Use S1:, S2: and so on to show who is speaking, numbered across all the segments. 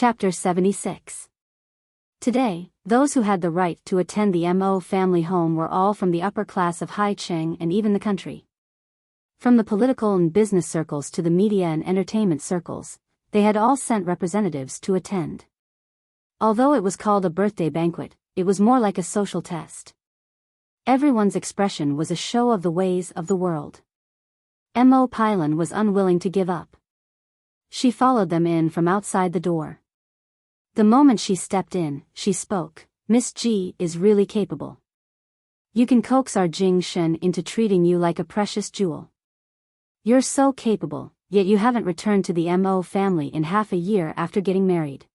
S1: Chapter 76. Today, those who had the right to attend the Mo family home were all from the upper class of Haicheng and even the country. From the political and business circles to the media and entertainment circles, they had all sent representatives to attend. Although it was called a birthday banquet, it was more like a social test. Everyone's expression was a show of the ways of the world. Mo Pylon was unwilling to give up. She followed them in from outside the door. The moment she stepped in, she spoke. Miss Ji is really capable. You can coax our Jing Shen into treating you like a precious jewel. You're so capable, yet you haven't returned to the Mo family in half a year after getting married.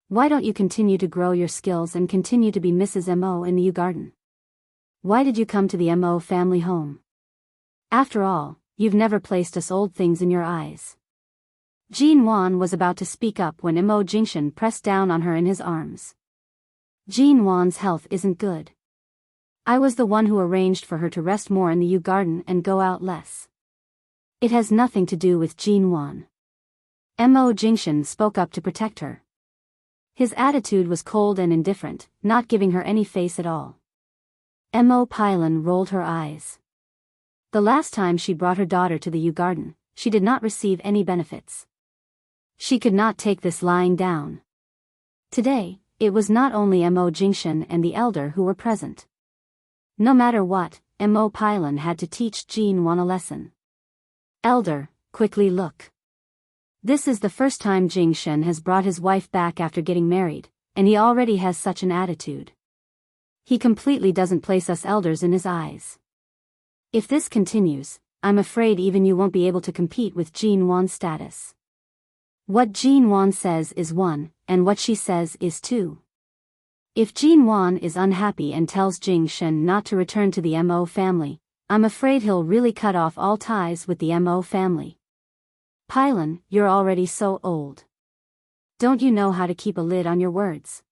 S1: Why don't you continue to grow your skills and continue to be Mrs. Mo in the U Garden? Why did you come to the Mo family home? After all, you've never placed us old things in your eyes. Jin Wan was about to speak up when Mo Jingshan pressed down on her in his arms. Jin Wan's health isn't good. I was the one who arranged for her to rest more in the U Garden and go out less. It has nothing to do with Jin Wan. Mo Jingshan spoke up to protect her. His attitude was cold and indifferent, not giving her any face at all. Mo Pylon rolled her eyes. The last time she brought her daughter to the U Garden, she did not receive any benefits. She could not take this lying down. Today, it was not only Mo Jingshan and the elder who were present. No matter what, Mo Pylon had to teach Jin Wan a lesson. Elder, quickly look. This is the first time Jing Shen has brought his wife back after getting married, and he already has such an attitude. He completely doesn't place us elders in his eyes. If this continues, I'm afraid even you won't be able to compete with Jin Wan's status. What Jin Wan says is one, and what she says is two. If Jin Wan is unhappy and tells Jing Shen not to return to the Mo family, I'm afraid he'll really cut off all ties with the Mo family. Pylon, you're already so old. Don't you know how to keep a lid on your words?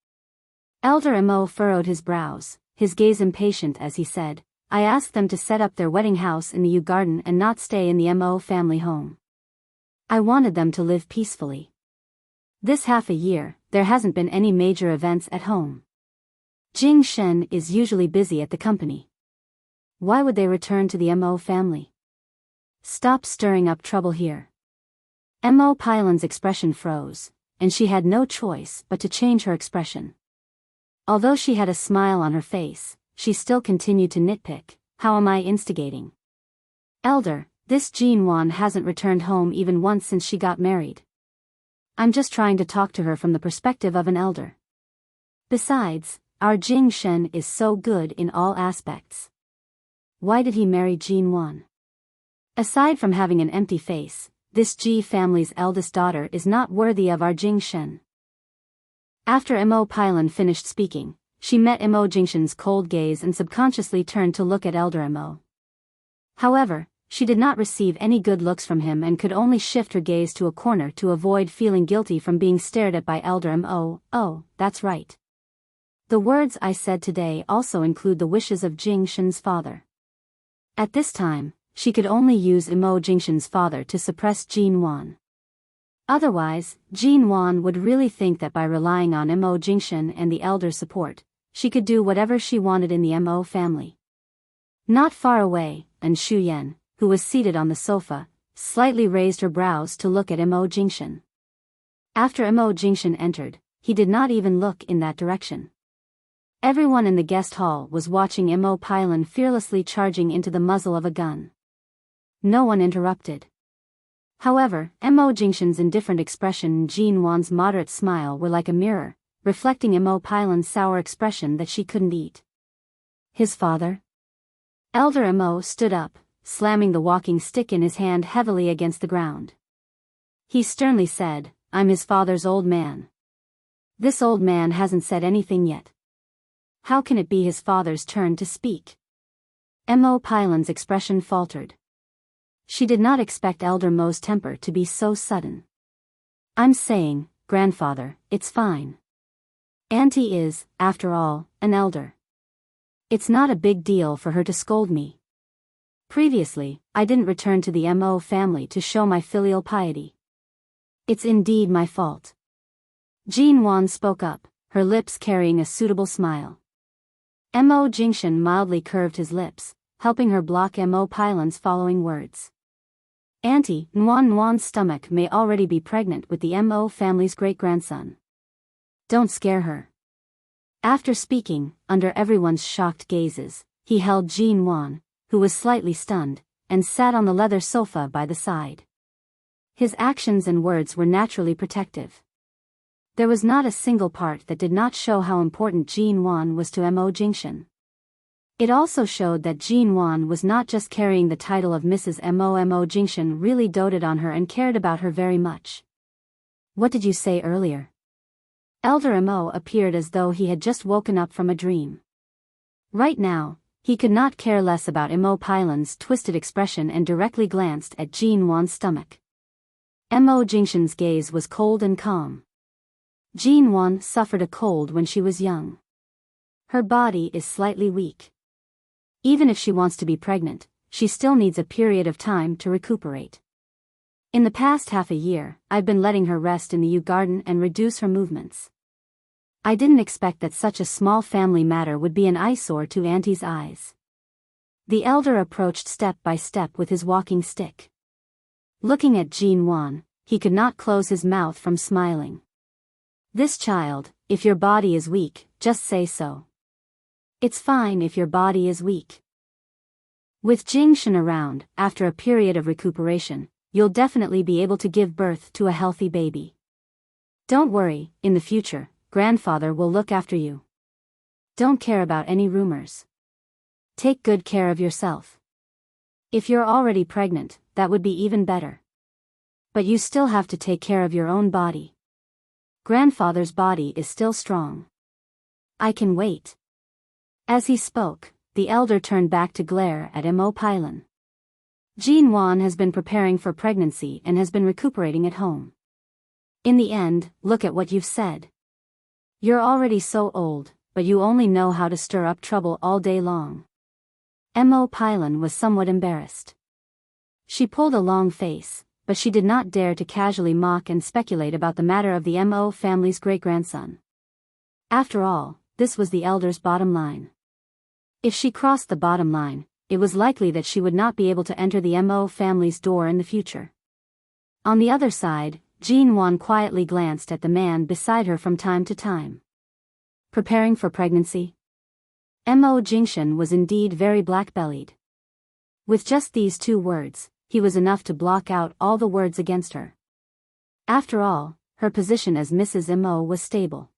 S1: Elder Mo furrowed his brows, his gaze impatient as he said, I asked them to set up their wedding house in the U Garden and not stay in the Mo family home. I wanted them to live peacefully. This half a year, there hasn't been any major events at home. Jing Shen is usually busy at the company. Why would they return to the Mo family? Stop stirring up trouble here. Mo Pylon's expression froze, and she had no choice but to change her expression. Although she had a smile on her face, she still continued to nitpick. How am I instigating? Elder, this Jin Wan hasn't returned home even once since she got married. I'm just trying to talk to her from the perspective of an elder. Besides, our Jing Shen is so good in all aspects. Why did he marry Jin Wan? Aside from having an empty face, this Ji family's eldest daughter is not worthy of our Jing Shen. After Mo Pylon finished speaking, she met Mo Jingshan's cold gaze and subconsciously turned to look at Elder Mo. However, she did not receive any good looks from him and could only shift her gaze to a corner to avoid feeling guilty from being stared at by Elder Mo. Oh, that's right. The words I said today also include the wishes of Jing Shen's father. At this time, she could only use Mo Jingshan's father to suppress Jin Wan. Otherwise, Jin Wan would really think that by relying on Mo Jingshan and the elder's support, she could do whatever she wanted in the Mo family. Not far away, An Shuyan, who was seated on the sofa, slightly raised her brows to look at Mo Jingshan. After Mo Jingshan entered, he did not even look in that direction. Everyone in the guest hall was watching Mo Pylon fearlessly charging into the muzzle of a gun. No one interrupted. However, Mo Jingshan's indifferent expression and Jin Wan's moderate smile were like a mirror, reflecting Mo Pylon's sour expression that she couldn't eat. His father? Elder Mo stood up, slamming the walking stick in his hand heavily against the ground. He sternly said, I'm his father's old man. This old man hasn't said anything yet. How can it be his father's turn to speak? Mo Pylon's expression faltered. She did not expect Elder Mo's temper to be so sudden. I'm saying, grandfather, it's fine. Auntie is, after all, an elder. It's not a big deal for her to scold me. Previously, I didn't return to the Mo family to show my filial piety. It's indeed my fault. Jean Wan spoke up, her lips carrying a suitable smile. Mo Jingshan mildly curved his lips, helping her block Mo Pailan's following words. Auntie, Nuan's stomach may already be pregnant with the Mo family's great-grandson. Don't scare her. After speaking, under everyone's shocked gazes, he held Jean Wan, who was slightly stunned, and sat on the leather sofa by the side. His actions and words were naturally protective. There was not a single part that did not show how important Jean Wan was to Mo Jingshan. It also showed that Jean Wan was not just carrying the title of Mrs. Mo Jingshan really doted on her and cared about her very much. What did you say earlier? Elder Mo appeared as though he had just woken up from a dream. Right now, he could not care less about Mo Pailan's twisted expression and directly glanced at Jean Wan's stomach. Mo Jingshan's gaze was cold and calm. Jean Wan suffered a cold when she was young. Her body is slightly weak. Even if she wants to be pregnant, she still needs a period of time to recuperate. In the past half a year, I've been letting her rest in the Yew Garden and reduce her movements. I didn't expect that such a small family matter would be an eyesore to Auntie's eyes. The elder approached step by step with his walking stick. Looking at Jean Wan, he could not close his mouth from smiling. This child, if your body is weak, just say so. It's fine if your body is weak. With Jingshan around, after a period of recuperation, you'll definitely be able to give birth to a healthy baby. Don't worry, in the future, grandfather will look after you. Don't care about any rumors. Take good care of yourself. If you're already pregnant, that would be even better. But you still have to take care of your own body. Grandfather's body is still strong. I can wait. As he spoke, the elder turned back to glare at Mo Pailan. Jean Wan has been preparing for pregnancy and has been recuperating at home. In the end, look at what you've said. You're already so old, but you only know how to stir up trouble all day long. Mo Pailan was somewhat embarrassed. She pulled a long face, but she did not dare to casually mock and speculate about the matter of the Mo family's great-grandson. After all, this was the elder's bottom line. If she crossed the bottom line, it was likely that she would not be able to enter the Mo family's door in the future. On the other side, Jean Wan quietly glanced at the man beside her from time to time. Preparing for pregnancy? Mo Jingshan was indeed very black-bellied. With just these two words, he was enough to block out all the words against her. After all, her position as Mrs. Mo was stable.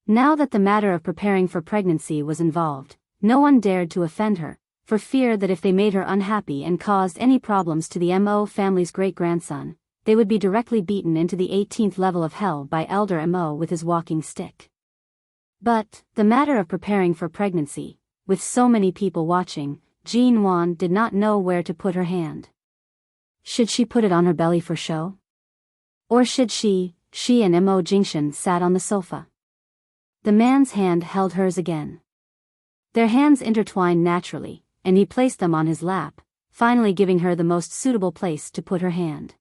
S1: Now that the matter of preparing for pregnancy was involved, no one dared to offend her, for fear that if they made her unhappy and caused any problems to the Mo family's great-grandson, they would be directly beaten into the 18th level of hell by Elder Mo with his walking stick. But, the matter of preparing for pregnancy, with so many people watching, Jean Wan did not know where to put her hand. Should she put it on her belly for show? Or should she and Mo Jingshan sat on the sofa. The man's hand held hers again. Their hands intertwined naturally, and he placed them on his lap, finally giving her the most suitable place to put her hand.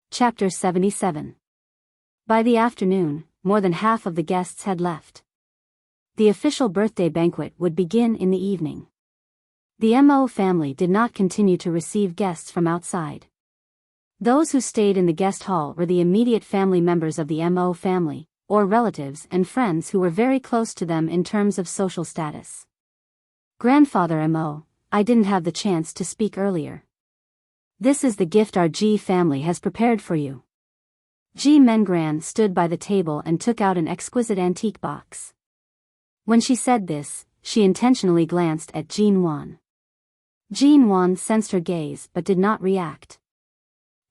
S1: Chapter 77. By the afternoon, more than half of the guests had left. The official birthday banquet would begin in the evening. The Mo family did not continue to receive guests from outside. Those who stayed in the guest hall were the immediate family members of the Mo family, or relatives and friends who were very close to them in terms of social status. Grandfather Mo, I didn't have the chance to speak earlier. This is the gift our Ji family has prepared for you. Ji Mengran stood by the table and took out an exquisite antique box. When she said this, she intentionally glanced at Jean Wan. Jean Wan sensed her gaze but did not react.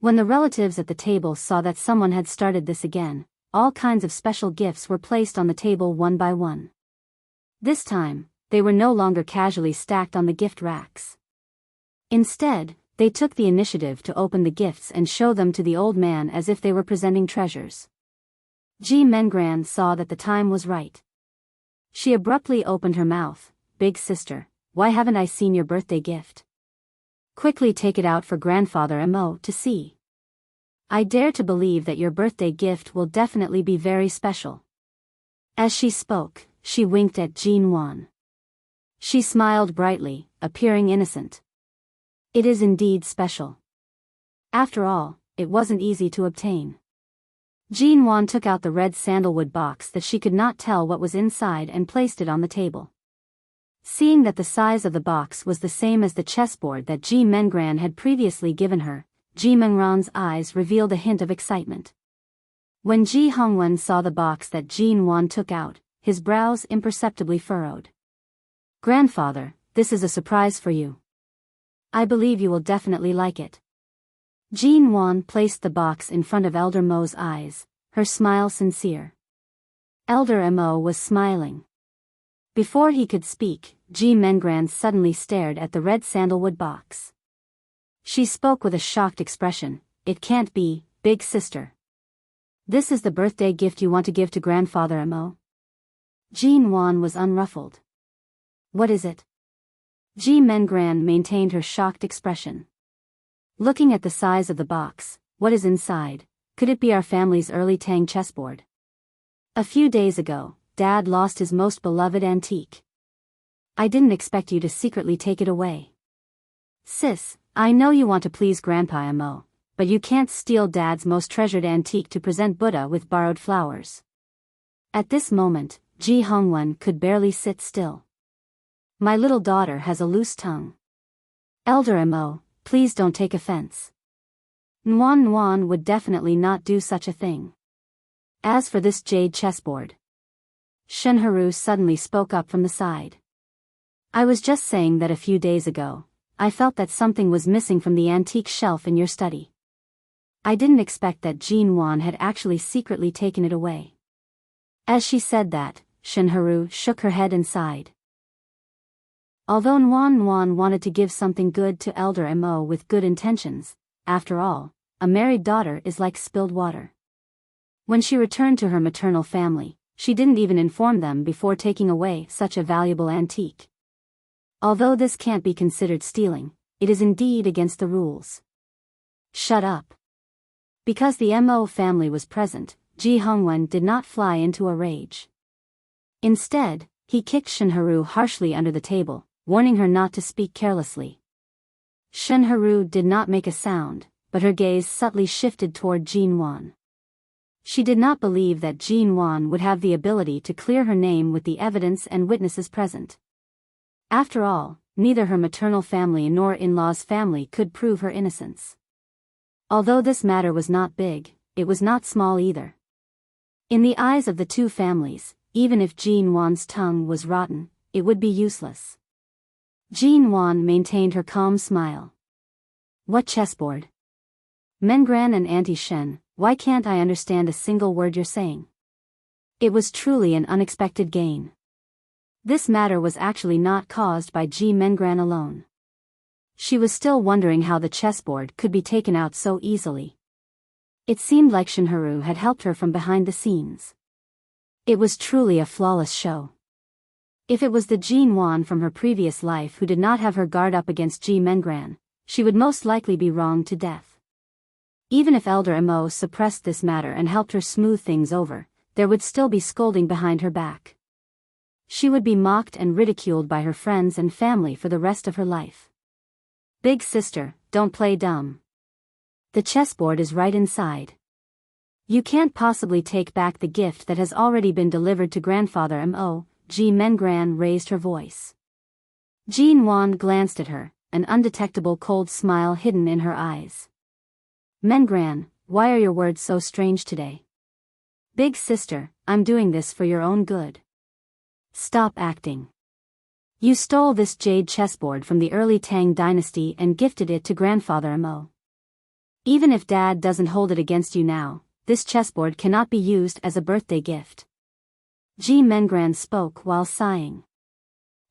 S1: When the relatives at the table saw that someone had started this again, all kinds of special gifts were placed on the table one by one. This time, they were no longer casually stacked on the gift racks. Instead, they took the initiative to open the gifts and show them to the old man as if they were presenting treasures. Ji Mengran saw that the time was right. She abruptly opened her mouth. Big sister, why haven't I seen your birthday gift? Quickly take it out for grandfather Mo to see. I dare to believe that your birthday gift will definitely be very special. As she spoke, she winked at Jean Wan. She smiled brightly, appearing innocent. It is indeed special. After all, it wasn't easy to obtain. Jean Wan took out the red sandalwood box that she could not tell what was inside and placed it on the table. Seeing that the size of the box was the same as the chessboard that Ji Mengran had previously given her, Ji Mengran's eyes revealed a hint of excitement. When Ji Hongwen saw the box that Jean Wan took out, his brows imperceptibly furrowed. "Grandfather, this is a surprise for you. I believe you will definitely like it." Jean Wan placed the box in front of Elder Mo's eyes, her smile sincere. Elder Mo was smiling. Before he could speak, Ji Mengran suddenly stared at the red sandalwood box. She spoke with a shocked expression, "It can't be, big sister. This is the birthday gift you want to give to Grandfather Mo?" Jean Wan was unruffled. "What is it?" Ji Mengran maintained her shocked expression. "Looking at the size of the box, what is inside? Could it be our family's early Tang chessboard? A few days ago, Dad lost his most beloved antique. I didn't expect you to secretly take it away. Sis, I know you want to please Grandpa Mo, but you can't steal Dad's most treasured antique to present Buddha with borrowed flowers." At this moment, Ji Hongwen could barely sit still. "My little daughter has a loose tongue. Elder Mo, please don't take offense. Nguyen would definitely not do such a thing. As for this jade chessboard." Shenharu suddenly spoke up from the side. "I was just saying that a few days ago, I felt that something was missing from the antique shelf in your study. I didn't expect that Jean Wan had actually secretly taken it away." As she said that, Shenharu shook her head and sighed. Although Nguyen wanted to give something good to Elder Mo with good intentions, after all, a married daughter is like spilled water. When she returned to her maternal family, she didn't even inform them before taking away such a valuable antique. Although this can't be considered stealing, it is indeed against the rules. "Shut up." Because the Mo family was present, Ji Hongwen did not fly into a rage. Instead, he kicked Shenharu harshly under the table, warning her not to speak carelessly. Shenharu did not make a sound, but her gaze subtly shifted toward Jean Wan. She did not believe that Jean Wan would have the ability to clear her name with the evidence and witnesses present. After all, neither her maternal family nor in-law's family could prove her innocence. Although this matter was not big, it was not small either. In the eyes of the two families, even if Jean Wan's tongue was rotten, it would be useless. Jean Wan maintained her calm smile. "What chessboard? Mengran and Auntie Shen, why can't I understand a single word you're saying?" It was truly an unexpected gain. This matter was actually not caused by Ji Mengran alone. She was still wondering how the chessboard could be taken out so easily. It seemed like Shenharu had helped her from behind the scenes. It was truly a flawless show. If it was the Jean Wan from her previous life who did not have her guard up against Ji Mengran, she would most likely be wronged to death. Even if Elder Mo suppressed this matter and helped her smooth things over, there would still be scolding behind her back. She would be mocked and ridiculed by her friends and family for the rest of her life. "Big sister, don't play dumb. The chessboard is right inside. You can't possibly take back the gift that has already been delivered to Grandfather Mo." Ji Mengran raised her voice. Jean Wan glanced at her, an undetectable cold smile hidden in her eyes. "Mengran, why are your words so strange today?" "Big sister, I'm doing this for your own good. Stop acting. You stole this jade chessboard from the early Tang dynasty and gifted it to Grandfather Mo. Even if Dad doesn't hold it against you now, this chessboard cannot be used as a birthday gift." Ji Mengran spoke while sighing.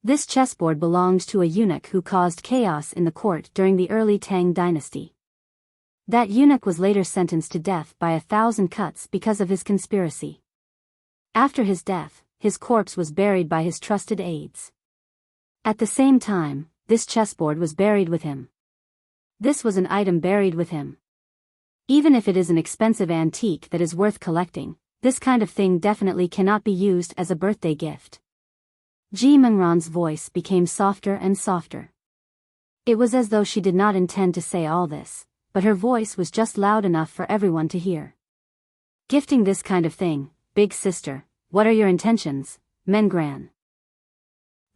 S1: This chessboard belonged to a eunuch who caused chaos in the court during the early Tang dynasty. That eunuch was later sentenced to death by 1,000 cuts because of his conspiracy. After his death, his corpse was buried by his trusted aides. At the same time, this chessboard was buried with him. This was an item buried with him. Even if it is an expensive antique that is worth collecting, this kind of thing definitely cannot be used as a birthday gift. Ji Mengran's voice became softer and softer. It was as though she did not intend to say all this, but her voice was just loud enough for everyone to hear. Gifting this kind of thing, big sister, what are your intentions, Mengran?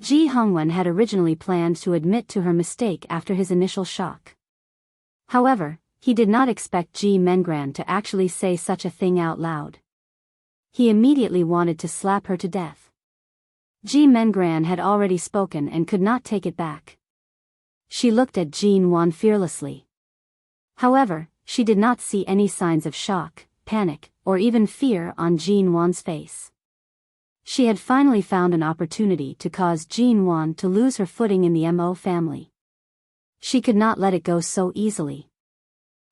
S1: Ji Hongwen had originally planned to admit to her mistake after his initial shock. However, he did not expect Ji Mengran to actually say such a thing out loud. He immediately wanted to slap her to death. Ji Mengran had already spoken and could not take it back. She looked at Jin Wan fearlessly. However, she did not see any signs of shock, panic, or even fear on Jin Wan's face. She had finally found an opportunity to cause Jin Wan to lose her footing in the Mo family. She could not let it go so easily.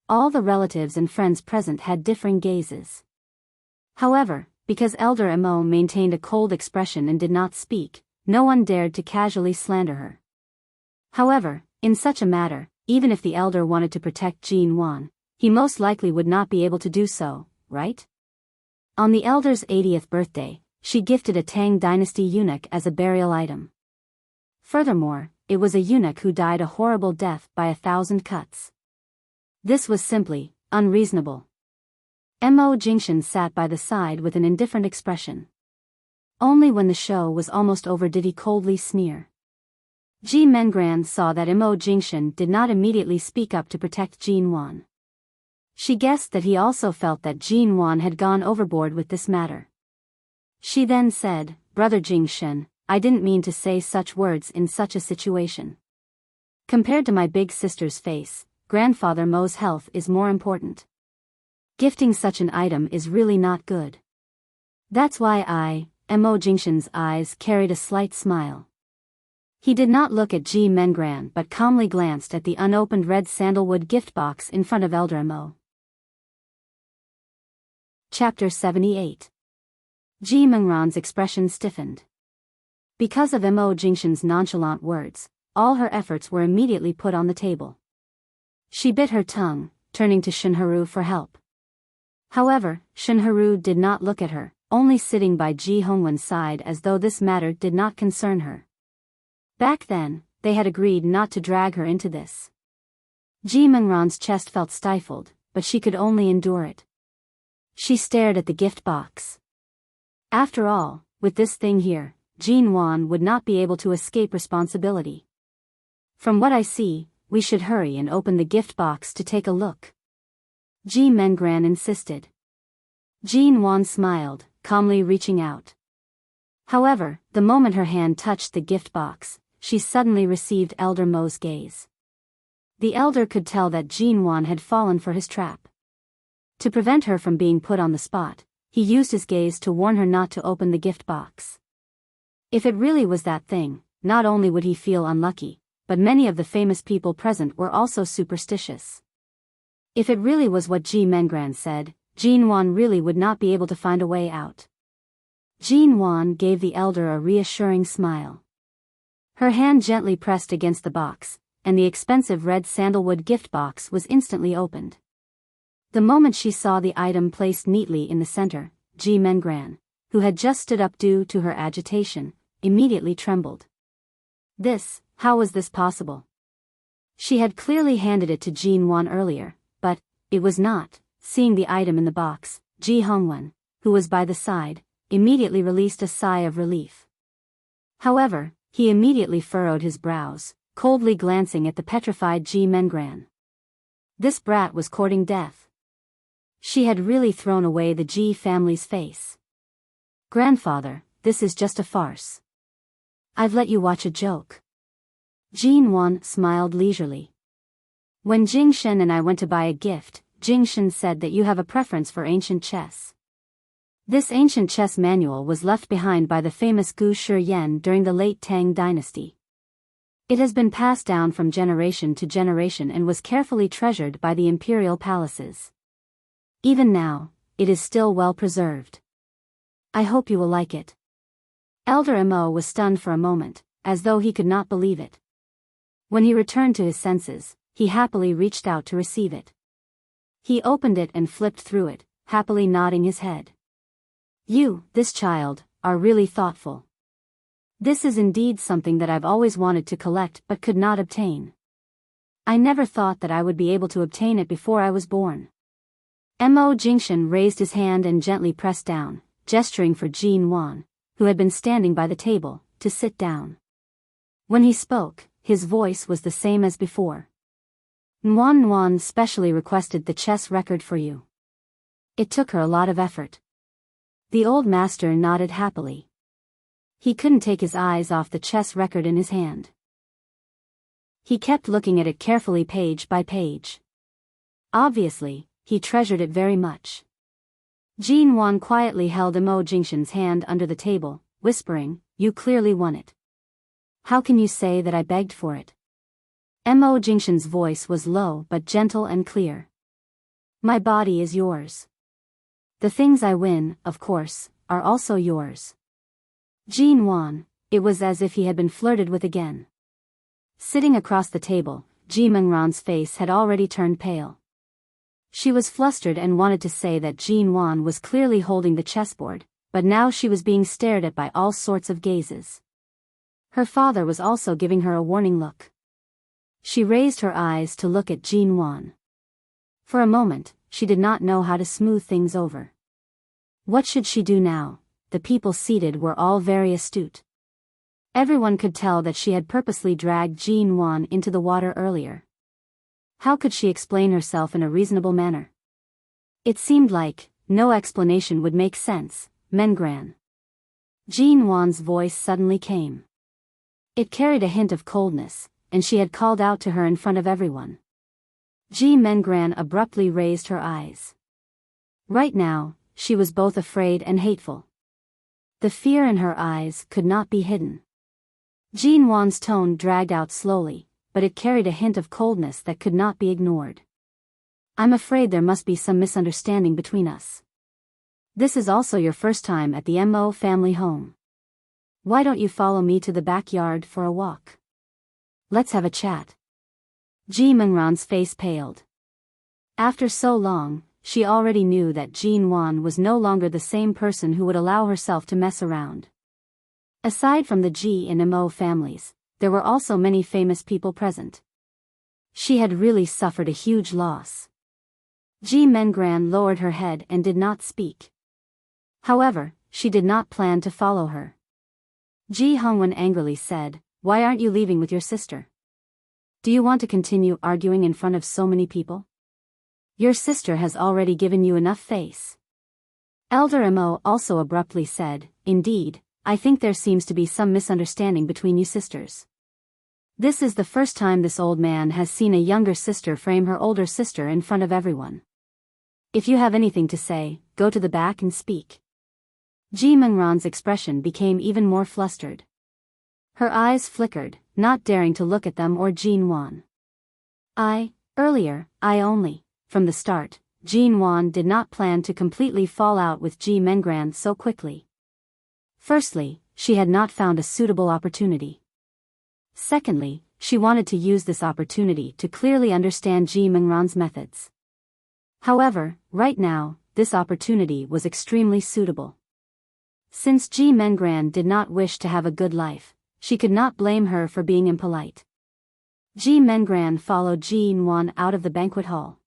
S1: All the relatives and friends present had differing gazes. However, because Elder Mo maintained a cold expression and did not speak, no one dared to casually slander her. However, in such a matter, even if the elder wanted to protect Jin Wan, he most likely would not be able to do so, right? On the elder's 80th birthday, she gifted a Tang dynasty eunuch as a burial item. Furthermore, it was a eunuch who died a horrible death by 1,000 cuts. This was simply unreasonable. Mo Jingshan sat by the side with an indifferent expression. Only when the show was almost over did he coldly sneer. Ji Mengran saw that Mo Jingshan did not immediately speak up to protect Jin Wan. She guessed that he also felt that Jin Wan had gone overboard with this matter. She then said, "Brother Jingshan, I didn't mean to say such words in such a situation. Compared to my big sister's face, Grandfather Mo's health is more important. Gifting such an item is really not good. That's why Mo Jingshan's eyes carried a slight smile. He did not look at Ji Mengran but calmly glanced at the unopened red sandalwood gift box in front of Elder Mo. Chapter 78. Ji Mengran's expression stiffened. Because of Mo Jingshan's nonchalant words, all her efforts were immediately put on the table. She bit her tongue, turning to Shunharu for help. However, Shunharu did not look at her, only sitting by Ji Hongwen's side as though this matter did not concern her. Back then, they had agreed not to drag her into this. Ji Mengran's chest felt stifled, but she could only endure it. She stared at the gift box. After all, with this thing here, Jin Wan would not be able to escape responsibility. From what I see, we should hurry and open the gift box to take a look. Ji Mengran insisted. Jin Wan smiled, calmly reaching out. However, the moment her hand touched the gift box, she suddenly received Elder Mo's gaze. The elder could tell that Jin Wan had fallen for his trap. To prevent her from being put on the spot, he used his gaze to warn her not to open the gift box. If it really was that thing, not only would he feel unlucky, but many of the famous people present were also superstitious. If it really was what Ji Mengran said, Jin Wan really would not be able to find a way out. Jin Wan gave the elder a reassuring smile. Her hand gently pressed against the box, and the expensive red sandalwood gift box was instantly opened. The moment she saw the item placed neatly in the center, Ji Mengran, who had just stood up due to her agitation, immediately trembled. How was this possible? She had clearly handed it to Jin Wan earlier, but it was not. Seeing the item in the box, Ji Hongwen, who was by the side, immediately released a sigh of relief. However, he immediately furrowed his brows, coldly glancing at the petrified Ji Mengran. This brat was courting death. She had really thrown away the Ji family's face. Grandfather, this is just a farce. I've let you watch a joke. Jin Wan smiled leisurely. When Jingshan and I went to buy a gift, Jingshan said that you have a preference for ancient chess. This ancient chess manual was left behind by the famous Gu Shiyan during the late Tang dynasty. It has been passed down from generation to generation and was carefully treasured by the imperial palaces. Even now, it is still well preserved. I hope you will like it. Elder Mo was stunned for a moment, as though he could not believe it. When he returned to his senses, he happily reached out to receive it. He opened it and flipped through it, happily nodding his head. This child, are really thoughtful. This is indeed something that I've always wanted to collect but could not obtain. I never thought that I would be able to obtain it before I was born. Mo Jingshan raised his hand and gently pressed down, gesturing for Jin Wan, who had been standing by the table, to sit down. When he spoke, his voice was the same as before. Nguyen specially requested the chess record for you. It took her a lot of effort. The old master nodded happily. He couldn't take his eyes off the chess record in his hand. He kept looking at it carefully page by page. Obviously, he treasured it very much. Jin Wan quietly held Mo Jingshan's hand under the table, whispering, "You clearly won it. How can you say that I begged for it?" Mo Jingshan's voice was low but gentle and clear. "My body is yours. The things I win, of course, are also yours." Jin Wan, it was as if he had been flirted with again. Sitting across the table, Ji Mengran's face had already turned pale. She was flustered and wanted to say that Jin Wan was clearly holding the chessboard, but now she was being stared at by all sorts of gazes. Her father was also giving her a warning look. She raised her eyes to look at Jin Wan. For a moment, she did not know how to smooth things over. What should she do now? The people seated were all very astute. Everyone could tell that she had purposely dragged Jin Wan into the water earlier. How could she explain herself in a reasonable manner? It seemed like no explanation would make sense. Mengran. Jin Wan's voice suddenly came. It carried a hint of coldness, and she had called out to her in front of everyone. Ji Mengran abruptly raised her eyes. Right now, she was both afraid and hateful. The fear in her eyes could not be hidden. Jin Wan's tone dragged out slowly, but it carried a hint of coldness that could not be ignored. "I'm afraid there must be some misunderstanding between us. This is also your first time at the Mo family home. Why don't you follow me to the backyard for a walk? Let's have a chat." Ji Mengran's face paled. After so long, she already knew that Jin Wan was no longer the same person who would allow herself to mess around. Aside from the Ji and Mo families, there were also many famous people present. She had really suffered a huge loss. Ji Mengran lowered her head and did not speak. However, she did not plan to follow her. Ji Hongwen angrily said, "Why aren't you leaving with your sister? Do you want to continue arguing in front of so many people? Your sister has already given you enough face." Elder Mo also abruptly said, "Indeed, I think there seems to be some misunderstanding between you sisters. This is the first time this old man has seen a younger sister frame her older sister in front of everyone. If you have anything to say, go to the back and speak." Ji Mengran's expression became even more flustered. Her eyes flickered, not daring to look at them or Jin Wan. From the start, Jin Wan did not plan to completely fall out with Ji Mengran so quickly. Firstly, she had not found a suitable opportunity. Secondly, she wanted to use this opportunity to clearly understand Ji Mengran's methods. However, right now, this opportunity was extremely suitable. Since Ji Mengran did not wish to have a good life, she could not blame her for being impolite. Ji Mengran followed Jin Wan out of the banquet hall.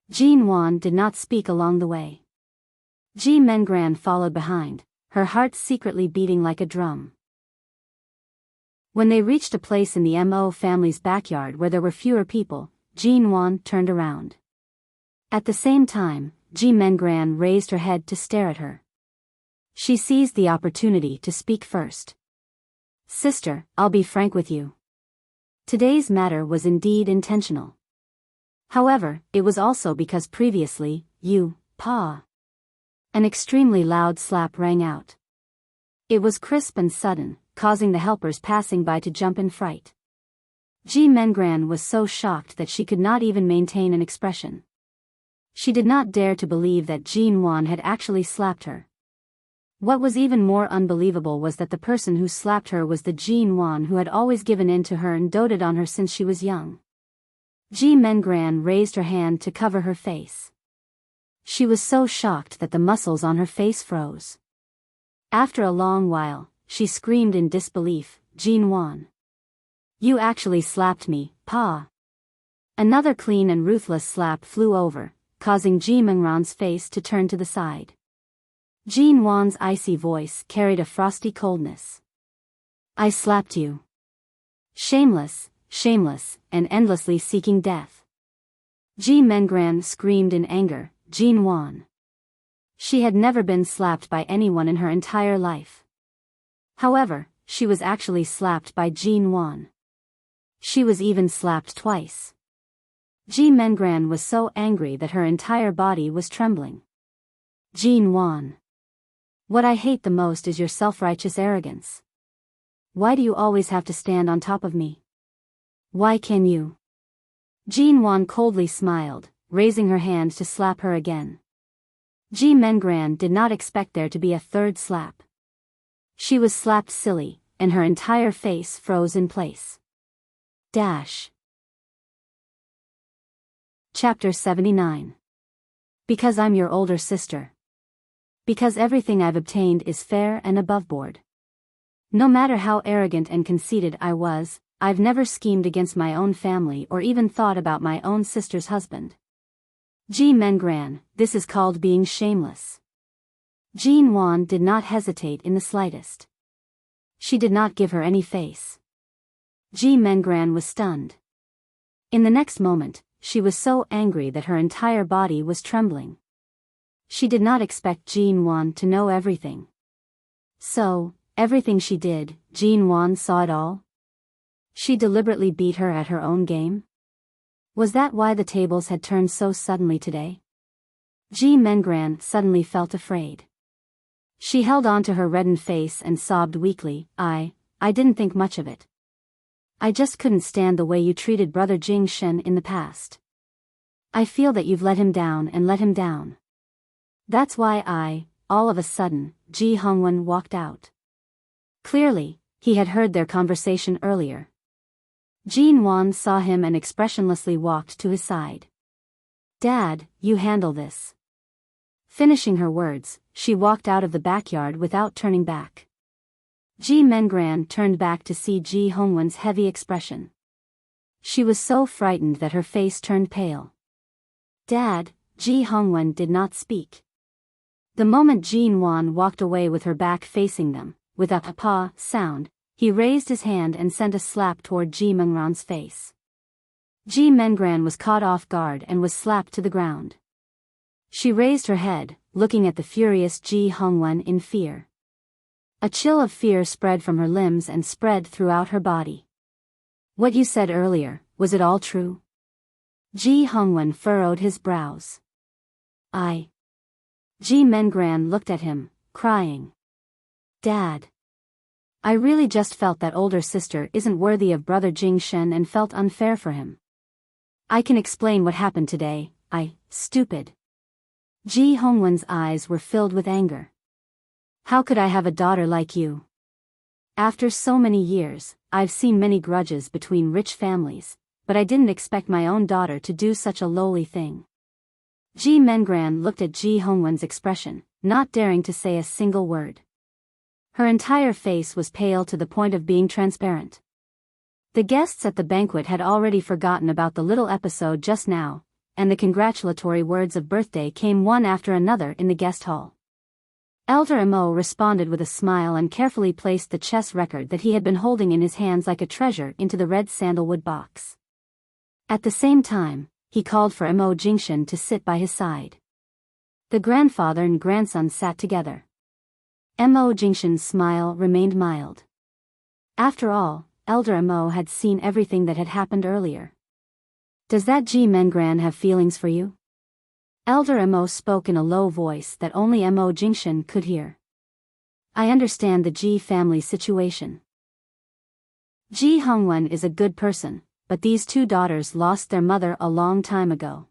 S1: Jin Wan did not speak along the way. Ji Mengran followed behind, her heart secretly beating like a drum. When they reached a place in the Mo family's backyard where there were fewer people, Jin Wan turned around. At the same time, Ji Mengran raised her head to stare at her. She seized the opportunity to speak first. "Sister, I'll be frank with you. Today's matter was indeed intentional. However, it was also because previously, Pa." An extremely loud slap rang out. It was crisp and sudden, causing the helpers passing by to jump in fright. Ji Mengran was so shocked that she could not even maintain an expression. She did not dare to believe that Jin Wan had actually slapped her. What was even more unbelievable was that the person who slapped her was the Jin Wan who had always given in to her and doted on her since she was young. Ji Mengran raised her hand to cover her face. She was so shocked that the muscles on her face froze. After a long while, she screamed in disbelief, "Jin Wan. You actually slapped me, Pa." Another clean and ruthless slap flew over, causing Ji Mengran's face to turn to the side. Jin Wan's icy voice carried a frosty coldness. "I slapped you. Shameless, shameless, and endlessly seeking death." Ji Mengran screamed in anger, "Jin Wan." She had never been slapped by anyone in her entire life. However, she was actually slapped by Jin Wan. She was even slapped twice. Ji Mengran was so angry that her entire body was trembling. "Jin Wan. What I hate the most is your self-righteous arrogance. Why do you always have to stand on top of me? Why can you?" Jin Wan coldly smiled, raising her hand to slap her again. Ji Mengran did not expect there to be a third slap. She was slapped silly, and her entire face froze in place. Chapter 79. Because I'm your older sister. Because everything I've obtained is fair and above board. No matter how arrogant and conceited I was, I've never schemed against my own family or even thought about my own sister's husband. Ji Mengran, this is called being shameless. Jin Wan did not hesitate in the slightest. She did not give her any face. Ji Mengran was stunned. In the next moment, she was so angry that her entire body was trembling. She did not expect Jin Wan to know everything. So, everything she did, Jin Wan saw it all? She deliberately beat her at her own game? Was that why the tables had turned so suddenly today? Ji Mengran suddenly felt afraid. She held on to her reddened face and sobbed weakly, I didn't think much of it. I just couldn't stand the way you treated Brother Jing Shen in the past. I feel that you've let him down and let him down. That's why all of a sudden, Ji Hongwen walked out. Clearly, he had heard their conversation earlier. Jin Wan saw him and expressionlessly walked to his side. Dad, you handle this. Finishing her words, she walked out of the backyard without turning back. Ji Mengran turned back to see Ji Hongwen's heavy expression. She was so frightened that her face turned pale. Dad, Ji Hongwen did not speak. The moment Jin Wan walked away with her back facing them, with a pa sound, he raised his hand and sent a slap toward Ji Mengran's face. Ji Mengran was caught off guard and was slapped to the ground. She raised her head, looking at the furious Ji Hongwen in fear. A chill of fear spread from her limbs and spread throughout her body. What you said earlier, was it all true? Ji Hongwen furrowed his brows. Ji Mengran looked at him, crying. Dad. I really just felt that older sister isn't worthy of Brother Jing Shen and felt unfair for him. I can explain what happened today, stupid. Ji Hongwen's eyes were filled with anger. How could I have a daughter like you? After so many years, I've seen many grudges between rich families, but I didn't expect my own daughter to do such a lowly thing. Ji Mengran looked at Ji Hongwen's expression, not daring to say a single word. Her entire face was pale to the point of being transparent. The guests at the banquet had already forgotten about the little episode just now, and the congratulatory words of birthday came one after another in the guest hall. Elder Mo responded with a smile and carefully placed the chess record that he had been holding in his hands like a treasure into the red sandalwood box. At the same time, he called for Mo Jingshan to sit by his side. The grandfather and grandson sat together. Mo Jingshan's smile remained mild. After all, Elder Mo had seen everything that had happened earlier. Does that Ji Mengran have feelings for you? Elder Mo spoke in a low voice that only Mo Jingshan could hear. I understand the Ji family situation. Ji Hongwen is a good person, but these two daughters lost their mother a long time ago.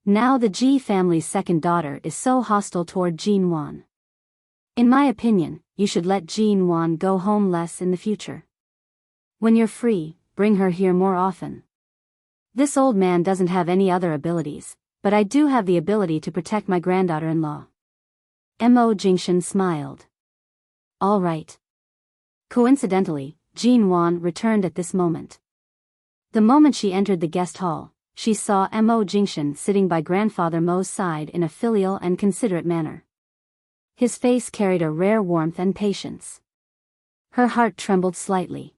S1: Now the Ji family's second daughter is so hostile toward Jin Wan. In my opinion, you should let Jin Wan go home less in the future. When you're free, bring her here more often. This old man doesn't have any other abilities, but I do have the ability to protect my granddaughter-in-law. Mo Jingshan smiled. All right. Coincidentally, Jin Wan returned at this moment. The moment she entered the guest hall, she saw Mo Jingshan sitting by grandfather Mo's side in a filial and considerate manner. His face carried a rare warmth and patience. Her heart trembled slightly.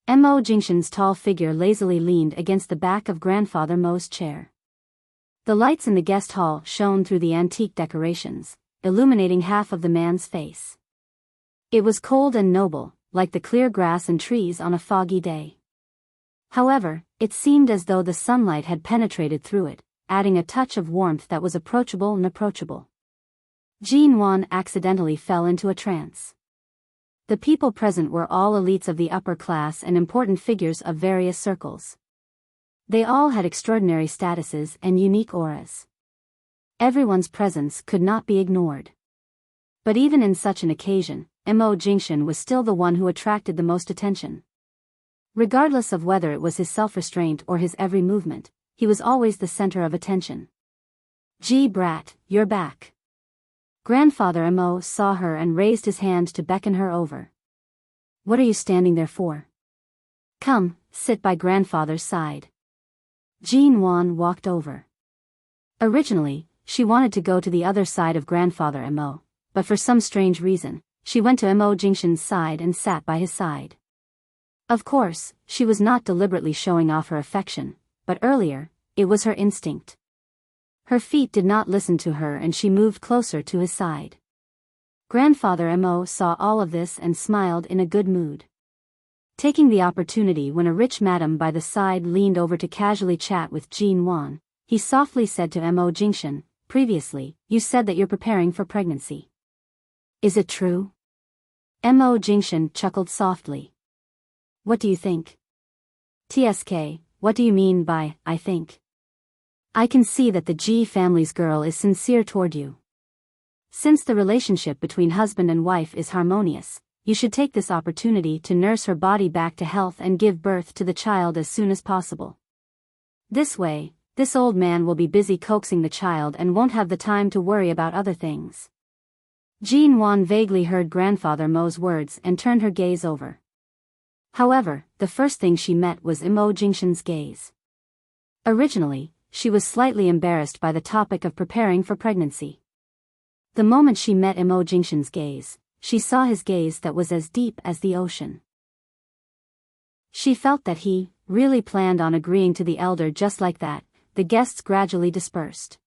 S1: Mo Jingshan's tall figure lazily leaned against the back of grandfather Mo's chair. The lights in the guest hall shone through the antique decorations, illuminating half of the man's face. It was cold and noble, like the clear grass and trees on a foggy day. However, it seemed as though the sunlight had penetrated through it, adding a touch of warmth that was approachable and approachable. Jin Wan accidentally fell into a trance. The people present were all elites of the upper class and important figures of various circles. They all had extraordinary statuses and unique auras. Everyone's presence could not be ignored. But even in such an occasion, Mo Jingshan was still the one who attracted the most attention. Regardless of whether it was his self-restraint or his every movement, he was always the center of attention. "Gee brat, you're back." Grandfather Mo saw her and raised his hand to beckon her over. "What are you standing there for? Come, sit by grandfather's side." Jin Wan walked over. Originally, she wanted to go to the other side of grandfather Mo, but for some strange reason, she went to Mo Jingshan's side and sat by his side. Of course, she was not deliberately showing off her affection, but earlier, it was her instinct. Her feet did not listen to her and she moved closer to his side. Grandfather Mo saw all of this and smiled in a good mood. Taking the opportunity when a rich madam by the side leaned over to casually chat with Jin Wan, he softly said to Mo Jingshan, "Previously, you said that you're preparing for pregnancy. Is it true?" Mo Jingshan chuckled softly. "What do you think?" "TSK, what do you mean by, I think?" "I can see that the Ji family's girl is sincere toward you. Since the relationship between husband and wife is harmonious, you should take this opportunity to nurse her body back to health and give birth to the child as soon as possible. This way, this old man will be busy coaxing the child and won't have the time to worry about other things." Jin Wan vaguely heard grandfather Mo's words and turned her gaze over. However, the first thing she met was Mo Jingshan's gaze. Originally, she was slightly embarrassed by the topic of preparing for pregnancy. The moment she met Mo Jingshan's gaze, she saw his gaze that was as deep as the ocean. She felt that he really planned on agreeing to the elder. Just like that, the guests gradually dispersed.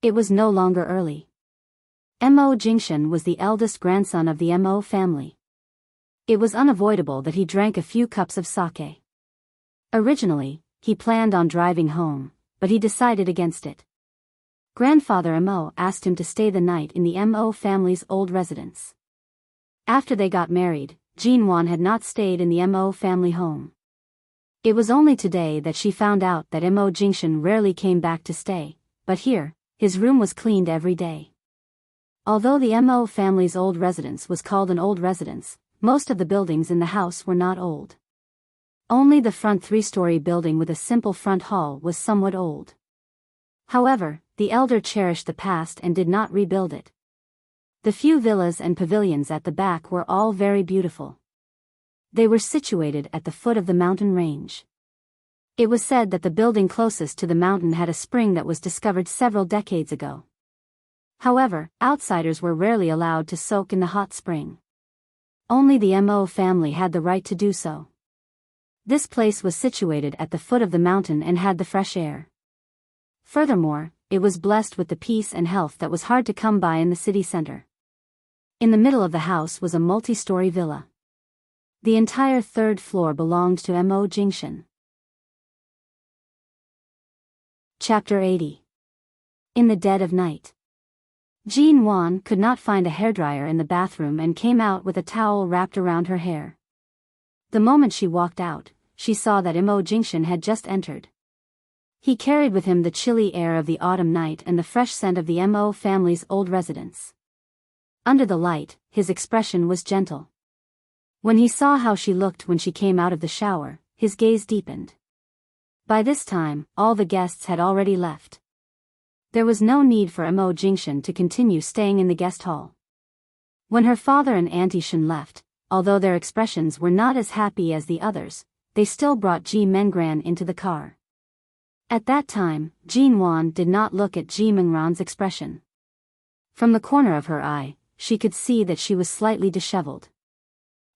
S1: It was no longer early. Mo Jingshan was the eldest grandson of the Mo family. It was unavoidable that he drank a few cups of sake. Originally, he planned on driving home, but he decided against it. Grandfather Mo asked him to stay the night in the Mo family's old residence. After they got married, Jin Wan had not stayed in the Mo family home. It was only today that she found out that Mo Jingshan rarely came back to stay, but here, his room was cleaned every day. Although the Mo family's old residence was called an old residence, most of the buildings in the house were not old. Only the front three-story building with a simple front hall was somewhat old. However, the elder cherished the past and did not rebuild it. The few villas and pavilions at the back were all very beautiful. They were situated at the foot of the mountain range. It was said that the building closest to the mountain had a spring that was discovered several decades ago. However, outsiders were rarely allowed to soak in the hot spring. Only the Mo family had the right to do so. This place was situated at the foot of the mountain and had the fresh air. Furthermore, it was blessed with the peace and health that was hard to come by in the city center. In the middle of the house was a multi-story villa. The entire third floor belonged to Mo Jingshan. Chapter 80. In the dead of night. Jin Wan could not find a hairdryer in the bathroom and came out with a towel wrapped around her hair. The moment she walked out, she saw that Mo Jingshan had just entered. He carried with him the chilly air of the autumn night and the fresh scent of the Mo family's old residence. Under the light, his expression was gentle. When he saw how she looked when she came out of the shower, his gaze deepened. By this time, all the guests had already left. There was no need for Mo Jingshan to continue staying in the guest hall. When her father and Auntie Shen left, although their expressions were not as happy as the others, they still brought Ji Mengran into the car. At that time, Jin Wan did not look at Ji Mengran's expression. From the corner of her eye, she could see that she was slightly disheveled.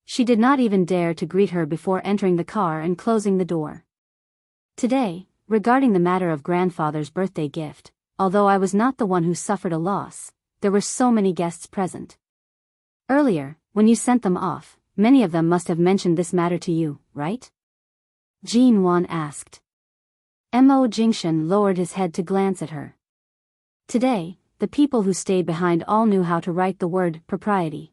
S1: She did not even dare to greet her before entering the car and closing the door. Today, regarding the matter of grandfather's birthday gift, although I was not the one who suffered a loss, there were so many guests present. Earlier, when you sent them off, many of them must have mentioned this matter to you, right? Jin Wan asked. Mo Jingshan lowered his head to glance at her. Today, the people who stayed behind all knew how to write the word propriety.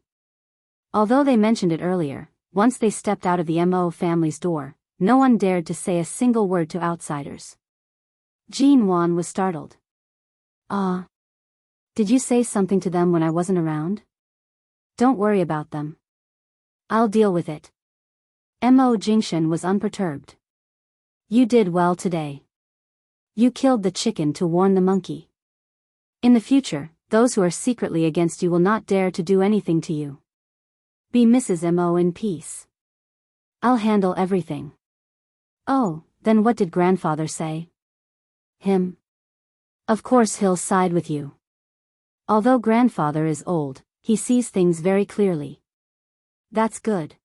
S1: Although they mentioned it earlier, once they stepped out of the Mo family's door, no one dared to say a single word to outsiders. Jin Wan was startled. Did you say something to them when I wasn't around? Don't worry about them. I'll deal with it. Mo Jingshan was unperturbed. You did well today. You killed the chicken to warn the monkey. In the future, those who are secretly against you will not dare to do anything to you. Be Mrs. Mo in peace. I'll handle everything. Oh, then what did grandfather say? Him. Of course he'll side with you. Although grandfather is old, he sees things very clearly. That's good.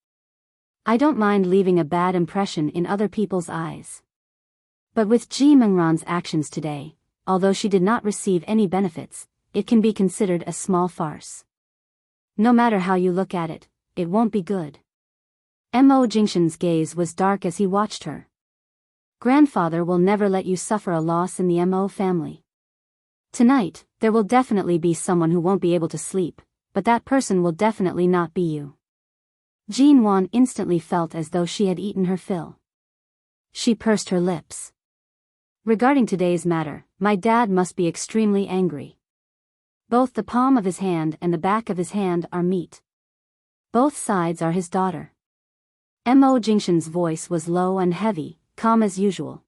S1: I don't mind leaving a bad impression in other people's eyes. But with Ji Mengran's actions today, although she did not receive any benefits, it can be considered a small farce. No matter how you look at it, it won't be good. Mo Jingshan's gaze was dark as he watched her. Grandfather will never let you suffer a loss in the Mo family. Tonight, there will definitely be someone who won't be able to sleep, but that person will definitely not be you. Jin Wan instantly felt as though she had eaten her fill. She pursed her lips. Regarding today's matter, my dad must be extremely angry. Both the palm of his hand and the back of his hand are meat. Both sides are his daughter. Mo Jingshan's voice was low and heavy, calm as usual.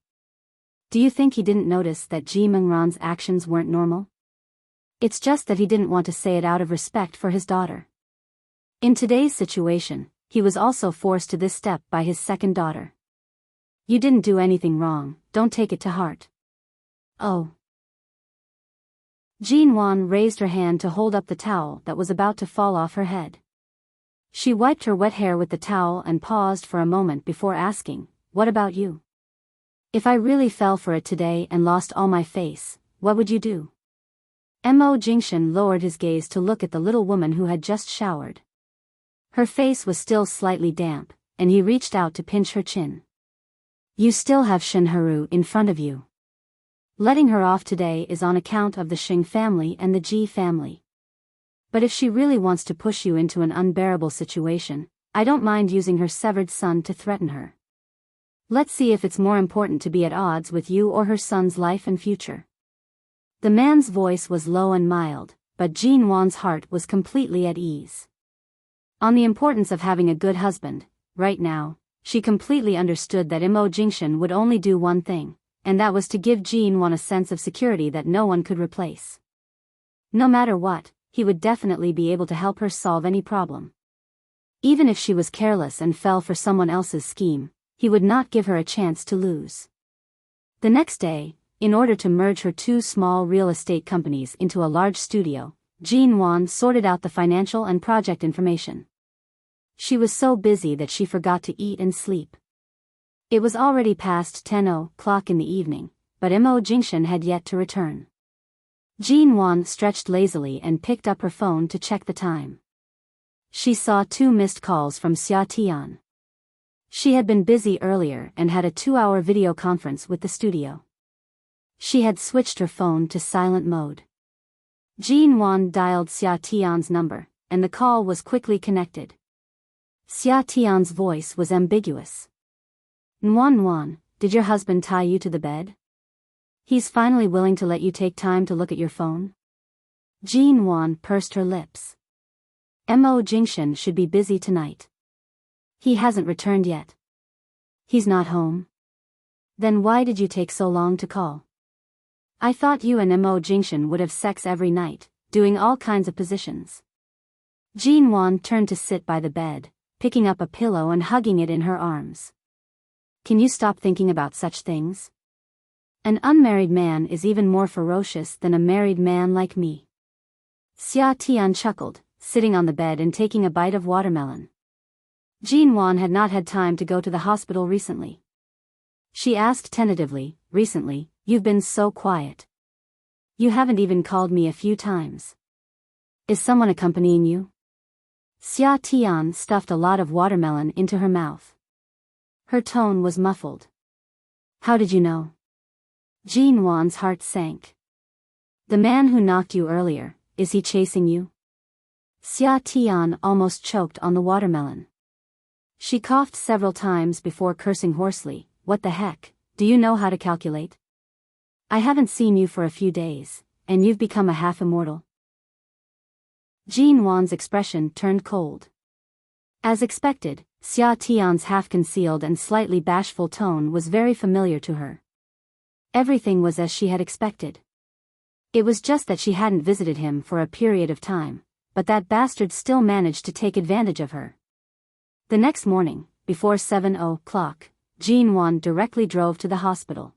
S1: Do you think he didn't notice that Ji Mengran's actions weren't normal? It's just that he didn't want to say it out of respect for his daughter. In today's situation, he was also forced to this step by his second daughter. You didn't do anything wrong, don't take it to heart. Oh. Jin Wan raised her hand to hold up the towel that was about to fall off her head. She wiped her wet hair with the towel and paused for a moment before asking, what about you? If I really fell for it today and lost all my face, what would you do? Mo Jingshan lowered his gaze to look at the little woman who had just showered. Her face was still slightly damp, and he reached out to pinch her chin. You still have Shenharu in front of you. Letting her off today is on account of the Xing family and the Ji family. But if she really wants to push you into an unbearable situation, I don't mind using her severed son to threaten her. Let's see if it's more important to be at odds with you or her son's life and future. The man's voice was low and mild, but Jin Wan's heart was completely at ease. On the importance of having a good husband, right now, she completely understood that Mo Jingshan would only do one thing, and that was to give Jin Wan a sense of security that no one could replace. No matter what, he would definitely be able to help her solve any problem. Even if she was careless and fell for someone else's scheme, he would not give her a chance to lose. The next day, in order to merge her two small real estate companies into a large studio, Jin Wan sorted out the financial and project information. She was so busy that she forgot to eat and sleep. It was already past 10 o'clock in the evening, but Mo Jingshan had yet to return. Jin Wan stretched lazily and picked up her phone to check the time. She saw 2 missed calls from Xia Tian. She had been busy earlier and had a 2-hour video conference with the studio. She had switched her phone to silent mode. Jin Wan dialed Xia Tian's number, and the call was quickly connected. Xia Tian's voice was ambiguous. Wan, did your husband tie you to the bed? He's finally willing to let you take time to look at your phone? Jin Wan pursed her lips. Mo Jingshan should be busy tonight. He hasn't returned yet. He's not home. Then why did you take so long to call? I thought you and Mo Jingshan would have sex every night, doing all kinds of positions. Jean Wan turned to sit by the bed, picking up a pillow and hugging it in her arms. Can you stop thinking about such things? An unmarried man is even more ferocious than a married man like me. Xia Tian chuckled, sitting on the bed and taking a bite of watermelon. Jean Wan had not had time to go to the hospital recently. She asked tentatively, recently, you've been so quiet. You haven't even called me a few times. Is someone accompanying you? Xia Tian stuffed a lot of watermelon into her mouth. Her tone was muffled. How did you know? Jean Wan's heart sank. The man who knocked you earlier, is he chasing you? Xia Tian almost choked on the watermelon. She coughed several times before cursing hoarsely. What the heck, do you know how to calculate? I haven't seen you for a few days, and you've become a half-immortal. Jean Wan's expression turned cold. As expected, Xia Tian's half-concealed and slightly bashful tone was very familiar to her. Everything was as she had expected. It was just that she hadn't visited him for a period of time, but that bastard still managed to take advantage of her. The next morning, before 7 o'clock, Jean Wan directly drove to the hospital.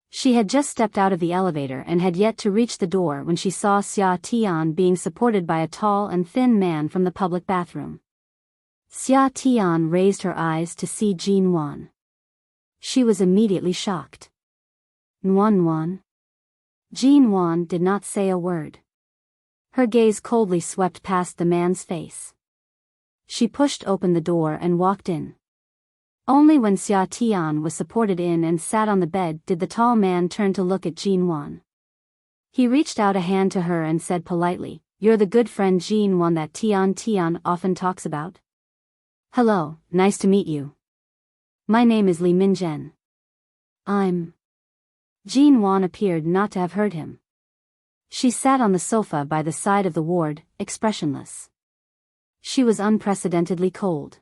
S1: She had just stepped out of the elevator and had yet to reach the door when she saw Xia Tian being supported by a tall and thin man from the public bathroom. Xia Tian raised her eyes to see Jean Wan. She was immediately shocked. Wan. Jean Wan did not say a word. Her gaze coldly swept past the man's face. She pushed open the door and walked in. Only when Xia Tian was supported in and sat on the bed did the tall man turn to look at Jean Wan. He reached out a hand to her and said politely, "You're the good friend Jean Wan that Tian often talks about?" "Hello, nice to meet you. My name is Li Minzhen. I'm..." Jean Wan appeared not to have heard him. She sat on the sofa by the side of the ward, expressionless. She was unprecedentedly cold.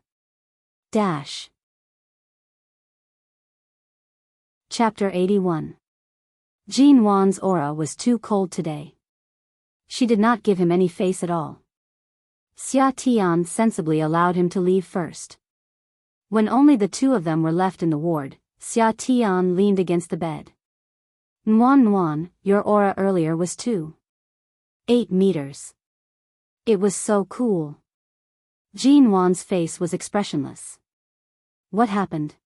S1: Chapter 81. Jean Wan's aura was too cold today. She did not give him any face at all. Xia Tian sensibly allowed him to leave first. When only the two of them were left in the ward, Xia Tian leaned against the bed. Nuan, your aura earlier was 8 meters. It was so cool. Jean Wan's face was expressionless. What happened?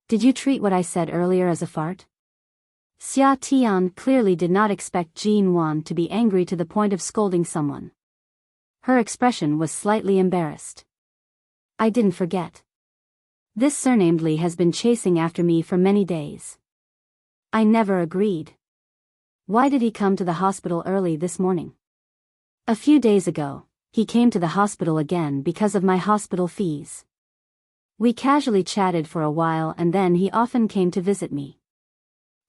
S1: Did you treat what I said earlier as a fart? Xia Tian clearly did not expect Jean Wan to be angry to the point of scolding someone. Her expression was slightly embarrassed. I didn't forget. This surnamed Li has been chasing after me for many days. I never agreed. Why did he come to the hospital early this morning? A few days ago, he came to the hospital again because of my hospital fees. We casually chatted for a while and then he often came to visit me.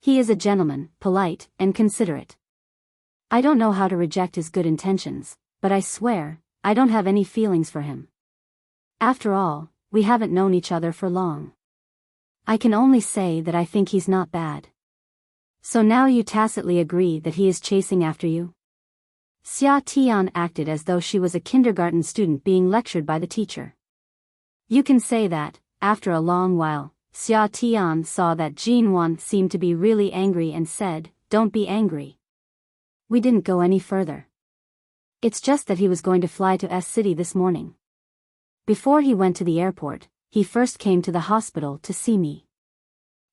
S1: He is a gentleman, polite, and considerate. I don't know how to reject his good intentions, but I swear, I don't have any feelings for him. After all, we haven't known each other for long. I can only say that I think he's not bad. So now you tacitly agree that he is chasing after you? Xia Tian acted as though she was a kindergarten student being lectured by the teacher. You can say that. After a long while, Xia Tian saw that Jean Wan seemed to be really angry and said, "Don't be angry. We didn't go any further. It's just that he was going to fly to S-City this morning. Before he went to the airport, he first came to the hospital to see me.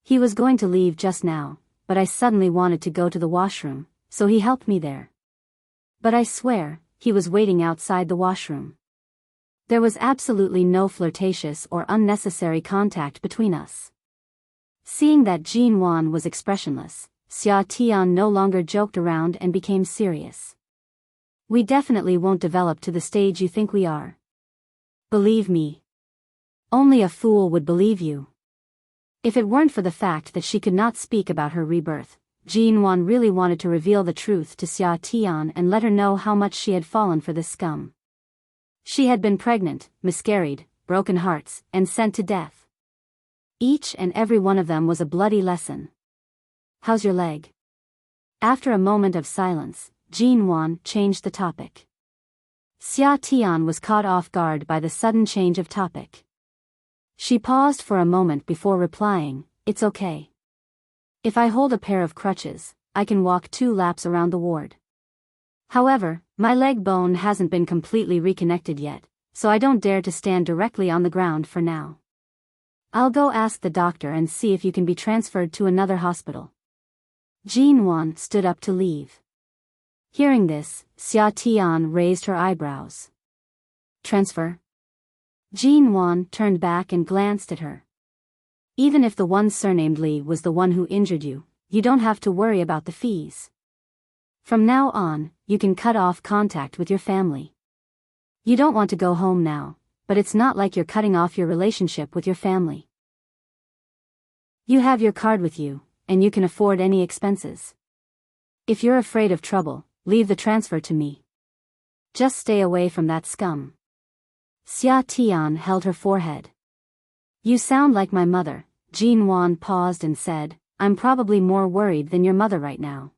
S1: He was going to leave just now, but I suddenly wanted to go to the washroom, so he helped me there. But I swear, he was waiting outside the washroom. There was absolutely no flirtatious or unnecessary contact between us." Seeing that Jean Wan was expressionless, Xia Tian no longer joked around and became serious. "We definitely won't develop to the stage you think we are. Believe me. Only a fool would believe you." If it weren't for the fact that she could not speak about her rebirth, Jean Wan really wanted to reveal the truth to Xia Tian and let her know how much she had fallen for this scum. She had been pregnant, miscarried, broken hearts, and sent to death. Each and every one of them was a bloody lesson. How's your leg? After a moment of silence, Jin Wan changed the topic. Xia Tian was caught off guard by the sudden change of topic. She paused for a moment before replying, "It's okay. If I hold a pair of crutches, I can walk 2 laps around the ward. However, my leg bone hasn't been completely reconnected yet, so I don't dare to stand directly on the ground for now. I'll go ask the doctor and see if you can be transferred to another hospital." Jin Wan stood up to leave. Hearing this, Xia Tian raised her eyebrows. "Transfer?" Jin Wan turned back and glanced at her. "Even if the one surnamed Li was the one who injured you, you don't have to worry about the fees. From now on, you can cut off contact with your family. You don't want to go home now, but it's not like you're cutting off your relationship with your family. You have your card with you, and you can afford any expenses. If you're afraid of trouble, leave the transfer to me. Just stay away from that scum." Xia Tian held her forehead. "You sound like my mother." Jin Wan paused and said, "I'm probably more worried than your mother right now.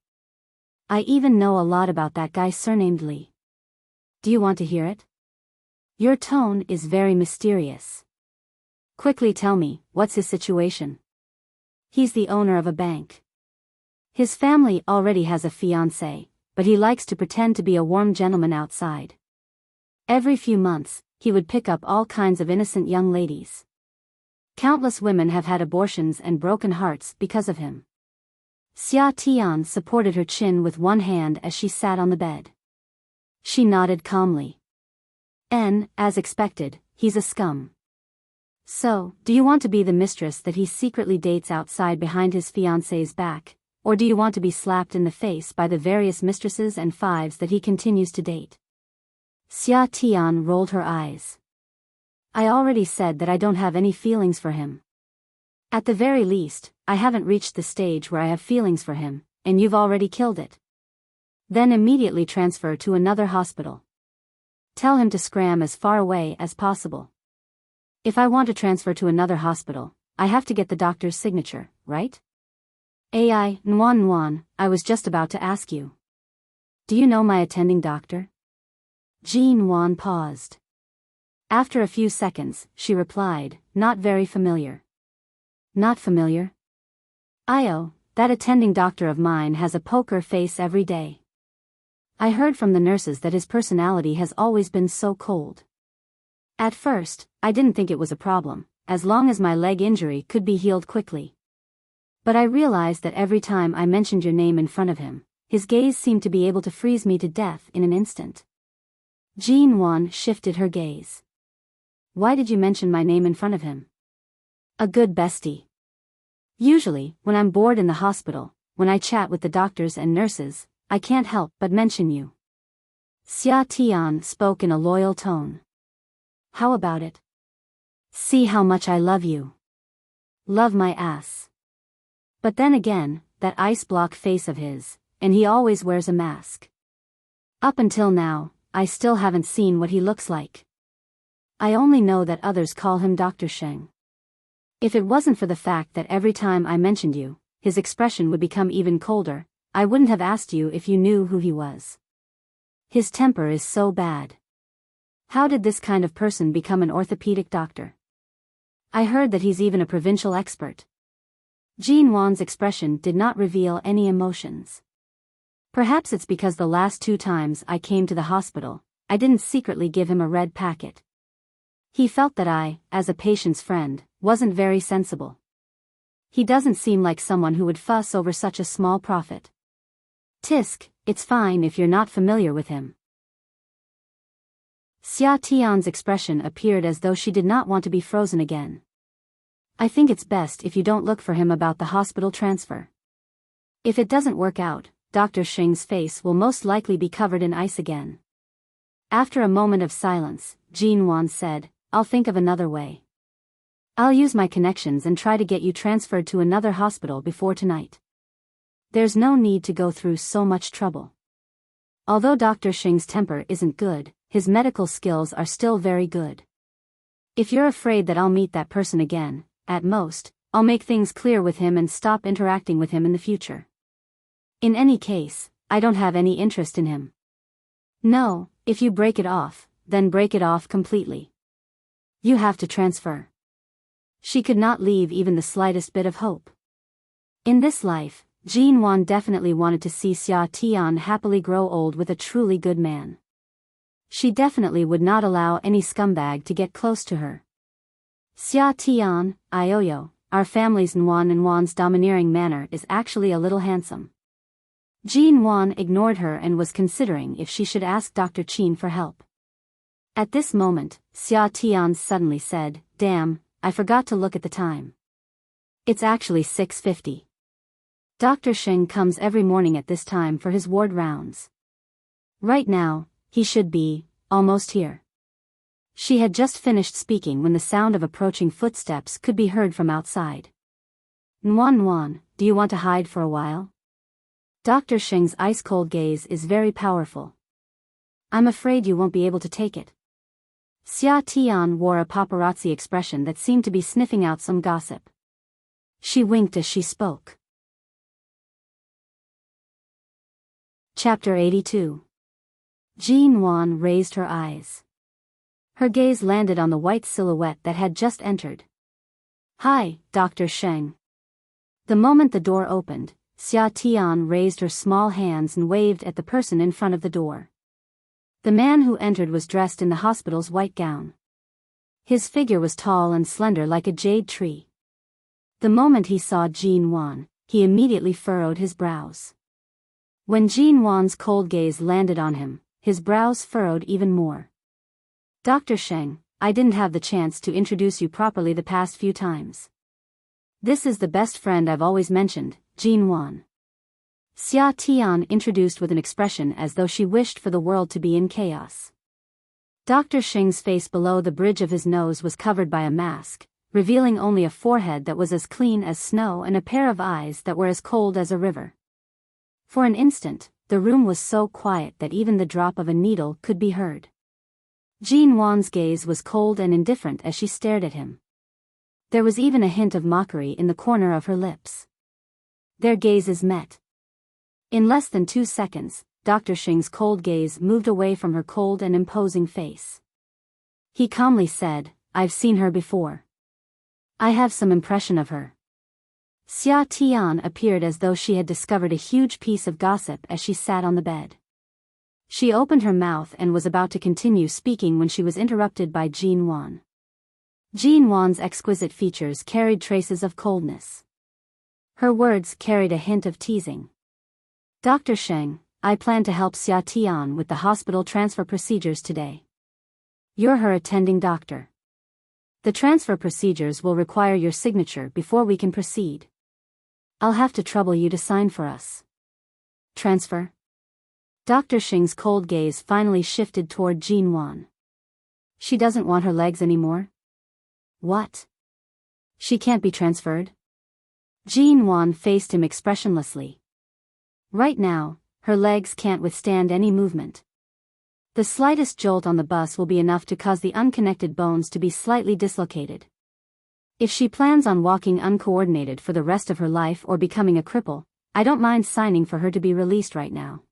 S1: I even know a lot about that guy surnamed Li. Do you want to hear it? Your tone is very mysterious. Quickly tell me, what's his situation?" "He's the owner of a bank. His family already has a fiancée, but he likes to pretend to be a warm gentleman outside. Every few months, he would pick up all kinds of innocent young ladies. Countless women have had abortions and broken hearts because of him." Xia Tian supported her chin with one hand as she sat on the bed. She nodded calmly. "As expected, he's a scum. So, do you want to be the mistress that he secretly dates outside behind his fiancée's back, or do you want to be slapped in the face by the various mistresses and fives that he continues to date?" Xia Tian rolled her eyes. "I already said that I don't have any feelings for him. At the very least, I haven't reached the stage where I have feelings for him, and you've already killed it. Then immediately transfer to another hospital. Tell him to scram as far away as possible. If I want to transfer to another hospital, I have to get the doctor's signature, right?" Nuan, I was just about to ask you. Do you know my attending doctor?" Jin Wan paused. After a few seconds, she replied, "Not very familiar." "Not familiar?" That attending doctor of mine has a poker face every day. I heard from the nurses that his personality has always been so cold. At first, I didn't think it was a problem, as long as my leg injury could be healed quickly. But I realized that every time I mentioned your name in front of him, his gaze seemed to be able to freeze me to death in an instant." Jin Wan shifted her gaze. "Why did you mention my name in front of him?" "A good bestie. Usually, when I'm bored in the hospital, when I chat with the doctors and nurses, I can't help but mention you." Xia Tian spoke in a loyal tone. "How about it? See how much I love you. Love my ass." But then again, that ice block face of his, and he always wears a mask. Up until now, I still haven't seen what he looks like. I only know that others call him Dr. Sheng. If it wasn't for the fact that every time I mentioned you, his expression would become even colder, I wouldn't have asked you if you knew who he was. His temper is so bad. How did this kind of person become an orthopedic doctor? I heard that he's even a provincial expert." Jin Wan's expression did not reveal any emotions. Perhaps it's because the last 2 times I came to the hospital, I didn't secretly give him a red packet. He felt that I, as a patient's friend, wasn't very sensible. He doesn't seem like someone who would fuss over such a small profit. Tisk, it's fine if you're not familiar with him." Xia Tian's expression appeared as though she did not want to be frozen again. "I think it's best if you don't look for him about the hospital transfer. If it doesn't work out, Dr. Sheng's face will most likely be covered in ice again." After a moment of silence, Jin Wan said, "I'll think of another way. I'll use my connections and try to get you transferred to another hospital before tonight. There's no need to go through so much trouble. Although Dr. Sheng's temper isn't good, his medical skills are still very good. If you're afraid that I'll meet that person again, at most, I'll make things clear with him and stop interacting with him in the future. In any case, I don't have any interest in him. No, if you break it off, then break it off completely. You have to transfer. She could not leave even the slightest bit of hope. In this life, Jean Wan definitely wanted to see Xia Tian happily grow old with a truly good man. She definitely would not allow any scumbag to get close to her. Xia Tian, Ioyo, our family's Nwan's domineering manner is actually a little handsome. Jean Wan ignored her and was considering if she should ask Dr. Qin for help. At this moment, Xia Tian suddenly said, "Damn, I forgot to look at the time. It's actually 6:50. Dr. Sheng comes every morning at this time for his ward rounds. Right now, he should be almost here." She had just finished speaking when the sound of approaching footsteps could be heard from outside. "Nwan, do you want to hide for a while?" Dr. Sheng's ice-cold gaze is very powerful. "I'm afraid you won't be able to take it." Xia Tian wore a paparazzi expression that seemed to be sniffing out some gossip. She winked as she spoke. Chapter 82. Jean Wan raised her eyes. Her gaze landed on the white silhouette that had just entered. "Hi, Dr. Sheng." The moment the door opened, Xia Tian raised her small hands and waved at the person in front of the door. The man who entered was dressed in the hospital's white gown. His figure was tall and slender like a jade tree. The moment he saw Jean Wan, he immediately furrowed his brows. When Jean Wan's cold gaze landed on him, his brows furrowed even more. "Dr. Sheng, I didn't have the chance to introduce you properly the past few times. This is the best friend I've always mentioned, Jean Wan." Xia Tian introduced with an expression as though she wished for the world to be in chaos. Dr. Sheng's face below the bridge of his nose was covered by a mask, revealing only a forehead that was as clean as snow and a pair of eyes that were as cold as a river. For an instant, the room was so quiet that even the drop of a needle could be heard. Jean Wan's gaze was cold and indifferent as she stared at him. There was even a hint of mockery in the corner of her lips. Their gazes met. In less than 2 seconds, Dr. Sheng's cold gaze moved away from her cold and imposing face. He calmly said, "I've seen her before. I have some impression of her." Xia Tian appeared as though she had discovered a huge piece of gossip as she sat on the bed. She opened her mouth and was about to continue speaking when she was interrupted by Jean Wan. Jean Wan's exquisite features carried traces of coldness. Her words carried a hint of teasing. "Dr. Sheng, I plan to help Xia Tian with the hospital transfer procedures today. You're her attending doctor. The transfer procedures will require your signature before we can proceed. I'll have to trouble you to sign for us." "Transfer?" Dr. Sheng's cold gaze finally shifted toward Jean Wan. "She doesn't want her legs anymore?" "What? She can't be transferred?" Jean Wan faced him expressionlessly. Right now, her legs can't withstand any movement. The slightest jolt on the bus will be enough to cause the unconnected bones to be slightly dislocated. If she plans on walking uncoordinated for the rest of her life or becoming a cripple, I don't mind signing for her to be released right now.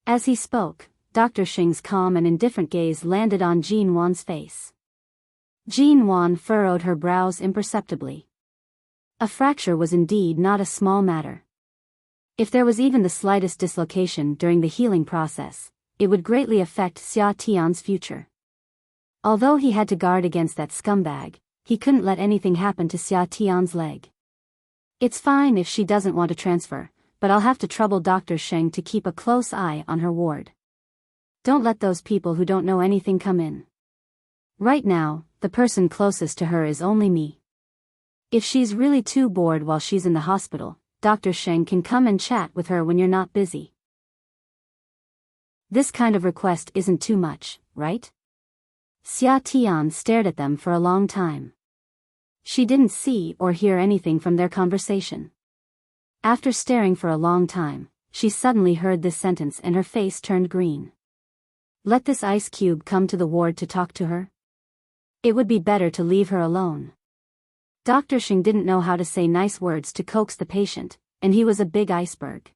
S1: As he spoke, Dr. Sheng's calm and indifferent gaze landed on Jean Wan's face. Jean Wan furrowed her brows imperceptibly. A fracture was indeed not a small matter. If there was even the slightest dislocation during the healing process, it would greatly affect Xia Tian's future. Although he had to guard against that scumbag, he couldn't let anything happen to Xia Tian's leg. "It's fine if she doesn't want to transfer, but I'll have to trouble Dr. Sheng to keep a close eye on her ward. Don't let those people who don't know anything come in. Right now, the person closest to her is only me. If she's really too bored while she's in the hospital, Dr. Sheng can come and chat with her when you're not busy. This kind of request isn't too much, right?" Xia Tian stared at them for a long time. She didn't see or hear anything from their conversation. After staring for a long time, she suddenly heard this sentence and her face turned green. "Let this ice cube come to the ward to talk to her? It would be better to leave her alone." Dr. Xing didn't know how to say nice words to coax the patient, and he was a big iceberg.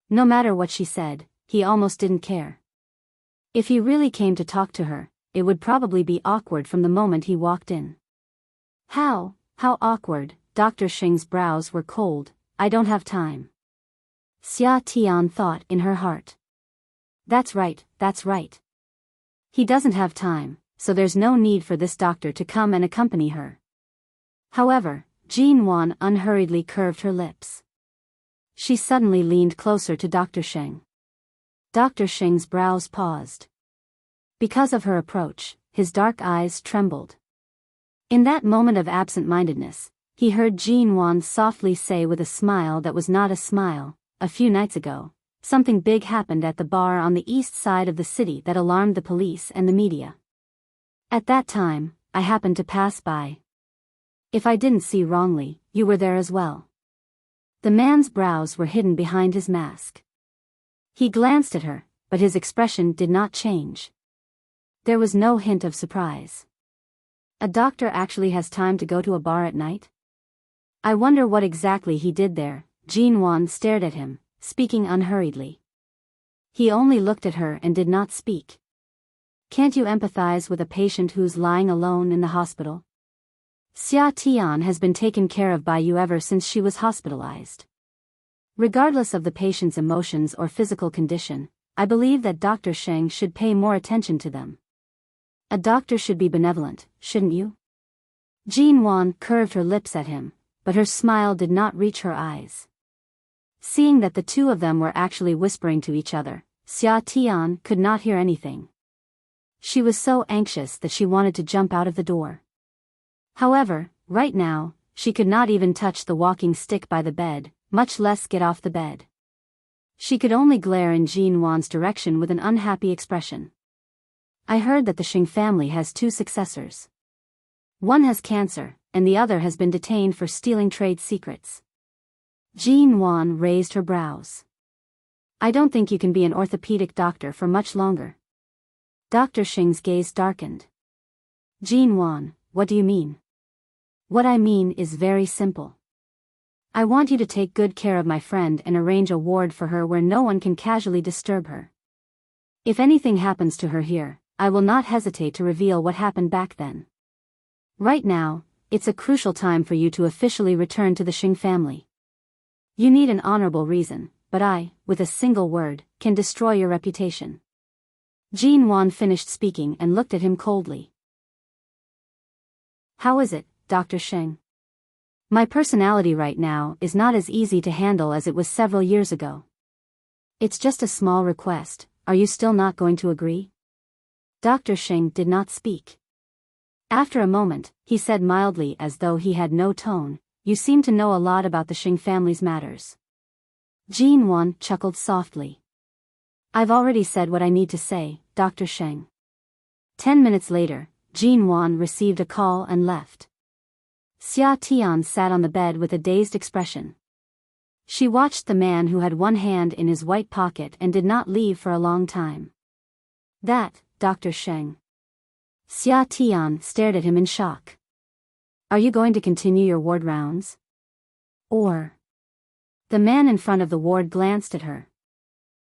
S1: No matter what she said, he almost didn't care. If he really came to talk to her, it would probably be awkward from the moment he walked in. How awkward, Dr. Xing's brows were cold. I don't have time. Xia Tian thought in her heart. That's right. He doesn't have time, so there's no need for this doctor to come and accompany her. However, Jean Wan unhurriedly curved her lips. She suddenly leaned closer to Dr. Xing. Dr. Xing's brows paused. Because of her approach, his dark eyes trembled. In that moment of absent-mindedness, he heard Jean Wan softly say with a smile that was not a smile, "A few nights ago, something big happened at the bar on the east side of the city that alarmed the police and the media. At that time, I happened to pass by. If I didn't see wrongly, you were there as well." The man's brows were hidden behind his mask. He glanced at her, but his expression did not change. There was no hint of surprise. A doctor actually has time to go to a bar at night? I wonder what exactly he did there. Jean Wan stared at him, speaking unhurriedly. He only looked at her and did not speak. Can't you empathize with a patient who's lying alone in the hospital? Xia Tian has been taken care of by you ever since she was hospitalized. Regardless of the patient's emotions or physical condition, I believe that Dr. Sheng should pay more attention to them. A doctor should be benevolent, shouldn't you? Jean Wan curved her lips at him, but her smile did not reach her eyes. Seeing that the two of them were actually whispering to each other, Xia Tian could not hear anything. She was so anxious that she wanted to jump out of the door. However, right now, she could not even touch the walking stick by the bed, much less get off the bed. She could only glare in Jean Wan's direction with an unhappy expression. I heard that the Xing family has two successors. One has cancer, and the other has been detained for stealing trade secrets. Jean Wan raised her brows. I don't think you can be an orthopedic doctor for much longer. Dr. Xing's gaze darkened. Jean Wan, what do you mean? What I mean is very simple. I want you to take good care of my friend and arrange a ward for her where no one can casually disturb her. If anything happens to her here, I will not hesitate to reveal what happened back then. Right now, it's a crucial time for you to officially return to the Xing family. You need an honorable reason, but I, with a single word, can destroy your reputation. Jean Wan finished speaking and looked at him coldly. How is it, Dr. Xing? My personality right now is not as easy to handle as it was several years ago. It's just a small request, are you still not going to agree? Dr. Xing did not speak. After a moment, he said mildly as though he had no tone, you seem to know a lot about the Xing family's matters. Jean Wan chuckled softly. I've already said what I need to say, Dr. Xing. 10 minutes later, Jean Wan received a call and left. Xia Tian sat on the bed with a dazed expression. She watched the man who had one hand in his white pocket and did not leave for a long time. That, Dr. Xing. Xia Tian stared at him in shock. Are you going to continue your ward rounds? Or? The man in front of the ward glanced at her.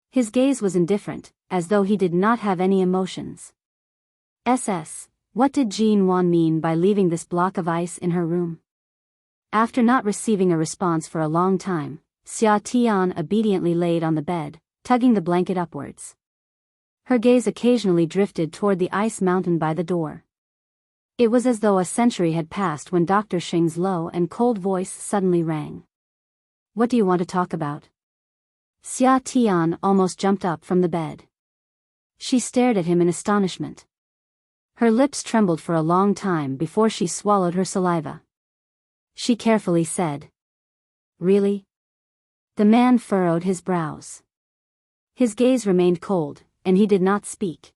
S1: His gaze was indifferent, as though he did not have any emotions. What did Jean Wan mean by leaving this block of ice in her room? After not receiving a response for a long time, Xia Tian obediently laid on the bed, tugging the blanket upwards. Her gaze occasionally drifted toward the ice mountain by the door. It was as though a century had passed when Dr. Xing's low and cold voice suddenly rang. What do you want to talk about? Xia Tian almost jumped up from the bed. She stared at him in astonishment. Her lips trembled for a long time before she swallowed her saliva. She carefully said, Really? The man furrowed his brows. His gaze remained cold, and he did not speak.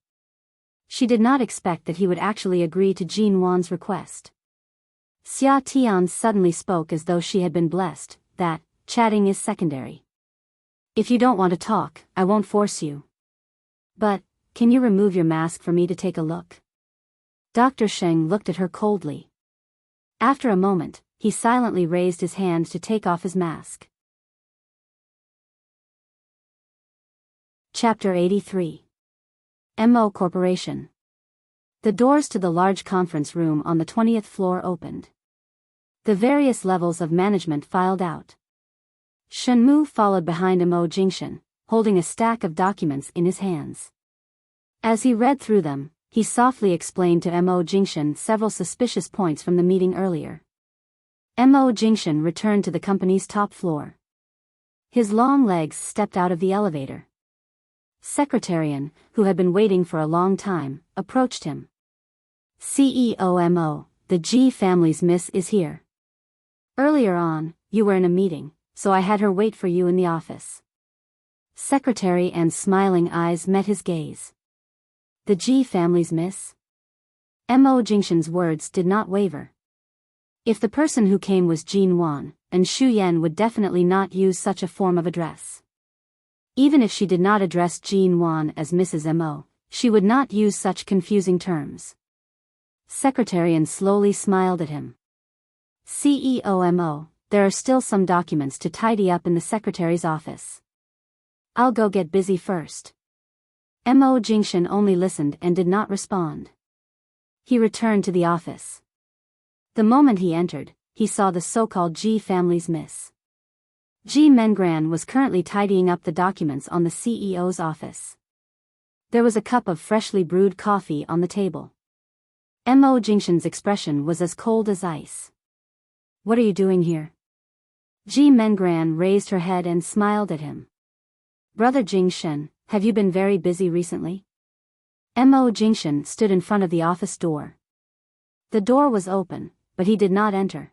S1: She did not expect that he would actually agree to Jean Wan's request. Xia Tian suddenly spoke as though she had been blessed, that, chatting is secondary. If you don't want to talk, I won't force you. But, can you remove your mask for me to take a look? Dr. Sheng looked at her coldly. After a moment, he silently raised his hand to take off his mask. Chapter 83. MO Corporation. The doors to the large conference room on the 20th floor opened. The various levels of management filed out. Shenmu followed behind Mo Jingshan, holding a stack of documents in his hands. As he read through them, he softly explained to Mo Jingshan several suspicious points from the meeting earlier. Mo Jingshan returned to the company's top floor. His long legs stepped out of the elevator. Secretarian, who had been waiting for a long time, approached him. CEO Mo, the G family's miss is here. Earlier on, you were in a meeting, so I had her wait for you in the office. Secretary An's smiling eyes met his gaze. The G family's miss? Mo Jingshan's words did not waver. If the person who came was Jin Wan, and Xu Yan would definitely not use such a form of address. Even if she did not address Jin Wan as Mrs. Mo, she would not use such confusing terms. Secretarian slowly smiled at him. CEO Mo, there are still some documents to tidy up in the secretary's office. I'll go get busy first. Mo Jingshan only listened and did not respond. He returned to the office. The moment he entered, he saw the so-called G family's miss. Ji Mengran was currently tidying up the documents on the CEO's office. There was a cup of freshly brewed coffee on the table. Mo Jingshan's expression was as cold as ice. What are you doing here? Ji Mengran raised her head and smiled at him. Brother Jingshan, have you been very busy recently? Mo Jingshan stood in front of the office door. The door was open, but he did not enter.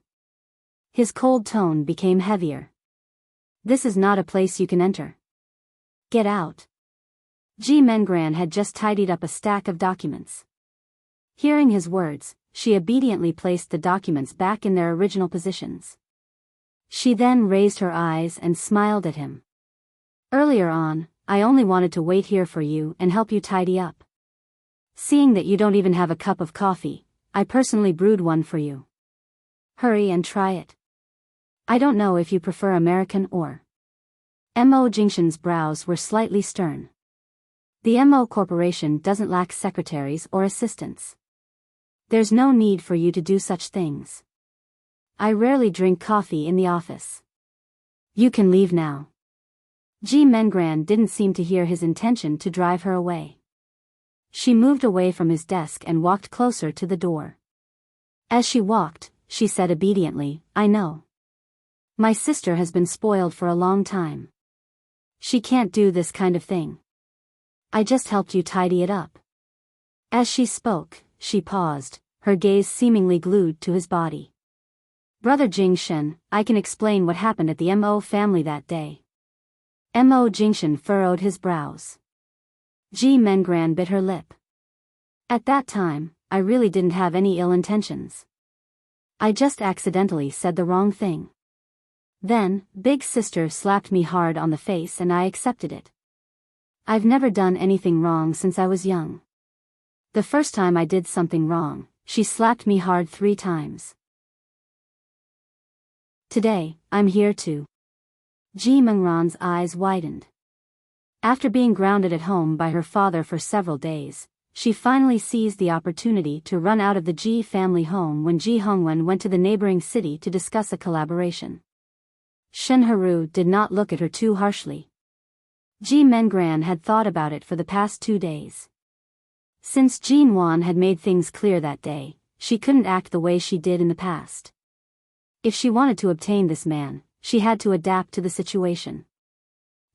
S1: His cold tone became heavier. This is not a place you can enter. Get out. Ji Mengran had just tidied up a stack of documents. Hearing his words, she obediently placed the documents back in their original positions. She then raised her eyes and smiled at him. Earlier on, I only wanted to wait here for you and help you tidy up. Seeing that you don't even have a cup of coffee, I personally brewed one for you. Hurry and try it. I don't know if you prefer American or... Mo Jingshan's brows were slightly stern. The Mo Corporation doesn't lack secretaries or assistants. There's no need for you to do such things. I rarely drink coffee in the office. You can leave now. Ji Mengran didn't seem to hear his intention to drive her away. She moved away from his desk and walked closer to the door. As she walked, she said obediently, I know. My sister has been spoiled for a long time. She can't do this kind of thing. I just helped you tidy it up. As she spoke, she paused, her gaze seemingly glued to his body. Brother Jingshan, I can explain what happened at the Mo family that day. Mo Jingshan furrowed his brows. Ji Mengran bit her lip. At that time, I really didn't have any ill intentions. I just accidentally said the wrong thing. Then, big sister slapped me hard on the face and I accepted it. I've never done anything wrong since I was young. The first time I did something wrong, she slapped me hard 3 times. Today, I'm here too. Ji Mengran's eyes widened. After being grounded at home by her father for several days, she finally seized the opportunity to run out of the Ji family home when Ji Hongwen went to the neighboring city to discuss a collaboration. Shen Haru did not look at her too harshly. Ji Mengran had thought about it for the past 2 days. Since Jin Wan had made things clear that day, she couldn't act the way she did in the past. If she wanted to obtain this man, she had to adapt to the situation.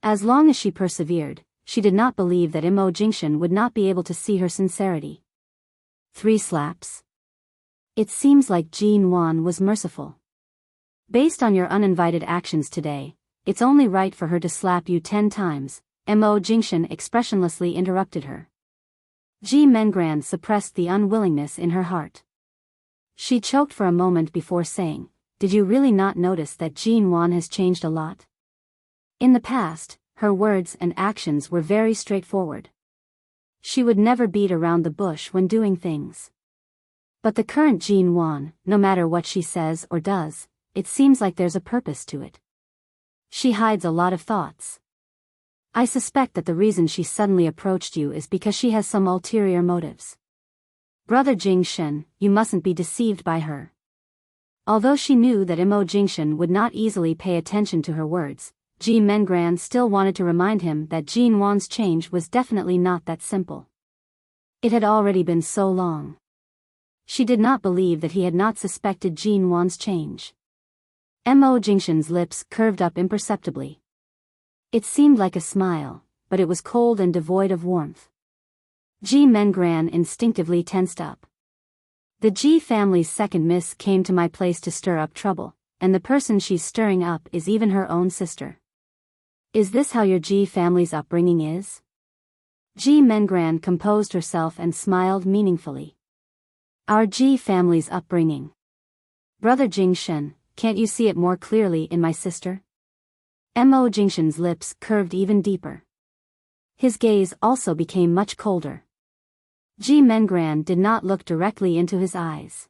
S1: As long as she persevered, she did not believe that Mo Jingshan would not be able to see her sincerity. 3 slaps. It seems like Jin Wan was merciful. Based on your uninvited actions today, it's only right for her to slap you 10 times, Mo Jingshan expressionlessly interrupted her. Ji Mengran suppressed the unwillingness in her heart. She choked for a moment before saying, Did you really not notice that Jin Wan has changed a lot? In the past, her words and actions were very straightforward. She would never beat around the bush when doing things. But the current Jean Wan, no matter what she says or does, it seems like there's a purpose to it. She hides a lot of thoughts. I suspect that the reason she suddenly approached you is because she has some ulterior motives. Brother Jingshen, you mustn't be deceived by her. Although she knew that Imo Jingshen would not easily pay attention to her words, Ji Mengran still wanted to remind him that Jean Wan's change was definitely not that simple. It had already been so long. She did not believe that he had not suspected Jean Wan's change. Mo Jingshen's lips curved up imperceptibly. It seemed like a smile, but it was cold and devoid of warmth. Ji Mengran instinctively tensed up. The Ji family's second miss came to my place to stir up trouble, and the person she's stirring up is even her own sister. Is this how your Ji family's upbringing is? Ji Mengran composed herself and smiled meaningfully. Our Ji family's upbringing. Brother Jingshen, can't you see it more clearly in my sister? Mo Jingshen's lips curved even deeper. His gaze also became much colder. Ji Mengran did not look directly into his eyes.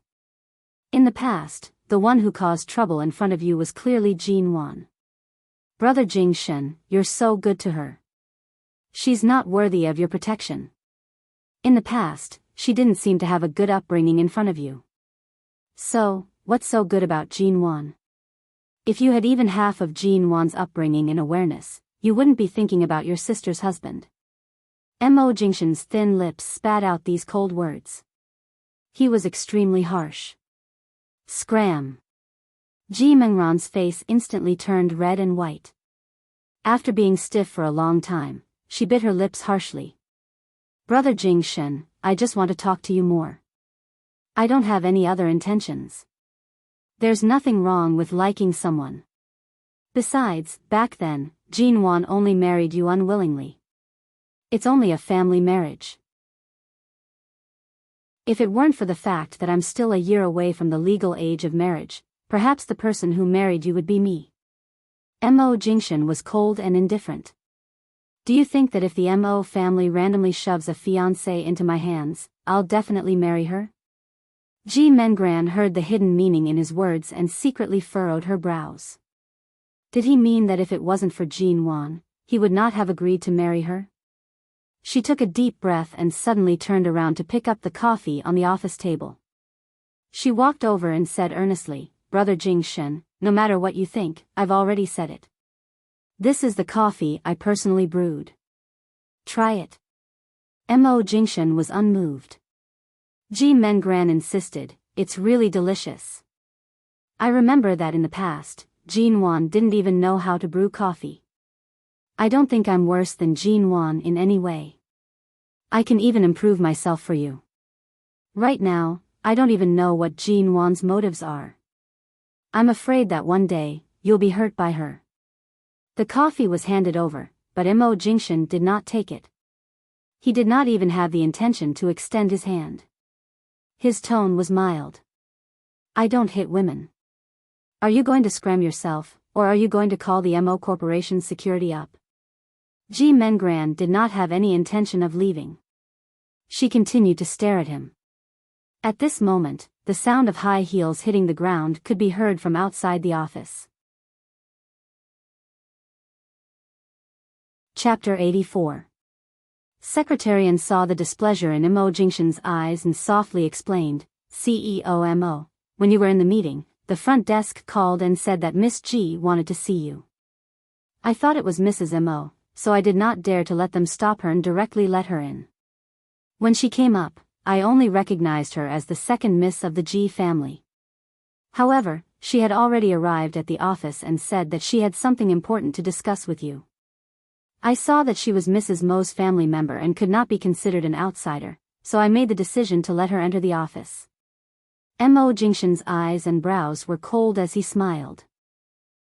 S1: In the past, the one who caused trouble in front of you was clearly Jean Wan. Brother Jingshen, you're so good to her. She's not worthy of your protection. In the past, she didn't seem to have a good upbringing in front of you. So, what's so good about Jean Wan? If you had even half of Jean Wan's upbringing in awareness, you wouldn't be thinking about your sister's husband. Mo Jingshen's thin lips spat out these cold words. He was extremely harsh. Scram. Ji Mengran's face instantly turned red and white. After being stiff for a long time, she bit her lips harshly. Brother Jingshen, I just want to talk to you more. I don't have any other intentions. There's nothing wrong with liking someone. Besides, back then, Jean Wan only married you unwillingly. It's only a family marriage. If it weren't for the fact that I'm still a year away from the legal age of marriage, perhaps the person who married you would be me. Mo Jingshen was cold and indifferent. Do you think that if the Mo family randomly shoves a fiancé into my hands, I'll definitely marry her? Ji Mengran heard the hidden meaning in his words and secretly furrowed her brows. Did he mean that if it wasn't for Jean Wan, he would not have agreed to marry her? She took a deep breath and suddenly turned around to pick up the coffee on the office table. She walked over and said earnestly, Brother Jingshen, no matter what you think, I've already said it. This is the coffee I personally brewed. Try it. Mo Jingshen was unmoved. Ji Mengran insisted, it's really delicious. I remember that in the past, Jean Wan didn't even know how to brew coffee. I don't think I'm worse than Jean Wan in any way. I can even improve myself for you. Right now, I don't even know what Jean Wan's motives are. I'm afraid that one day, you'll be hurt by her. The coffee was handed over, but Mo Jingshen did not take it. He did not even have the intention to extend his hand. His tone was mild. I don't hit women. Are you going to scram yourself, or are you going to call the Mo Corporation's security up? Ji Mengran did not have any intention of leaving. She continued to stare at him. At this moment, the sound of high heels hitting the ground could be heard from outside the office. Chapter 84. Secretarian saw the displeasure in Mo Jingshen's eyes and softly explained, CEO Mo, when you were in the meeting, the front desk called and said that Miss G wanted to see you. I thought it was Mrs. Mo, so I did not dare to let them stop her and directly let her in. When she came up, I only recognized her as the second miss of the G family. However, she had already arrived at the office and said that she had something important to discuss with you. I saw that she was Mrs. Mo's family member and could not be considered an outsider, so I made the decision to let her enter the office. Mo Jingshen's eyes and brows were cold as he smiled.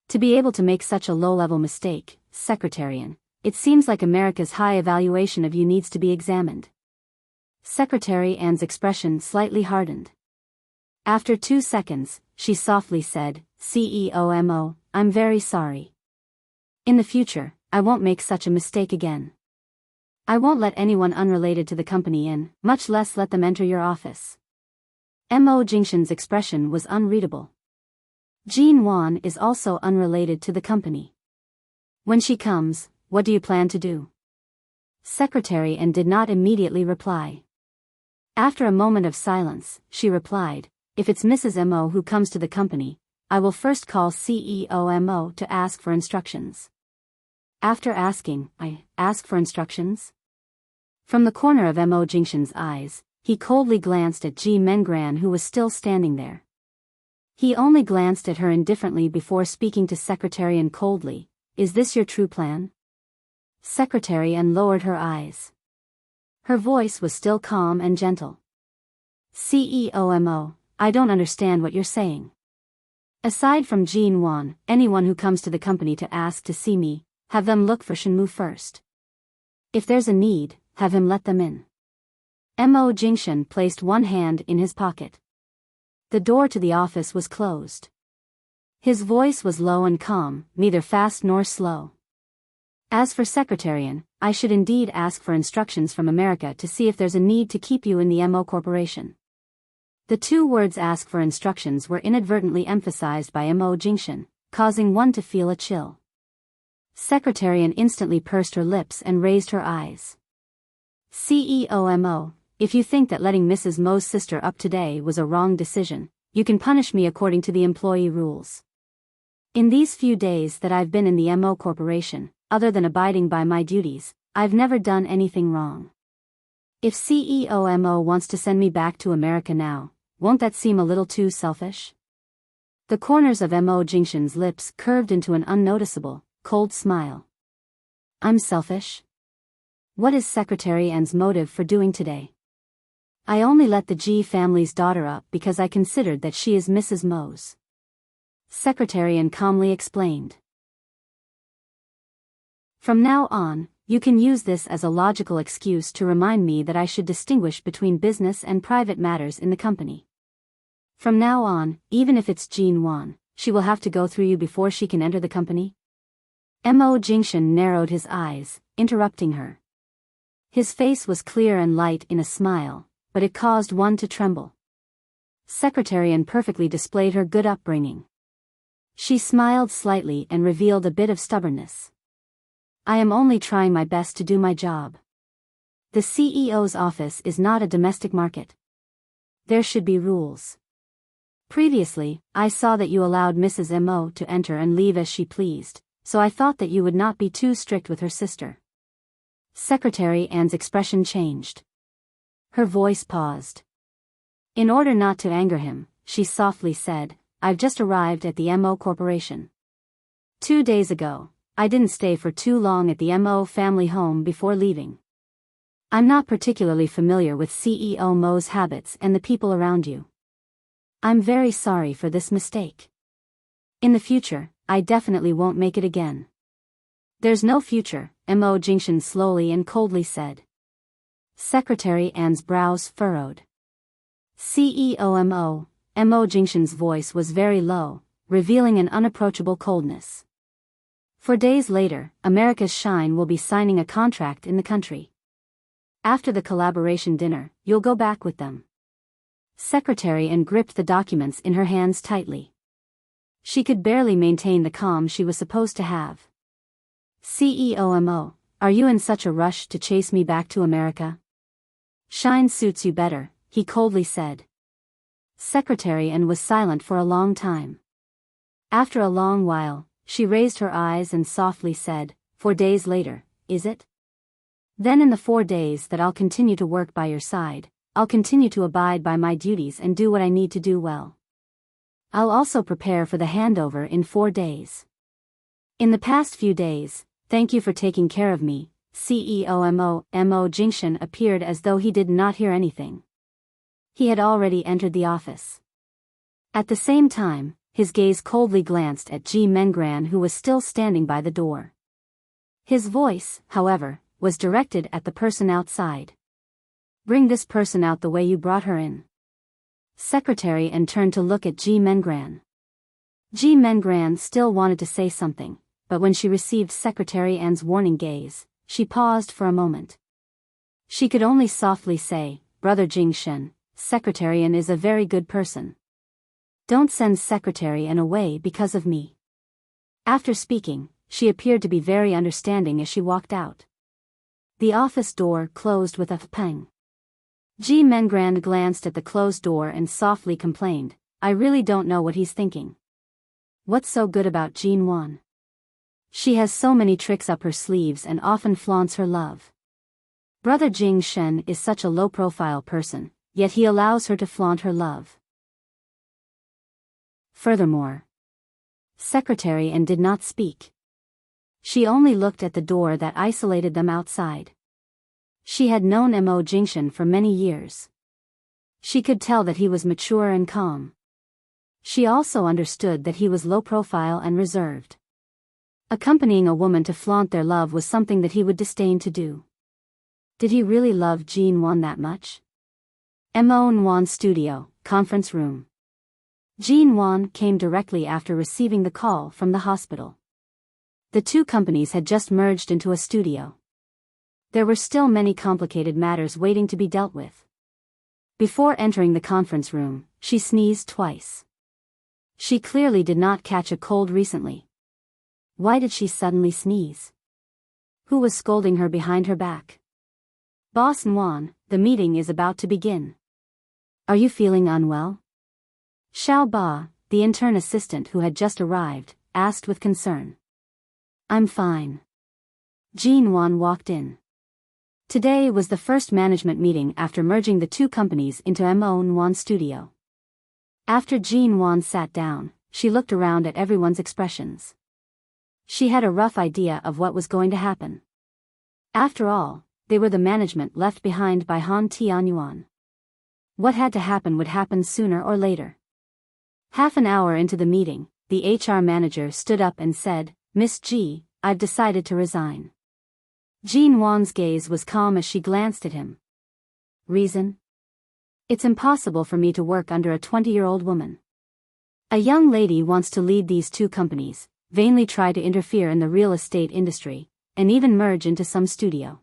S1: To be able to make such a low-level mistake, Secretarian, it seems like America's high evaluation of you needs to be examined. Secretary Anne's expression slightly hardened. After 2 seconds, she softly said, CEO Mo, I'm very sorry. In the future, I won't make such a mistake again. I won't let anyone unrelated to the company in, much less let them enter your office. Mo Jingshan's expression was unreadable. Jean Wan is also unrelated to the company. When she comes, what do you plan to do? Secretary and did not immediately reply. After a moment of silence, she replied, if it's Mrs. Mo who comes to the company, I will first call CEO Mo to ask for instructions. After asking, I ask for instructions? From the corner of Mo Jingshan's eyes, he coldly glanced at Ji Mengran, who was still standing there. He only glanced at her indifferently before speaking to Secretary and coldly, is this your true plan? Secretary and lowered her eyes. Her voice was still calm and gentle. CEO Mo, I don't understand what you're saying. Aside from Jean Wan, anyone who comes to the company to ask to see me, have them look for Shenmu first. If there's a need, have him let them in. Mo Jingshan placed one hand in his pocket. The door to the office was closed. His voice was low and calm, neither fast nor slow. As for Secretarian, I should indeed ask for instructions from America to see if there's a need to keep you in the Mo Corporation. The two words ask for instructions were inadvertently emphasized by Mo Jingshan, causing one to feel a chill. Secretarian instantly pursed her lips and raised her eyes. CEO Mo, if you think that letting Mrs. Mo's sister up today was a wrong decision, you can punish me according to the employee rules. In these few days that I've been in the Mo Corporation, other than abiding by my duties, I've never done anything wrong. If CEO Mo wants to send me back to America now, won't that seem a little too selfish? The corners of Mo Jingshan's lips curved into an unnoticeable, cold smile. I'm selfish? What is Secretary An's motive for doing today? I only let the Ji family's daughter up because I considered that she is Mrs. Mo's. Secretary An calmly explained. From now on, you can use this as a logical excuse to remind me that I should distinguish between business and private matters in the company. From now on, even if it's Jean Wan, she will have to go through you before she can enter the company? Mo Jingshan narrowed his eyes, interrupting her. His face was clear and light in a smile, but it caused one to tremble. Secretary An perfectly displayed her good upbringing. She smiled slightly and revealed a bit of stubbornness. I am only trying my best to do my job. The CEO's office is not a domestic market. There should be rules. Previously, I saw that you allowed Mrs. Mo to enter and leave as she pleased, so I thought that you would not be too strict with her sister. Secretary An's expression changed. Her voice paused. In order not to anger him, she softly said, I've just arrived at the Mo Corporation. 2 days ago, I didn't stay for too long at the Mo family home before leaving. I'm not particularly familiar with CEO Mo's habits and the people around you. I'm very sorry for this mistake. In the future, I definitely won't make it again. There's no future, Mo Jingshan slowly and coldly said. Secretary An's brows furrowed. CEO Mo Jingshan's voice was very low, revealing an unapproachable coldness. 4 days later, America's Shine will be signing a contract in the country. After the collaboration dinner, you'll go back with them. Secretary An gripped the documents in her hands tightly. She could barely maintain the calm she was supposed to have. CEO Mo, are you in such a rush to chase me back to America? Shine suits you better, he coldly said. Secretary An was silent for a long time. After a long while, she raised her eyes and softly said, 4 days later, is it? Then in the 4 days that I'll continue to work by your side, I'll continue to abide by my duties and do what I need to do well. I'll also prepare for the handover in 4 days. In the past few days, thank you for taking care of me, CEO Mo Jingshan appeared as though he did not hear anything. He had already entered the office. At the same time, his gaze coldly glanced at Ji Mengran, who was still standing by the door. His voice, however, was directed at the person outside. Bring this person out the way you brought her in. Secretary An turned to look at Ji Mengran. Ji Mengran still wanted to say something, but when she received Secretary An's warning gaze, she paused for a moment. She could only softly say, Brother Jingshan, Secretarian is a very good person. Don't send Secretarian away because of me." After speaking, she appeared to be very understanding as she walked out. The office door closed with a pang. G. Mengrand glanced at the closed door and softly complained, "I really don't know what he's thinking. What's so good about Jean Wan? She has so many tricks up her sleeves and often flaunts her love. Brother Jing Shen is such a low-profile person, yet he allows her to flaunt her love." Furthermore, Secretary and did not speak. She only looked at the door that isolated them outside. She had known Mo Jingshan for many years. She could tell that he was mature and calm. She also understood that he was low-profile and reserved. Accompanying a woman to flaunt their love was something that he would disdain to do. Did he really love Jean Wan that much? Mo Nwan's studio, conference room. Jean Wan came directly after receiving the call from the hospital. The two companies had just merged into a studio. There were still many complicated matters waiting to be dealt with. Before entering the conference room, she sneezed twice. She clearly did not catch a cold recently. Why did she suddenly sneeze? Who was scolding her behind her back? "Boss Nwan, the meeting is about to begin. Are you feeling unwell?" Xiao Ba, the intern assistant who had just arrived, asked with concern. "I'm fine." Jean Wan walked in. Today was the first management meeting after merging the two companies into Mo Nwan's studio. After Jean Wan sat down, she looked around at everyone's expressions. She had a rough idea of what was going to happen. After all, they were the management left behind by Han Tianyuan. What had to happen would happen sooner or later. Half an hour into the meeting, the HR manager stood up and said, "Miss G, I've decided to resign." Jean Wan's gaze was calm as she glanced at him. "Reason?" "It's impossible for me to work under a 20-year-old woman. A young lady wants to lead these two companies, vainly try to interfere in the real estate industry, and even merge into some studio.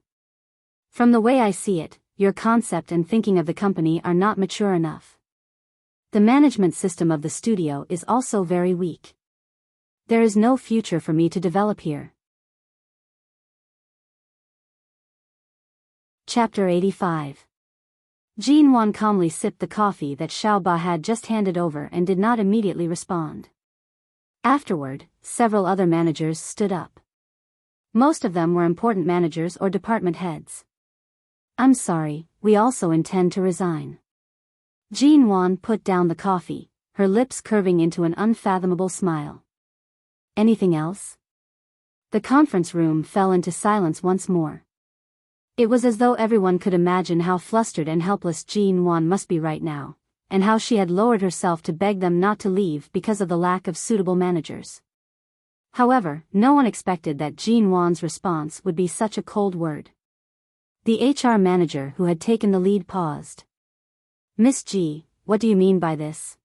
S1: From the way I see it, your concept and thinking of the company are not mature enough. The management system of the studio is also very weak. There is no future for me to develop here." Chapter 85. Jean Wan calmly sipped the coffee that Xiao Ba had just handed over and did not immediately respond. Afterward, several other managers stood up. Most of them were important managers or department heads. "I'm sorry, we also intend to resign." Jean Wan put down the coffee, her lips curving into an unfathomable smile. "Anything else?" The conference room fell into silence once more. It was as though everyone could imagine how flustered and helpless Jean Wan must be right now, and how she had lowered herself to beg them not to leave because of the lack of suitable managers. However, no one expected that Jean Wan's response would be such a cold word. The HR manager who had taken the lead paused. "Miss G, what do you mean by this?"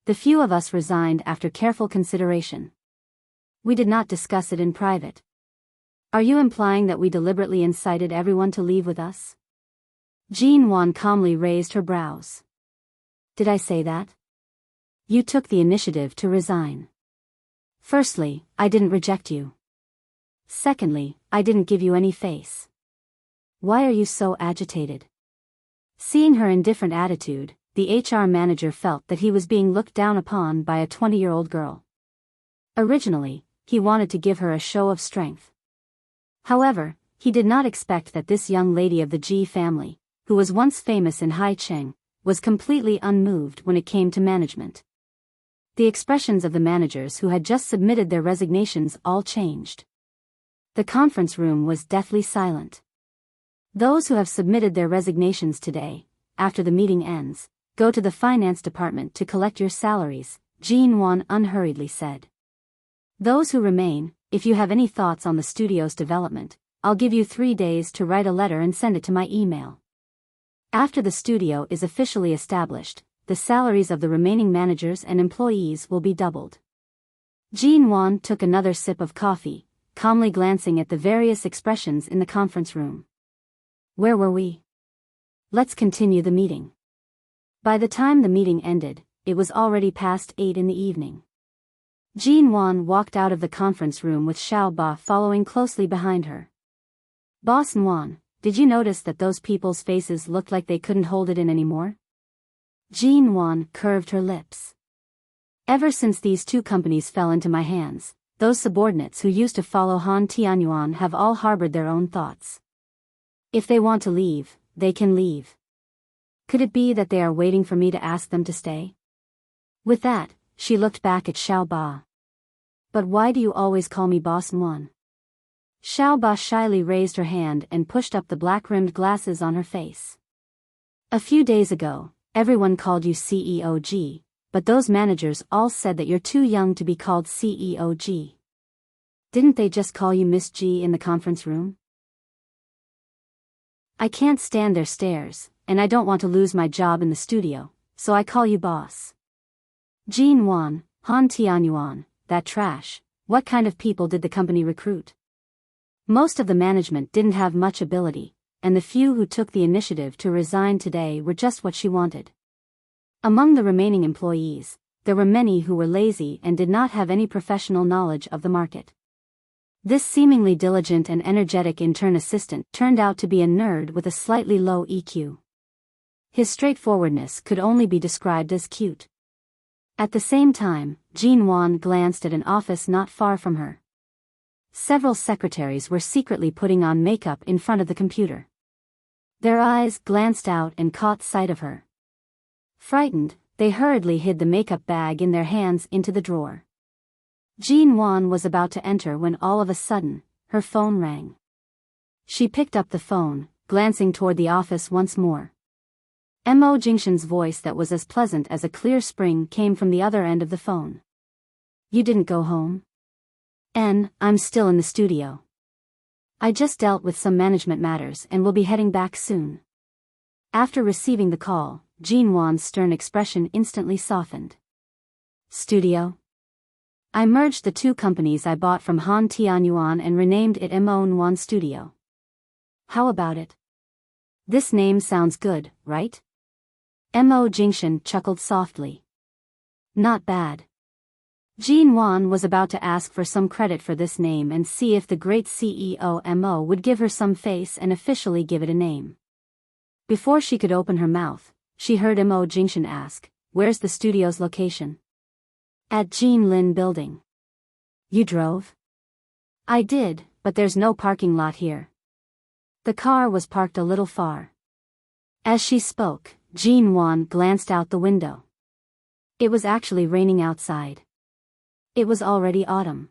S1: "The few of us resigned after careful consideration. We did not discuss it in private." "Are you implying that we deliberately incited everyone to leave with us?" Jean Wan calmly raised her brows. "Did I say that? You took the initiative to resign. Firstly, I didn't reject you. Secondly, I didn't give you any face. Why are you so agitated?" Seeing her indifferent attitude, the HR manager felt that he was being looked down upon by a 20-year-old girl. Originally, he wanted to give her a show of strength. However, he did not expect that this young lady of the Ji family, who was once famous in Haicheng, was completely unmoved when it came to management. The expressions of the managers who had just submitted their resignations all changed. The conference room was deathly silent. "Those who have submitted their resignations today, after the meeting ends, go to the finance department to collect your salaries," Jean Wan unhurriedly said. "Those who remain, if you have any thoughts on the studio's development, I'll give you 3 days to write a letter and send it to my email. After the studio is officially established, the salaries of the remaining managers and employees will be doubled." Jean Wan took another sip of coffee, calmly glancing at the various expressions in the conference room. "Where were we? Let's continue the meeting." By the time the meeting ended, it was already past 8 in the evening. Jean Wan walked out of the conference room with Xiao Ba following closely behind her. "Boss Wan, did you notice that those people's faces looked like they couldn't hold it in anymore?" Jean Wan curved her lips. "Ever since these two companies fell into my hands, those subordinates who used to follow Han Tianyuan have all harbored their own thoughts. If they want to leave, they can leave. Could it be that they are waiting for me to ask them to stay?" With that, she looked back at Xiao Ba. "But why do you always call me Boss Wan?" Xiao Ba shyly raised her hand and pushed up the black-rimmed glasses on her face. "A few days ago, everyone called you CEOG, but those managers all said that you're too young to be called CEOG. Didn't they just call you Miss G in the conference room?" "I can't stand their stares, and I don't want to lose my job in the studio, so I call you boss." Jean Wan, Han Tianyuan, that trash, what kind of people did the company recruit? Most of the management didn't have much ability, and the few who took the initiative to resign today were just what she wanted. Among the remaining employees, there were many who were lazy and did not have any professional knowledge of the market. This seemingly diligent and energetic intern assistant turned out to be a nerd with a slightly low EQ. His straightforwardness could only be described as cute. At the same time, Jean Wan glanced at an office not far from her. Several secretaries were secretly putting on makeup in front of the computer. Their eyes glanced out and caught sight of her. Frightened, they hurriedly hid the makeup bag in their hands into the drawer. Jean Wan was about to enter when all of a sudden, her phone rang. She picked up the phone, glancing toward the office once more. Mo Jingshan's voice that was as pleasant as a clear spring came from the other end of the phone. "You didn't go home?" I'm still in the studio. I just dealt with some management matters and will be heading back soon." After receiving the call, Jean Wan's stern expression instantly softened. "Studio? I merged the two companies I bought from Han Tianyuan and renamed it Mo Wan Studio. How about it? This name sounds good, right?" Mo Jingshan chuckled softly. "Not bad." Jean Wan was about to ask for some credit for this name and see if the great CEO Mo would give her some face and officially give it a name. Before she could open her mouth, she heard Mo Jingshan ask, "Where's the studio's location?" "At Jean Lin Building." "You drove?" "I did, but there's no parking lot here." The car was parked a little far. As she spoke, Jean Wan glanced out the window. It was actually raining outside. It was already autumn.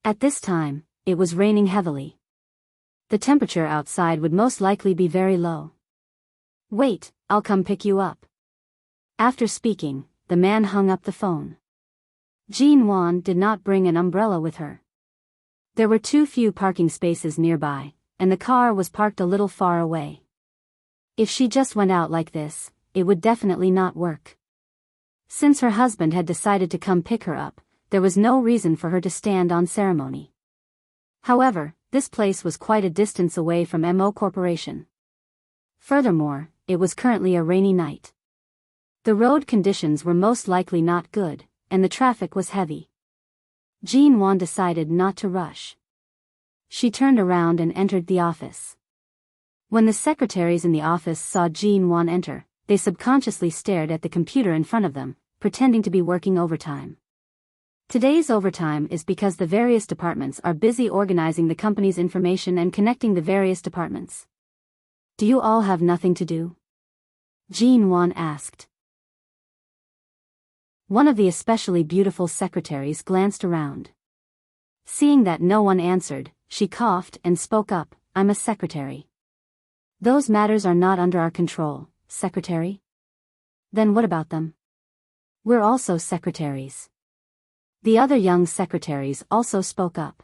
S1: At this time, it was raining heavily. The temperature outside would most likely be very low. "Wait, I'll come pick you up." After speaking, the man hung up the phone. Jean Wan did not bring an umbrella with her. There were too few parking spaces nearby, and the car was parked a little far away. If she just went out like this, it would definitely not work. Since her husband had decided to come pick her up, there was no reason for her to stand on ceremony. However, this place was quite a distance away from Mo Corporation. Furthermore, it was currently a rainy night. The road conditions were most likely not good, and the traffic was heavy. Jean Wan decided not to rush. She turned around and entered the office. When the secretaries in the office saw Jean Wan enter, they subconsciously stared at the computer in front of them, pretending to be working overtime. Today's overtime is because the various departments are busy organizing the company's information and connecting the various departments. "Do you all have nothing to do?" Jean Wan asked. One of the especially beautiful secretaries glanced around. Seeing that no one answered, she coughed and spoke up, "I'm a secretary." "Those matters are not under our control, secretary." "Then what about them?" "We're also secretaries." The other young secretaries also spoke up.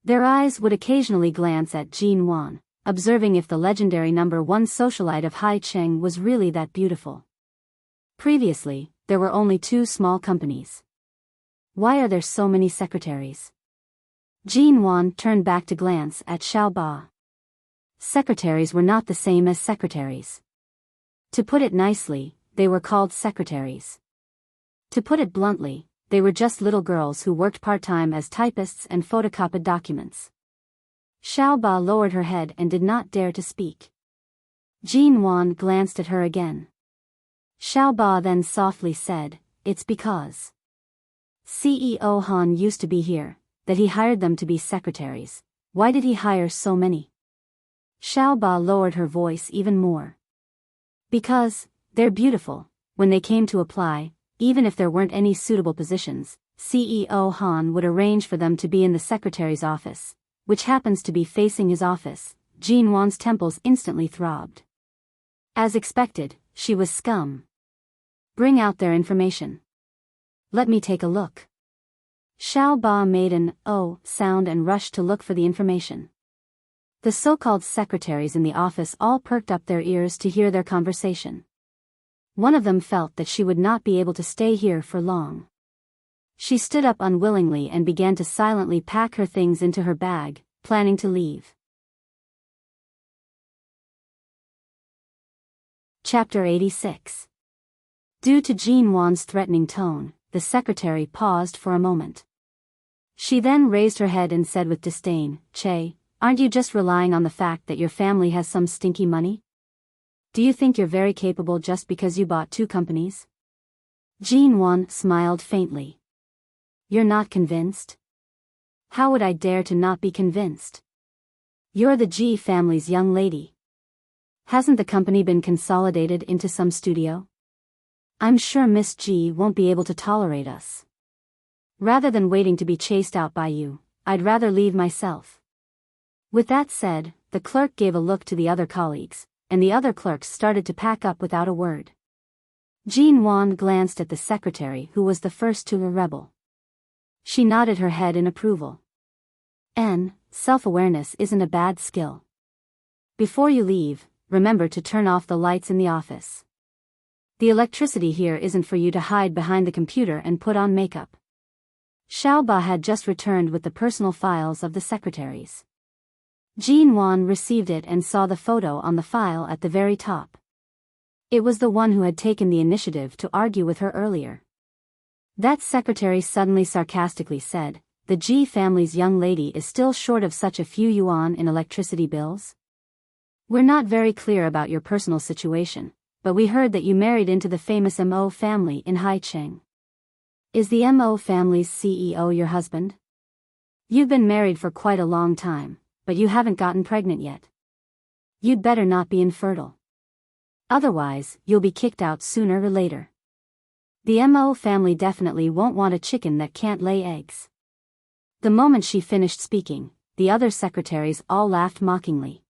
S1: Their eyes would occasionally glance at Jean Wan, observing if the legendary #1 socialite of Hai Cheng was really that beautiful. Previously, there were only 2 small companies. Why are there so many secretaries? Jean Wan turned back to glance at Xiao Ba. Secretaries were not the same as secretaries. To put it nicely, they were called secretaries. To put it bluntly, they were just little girls who worked part-time as typists and photocopied documents. Xiaoba lowered her head and did not dare to speak. Jin Wan glanced at her again. Xiaoba then softly said, "It's because CEO Han used to be here, that he hired them to be secretaries. Why did he hire so many?" Xiaoba lowered her voice even more. "Because they're beautiful." When they came to apply, even if there weren't any suitable positions, CEO Han would arrange for them to be in the secretary's office, which happens to be facing his office. Jin Wan's temples instantly throbbed. As expected, she was scum. "Bring out their information. Let me take a look." Xiaoba made an "oh" sound and rushed to look for the information. The so-called secretaries in the office all perked up their ears to hear their conversation. One of them felt that she would not be able to stay here for long. She stood up unwillingly and began to silently pack her things into her bag, planning to leave. Chapter 86. Due to Jin Wan's threatening tone, the secretary paused for a moment. She then raised her head and said with disdain, "Che, aren't you just relying on the fact that your family has some stinky money? Do you think you're very capable just because you bought 2 companies?" Jin Wan smiled faintly. "You're not convinced?" "How would I dare to not be convinced? You're the Ji family's young lady. Hasn't the company been consolidated into some studio? I'm sure Miss Ji won't be able to tolerate us. Rather than waiting to be chased out by you, I'd rather leave myself." With that said, the clerk gave a look to the other colleagues, and the other clerks started to pack up without a word. Jin Wan glanced at the secretary who was the first to rebel. She nodded her head in approval. Self-awareness isn't a bad skill. Before you leave, remember to turn off the lights in the office. The electricity here isn't for you to hide behind the computer and put on makeup. Xiaoba had just returned with the personal files of the secretaries. Jin Wan received it and saw the photo on the file at the very top. It was the one who had taken the initiative to argue with her earlier. That secretary suddenly sarcastically said, "The Ji family's young lady is still short of such a few yuan in electricity bills? We're not very clear about your personal situation, but we heard that you married into the famous Mo family in Haicheng. Is the Mo family's CEO your husband? You've been married for quite a long time, but you haven't gotten pregnant yet. You'd better not be infertile. Otherwise, you'll be kicked out sooner or later. The Mo family definitely won't want a chicken that can't lay eggs." The moment she finished speaking, the other secretaries all laughed mockingly.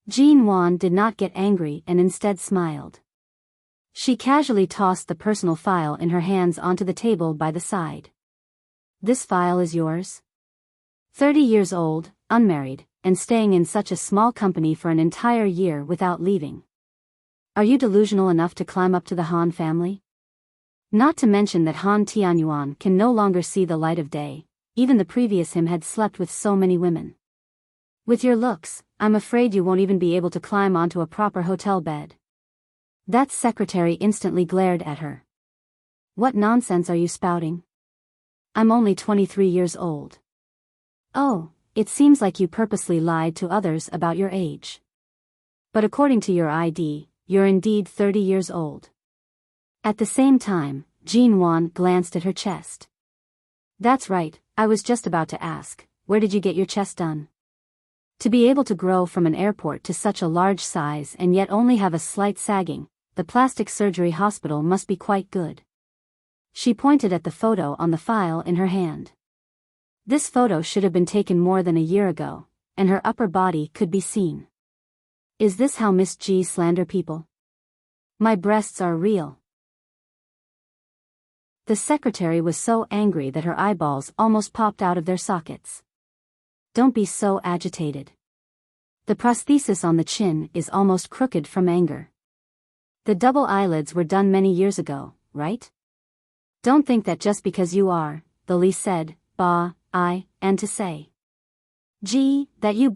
S1: Jin Wan did not get angry and instead smiled. She casually tossed the personal file in her hands onto the table by the side. "This file is yours? 30 years old, unmarried, and staying in such a small company for an entire year without leaving. Are you delusional enough to climb up to the Han family? Not to mention that Han Tianyuan can no longer see the light of day, even the previous him had slept with so many women. With your looks, I'm afraid you won't even be able to climb onto a proper hotel bed." That secretary instantly glared at her. "What nonsense are you spouting? I'm only 23 years old." "Oh, it seems like you purposely lied to others about your age. But according to your ID, you're indeed 30 years old." At the same time, Jin Wan glanced at her chest. "That's right, I was just about to ask, where did you get your chest done? To be able to grow from an airport to such a large size and yet only have a slight sagging, the plastic surgery hospital must be quite good." She pointed at the photo on the file in her hand. This photo should have been taken more than a year ago, and her upper body could be seen. "Is this how Miss G slander people? My breasts are real." The secretary was so angry that her eyeballs almost popped out of their sockets. "Don't be so agitated. The prosthesis on the chin is almost crooked from anger. The double eyelids were done many years ago, right? Don't think that just because you are," the Li said, and to say, "Gee, that you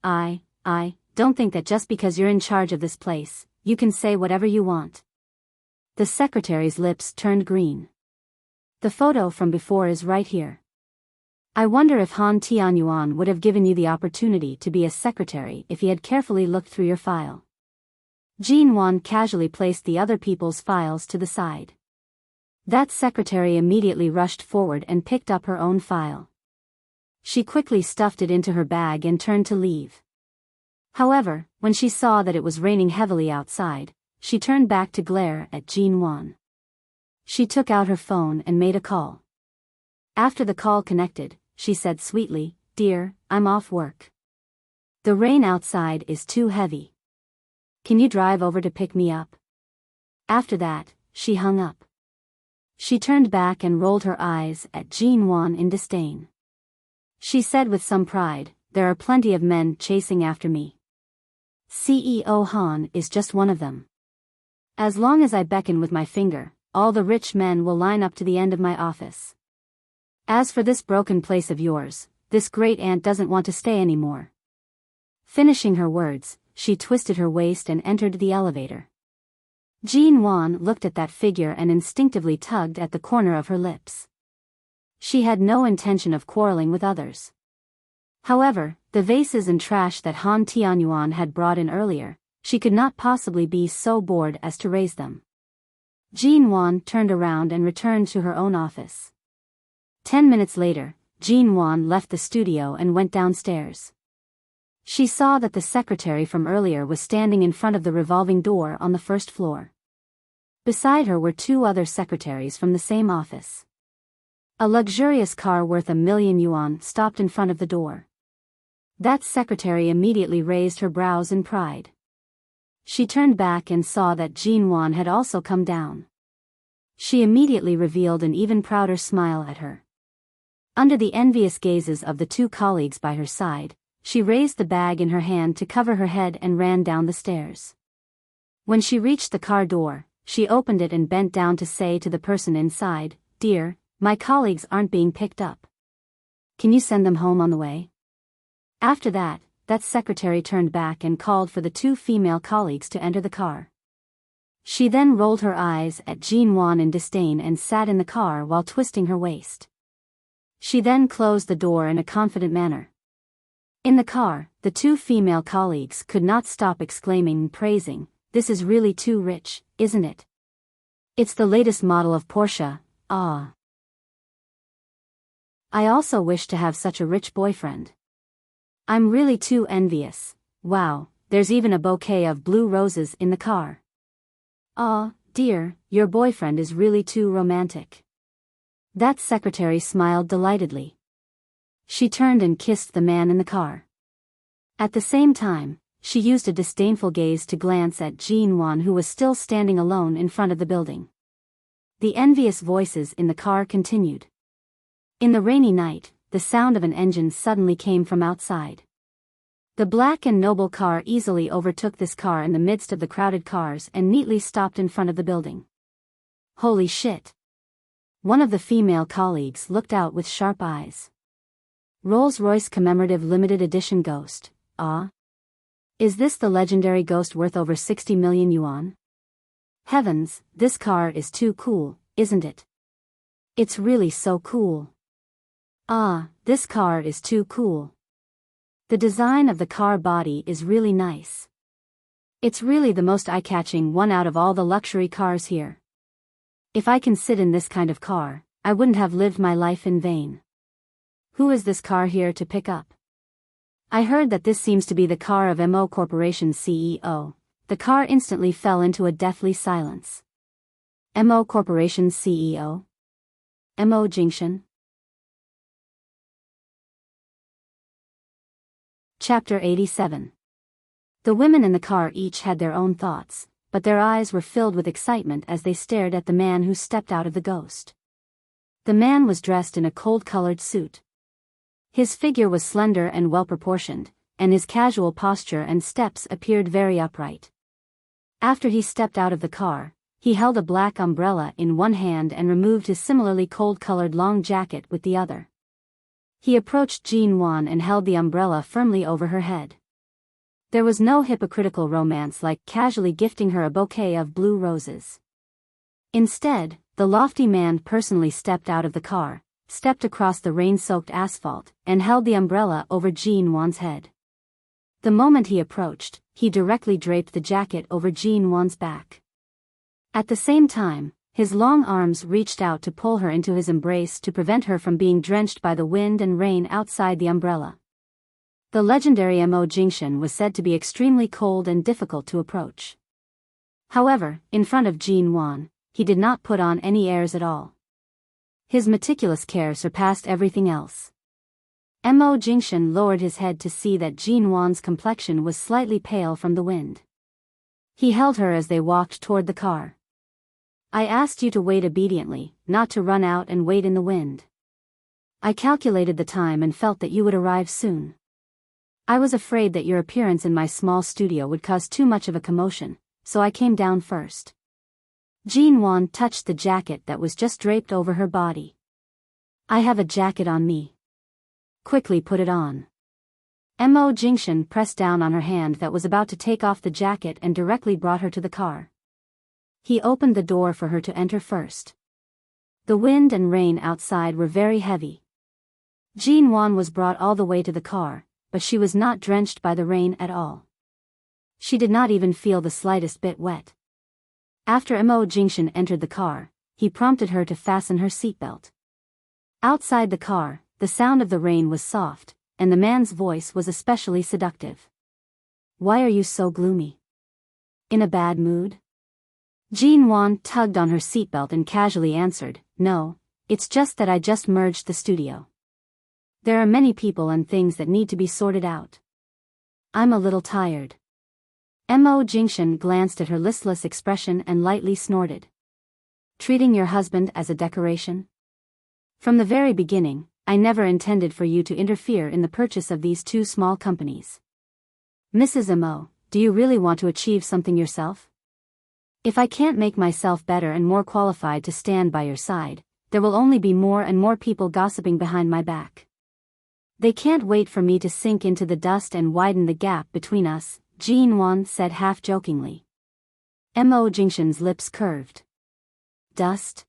S1: I don't think that just because you're in charge of this place, you can say whatever you want. The secretary's lips turned green. The photo from before is right here. I wonder if Han Tianyuan would have given you the opportunity to be a secretary if he had carefully looked through your file. Jean Wan casually placed the other people's files to the side. That secretary immediately rushed forward and picked up her own file. She quickly stuffed it into her bag and turned to leave. However, when she saw that it was raining heavily outside, she turned back to glare at Jean Wan. She took out her phone and made a call. After the call connected, she said sweetly, "Dear, I'm off work. The rain outside is too heavy. Can you drive over to pick me up?" After that, she hung up. She turned back and rolled her eyes at Jean Wan in disdain. She said with some pride, "There are plenty of men chasing after me. CEO Han is just one of them. As long as I beckon with my finger, all the rich men will line up to the end of my office. As for this broken place of yours, this great aunt doesn't want to stay anymore." Finishing her words, she twisted her waist and entered the elevator. Jean Wan looked at that figure and instinctively tugged at the corner of her lips. She had no intention of quarreling with others. However, the vases and trash that Han Tianyuan had brought in earlier, she could not possibly be so bored as to raise them. Jean Wan turned around and returned to her own office. 10 minutes later, Jean Wan left the studio and went downstairs. She saw that the secretary from earlier was standing in front of the revolving door on the first floor. Beside her were 2 other secretaries from the same office. A luxurious car worth $1,000,000 stopped in front of the door. That secretary immediately raised her brows in pride. She turned back and saw that Jean Wan had also come down. She immediately revealed an even prouder smile at her. Under the envious gazes of the 2 colleagues by her side, she raised the bag in her hand to cover her head and ran down the stairs. When she reached the car door, she opened it and bent down to say to the person inside, "Dear, my colleagues aren't being picked up. Can you send them home on the way?" After that secretary turned back and called for the 2 female colleagues to enter the car. She then rolled her eyes at Jean Wan in disdain and sat in the car while twisting her waist. She then closed the door in a confident manner. In the car, the 2 female colleagues could not stop exclaiming and praising, "This is really too rich, isn't it? It's the latest model of Porsche, ah. I also wish to have such a rich boyfriend. I'm really too envious. Wow, there's even a bouquet of blue roses in the car. Ah, dear, your boyfriend is really too romantic." That secretary smiled delightedly. She turned and kissed the man in the car. At the same time, she used a disdainful gaze to glance at Jean Wan, who was still standing alone in front of the building. The envious voices in the car continued. In the rainy night, the sound of an engine suddenly came from outside. The black and noble car easily overtook this car in the midst of the crowded cars and neatly stopped in front of the building. Holy shit! One of the female colleagues looked out with sharp eyes. Rolls-Royce Commemorative Limited Edition Ghost, ah? Is this the legendary Ghost worth over 60 million yuan? Heavens, this car is too cool, isn't it? It's really so cool. Ah, this car is too cool. The design of the car body is really nice. It's really the most eye-catching one out of all the luxury cars here. If I can sit in this kind of car, I wouldn't have lived my life in vain. Who is this car here to pick up? I heard that this seems to be the car of MO Corporation's CEO. The car instantly fell into a deathly silence. MO Corporation's CEO? MO Jingshan? Chapter 87. The women in the car each had their own thoughts, but their eyes were filled with excitement as they stared at the man who stepped out of the Ghost. The man was dressed in a cold-colored suit. His figure was slender and well-proportioned, and his casual posture and steps appeared very upright. After he stepped out of the car, he held a black umbrella in one hand and removed his similarly cold-colored long jacket with the other. He approached Jean Wan and held the umbrella firmly over her head. There was no hypocritical romance like casually gifting her a bouquet of blue roses. Instead, the lofty man personally stepped out of the car, stepped across the rain-soaked asphalt, and held the umbrella over Jean Wan's head. The moment he approached, he directly draped the jacket over Jean Wan's back. At the same time, his long arms reached out to pull her into his embrace to prevent her from being drenched by the wind and rain outside the umbrella. The legendary Mo Jingxian was said to be extremely cold and difficult to approach. However, in front of Jean Wan, he did not put on any airs at all. His meticulous care surpassed everything else. Mo Jingxian lowered his head to see that Jean Wan's complexion was slightly pale from the wind. He held her as they walked toward the car. I asked you to wait obediently, not to run out and wait in the wind. I calculated the time and felt that you would arrive soon. I was afraid that your appearance in my small studio would cause too much of a commotion, so I came down first. Jean Wan touched the jacket that was just draped over her body. I have a jacket on me. Quickly put it on. Mo Jingxian pressed down on her hand that was about to take off the jacket and directly brought her to the car. He opened the door for her to enter first. The wind and rain outside were very heavy. Jean Wan was brought all the way to the car, but she was not drenched by the rain at all. She did not even feel the slightest bit wet. After Mo Jingxian entered the car, he prompted her to fasten her seatbelt. Outside the car, the sound of the rain was soft, and the man's voice was especially seductive. Why are you so gloomy? In a bad mood? Jean Wan tugged on her seatbelt and casually answered, No, it's just that I just merged the studio. There are many people and things that need to be sorted out. I'm a little tired. Mo Jingxian glanced at her listless expression and lightly snorted. Treating your husband as a decoration? From the very beginning, I never intended for you to interfere in the purchase of these two small companies. Mrs. Mo, do you really want to achieve something yourself? If I can't make myself better and more qualified to stand by your side, there will only be more and more people gossiping behind my back. They can't wait for me to sink into the dust and widen the gap between us, Jean Wan said half-jokingly. Mo Jingxian's lips curved. Dust?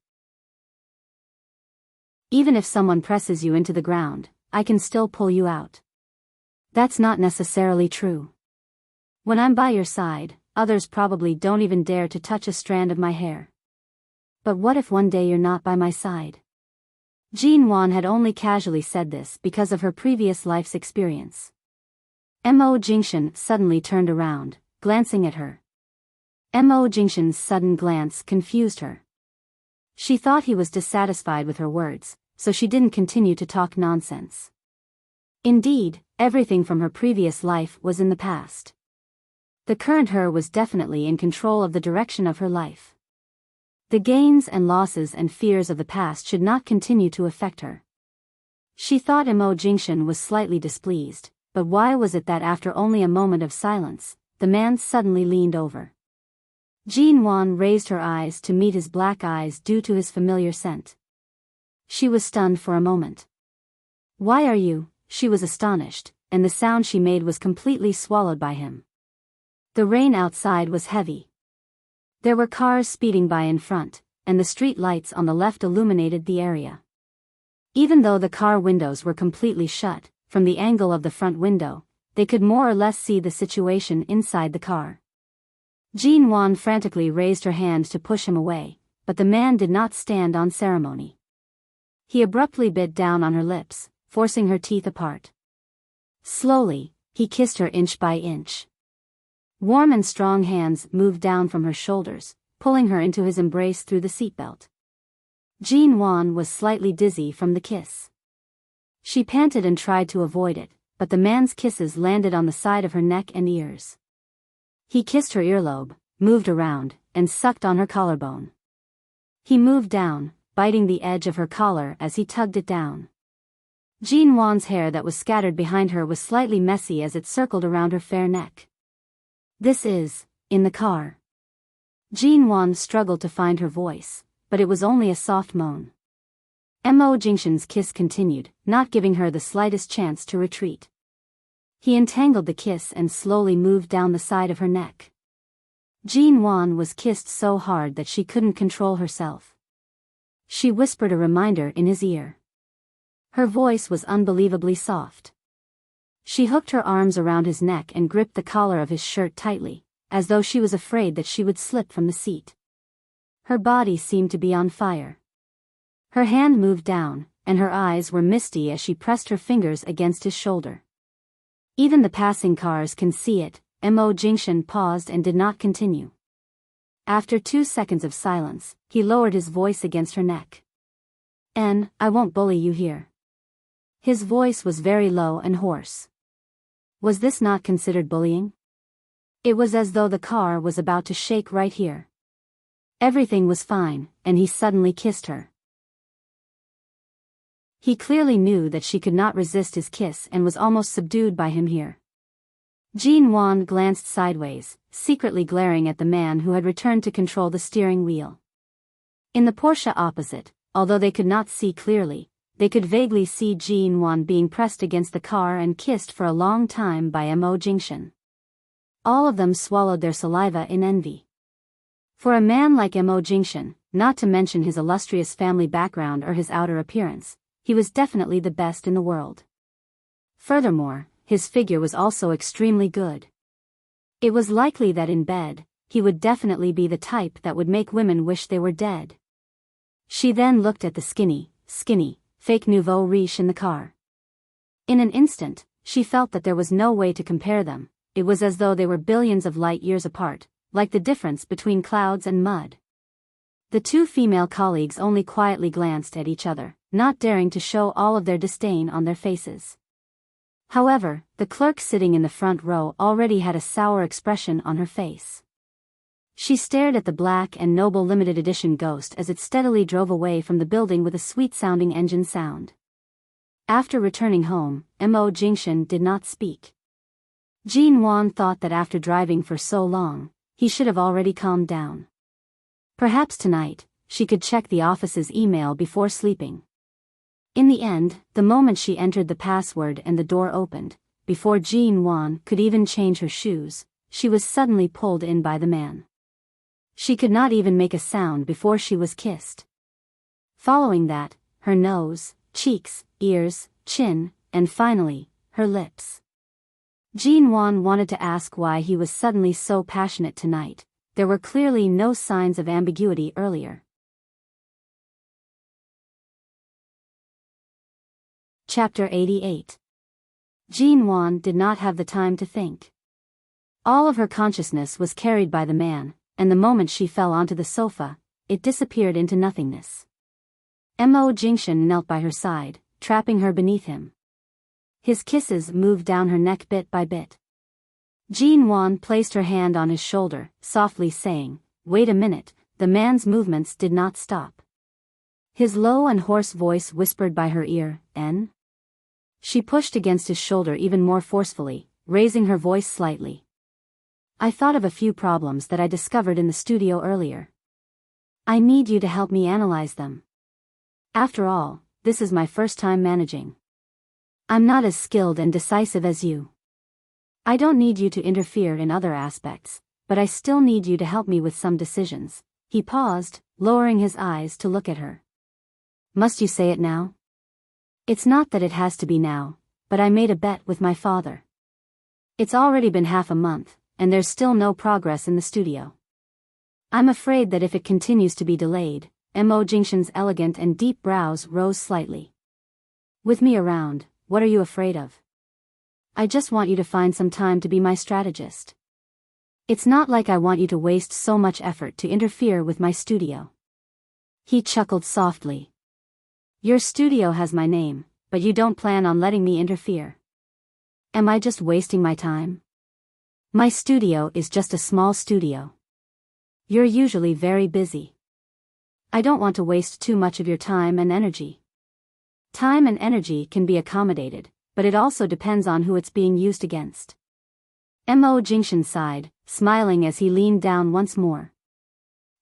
S1: Even if someone presses you into the ground, I can still pull you out. That's not necessarily true. When I'm by your side, others probably don't even dare to touch a strand of my hair. But what if one day you're not by my side? Jean Wan had only casually said this because of her previous life's experience. Mo Jingxian suddenly turned around, glancing at her. Mo Jingxian's sudden glance confused her. She thought he was dissatisfied with her words, so she didn't continue to talk nonsense. Indeed, everything from her previous life was in the past. The current her was definitely in control of the direction of her life. The gains and losses and fears of the past should not continue to affect her. She thought Mo Jingxian was slightly displeased, but why was it that after only a moment of silence, the man suddenly leaned over? Jean Wan raised her eyes to meet his black eyes due to his familiar scent. She was stunned for a moment. Why are you? She was astonished, and the sound she made was completely swallowed by him. The rain outside was heavy. There were cars speeding by in front, and the street lights on the left illuminated the area. Even though the car windows were completely shut, from the angle of the front window, they could more or less see the situation inside the car. Jean Wan frantically raised her hand to push him away, but the man did not stand on ceremony. He abruptly bit down on her lips, forcing her teeth apart. Slowly, he kissed her inch by inch. Warm and strong hands moved down from her shoulders, pulling her into his embrace through the seatbelt. Jean Wan was slightly dizzy from the kiss. She panted and tried to avoid it, but the man's kisses landed on the side of her neck and ears. He kissed her earlobe, moved around, and sucked on her collarbone. He moved down, biting the edge of her collar as he tugged it down. Jean Wan's hair that was scattered behind her was slightly messy as it circled around her fair neck. This is, in the car. Jean Wan struggled to find her voice, but it was only a soft moan. Mo Jingxian's kiss continued, not giving her the slightest chance to retreat. He entangled the kiss and slowly moved down the side of her neck. Jean Wan was kissed so hard that she couldn't control herself. She whispered a reminder in his ear. Her voice was unbelievably soft. She hooked her arms around his neck and gripped the collar of his shirt tightly, as though she was afraid that she would slip from the seat. Her body seemed to be on fire. Her hand moved down, and her eyes were misty as she pressed her fingers against his shoulder. Even the passing cars can see it. Mo Jingshan paused and did not continue. After 2 seconds of silence, he lowered his voice against her neck. I won't bully you here. His voice was very low and hoarse. Was this not considered bullying? It was as though the car was about to shake right here. Everything was fine, and he suddenly kissed her. He clearly knew that she could not resist his kiss and was almost subdued by him here. Jean Wan glanced sideways, secretly glaring at the man who had returned to control the steering wheel. In the Porsche opposite, although they could not see clearly, they could vaguely see Jean Wan being pressed against the car and kissed for a long time by Mo Jingshan. All of them swallowed their saliva in envy. For a man like Mo Jingshan, not to mention his illustrious family background or his outer appearance, he was definitely the best in the world. Furthermore, his figure was also extremely good. It was likely that in bed, he would definitely be the type that would make women wish they were dead. She then looked at the skinny, fake nouveau riche in the car. In an instant, she felt that there was no way to compare them. It was as though they were billions of light years apart, like the difference between clouds and mud. The two female colleagues only quietly glanced at each other, not daring to show all of their disdain on their faces. However, the clerk sitting in the front row already had a sour expression on her face. She stared at the black and noble limited edition Ghost as it steadily drove away from the building with a sweet-sounding engine sound. After returning home, Mo Jingshan did not speak. Jean Wan thought that after driving for so long, he should have already calmed down. Perhaps tonight, she could check the office's email before sleeping. In the end, the moment she entered the password and the door opened, before Jean Wan could even change her shoes, she was suddenly pulled in by the man. She could not even make a sound before she was kissed. Following that, her nose, cheeks, ears, chin, and finally, her lips. Jean Wan wanted to ask why he was suddenly so passionate tonight. There were clearly no signs of ambiguity earlier. Chapter 88. Jean Wan did not have the time to think. All of her consciousness was carried by the man, and the moment she fell onto the sofa, it disappeared into nothingness. Mo Jingshan knelt by her side, trapping her beneath him. His kisses moved down her neck bit by bit. Jean Wan placed her hand on his shoulder, softly saying, "Wait a minute." The man's movements did not stop. His low and hoarse voice whispered by her ear, "N?" She pushed against his shoulder even more forcefully, raising her voice slightly. "I thought of a few problems that I discovered in the studio earlier. I need you to help me analyze them. After all, this is my first time managing. I'm not as skilled and decisive as you. I don't need you to interfere in other aspects, but I still need you to help me with some decisions." He paused, lowering his eyes to look at her. "Must you say it now?" "It's not that it has to be now, but I made a bet with my father. It's already been half a month, and there's still no progress in the studio. I'm afraid that if it continues to be delayed." Mo Jingshan's elegant and deep brows rose slightly. "With me around, what are you afraid of? I just want you to find some time to be my strategist. It's not like I want you to waste so much effort to interfere with my studio." He chuckled softly. "Your studio has my name, but you don't plan on letting me interfere. Am I just wasting my time? My studio is just a small studio. You're usually very busy. I don't want to waste too much of your time and energy. Time and energy can be accommodated, but it also depends on who it's being used against." Mo Jingshan sighed, smiling as he leaned down once more.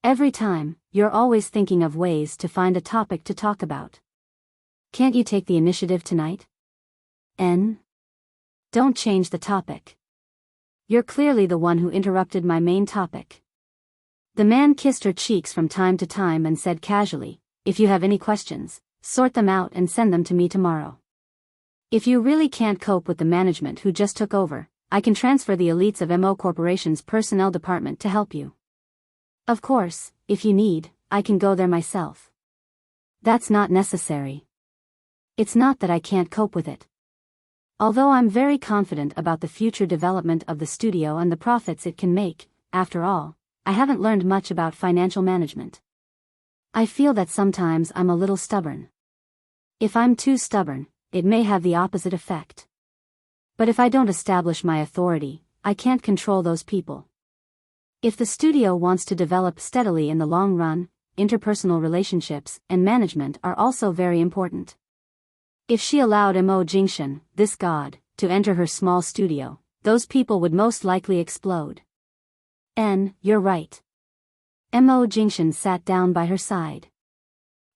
S1: "Every time, you're always thinking of ways to find a topic to talk about. Can't you take the initiative tonight?" Don't change the topic. You're clearly the one who interrupted my main topic. The man kissed her cheeks from time to time and said casually, if you have any questions, sort them out and send them to me tomorrow. If you really can't cope with the management who just took over, I can transfer the elites of MO Corporation's personnel department to help you. Of course, if you need, I can go there myself. That's not necessary. It's not that I can't cope with it. Although I'm very confident about the future development of the studio and the profits it can make, after all, I haven't learned much about financial management. I feel that sometimes I'm a little stubborn. If I'm too stubborn, it may have the opposite effect. But if I don't establish my authority, I can't control those people. If the studio wants to develop steadily in the long run, interpersonal relationships and management are also very important. If she allowed Mo Jingshan, this god, to enter her small studio, those people would most likely explode. You're right. Mo Jingshan sat down by her side.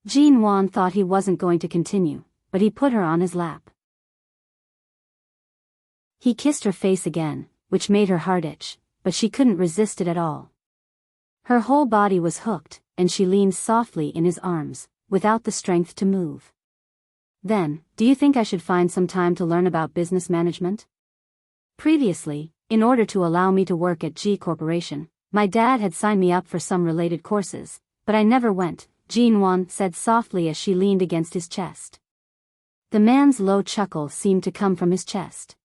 S1: Jin Wan thought he wasn't going to continue, but he put her on his lap. He kissed her face again, which made her heart itch, but she couldn't resist it at all. Her whole body was hooked, and she leaned softly in his arms, without the strength to move. Then, do you think I should find some time to learn about business management? Previously, in order to allow me to work at G Corporation, my dad had signed me up for some related courses, but I never went, Jin Wan said softly as she leaned against his chest. The man's low chuckle seemed to come from his chest.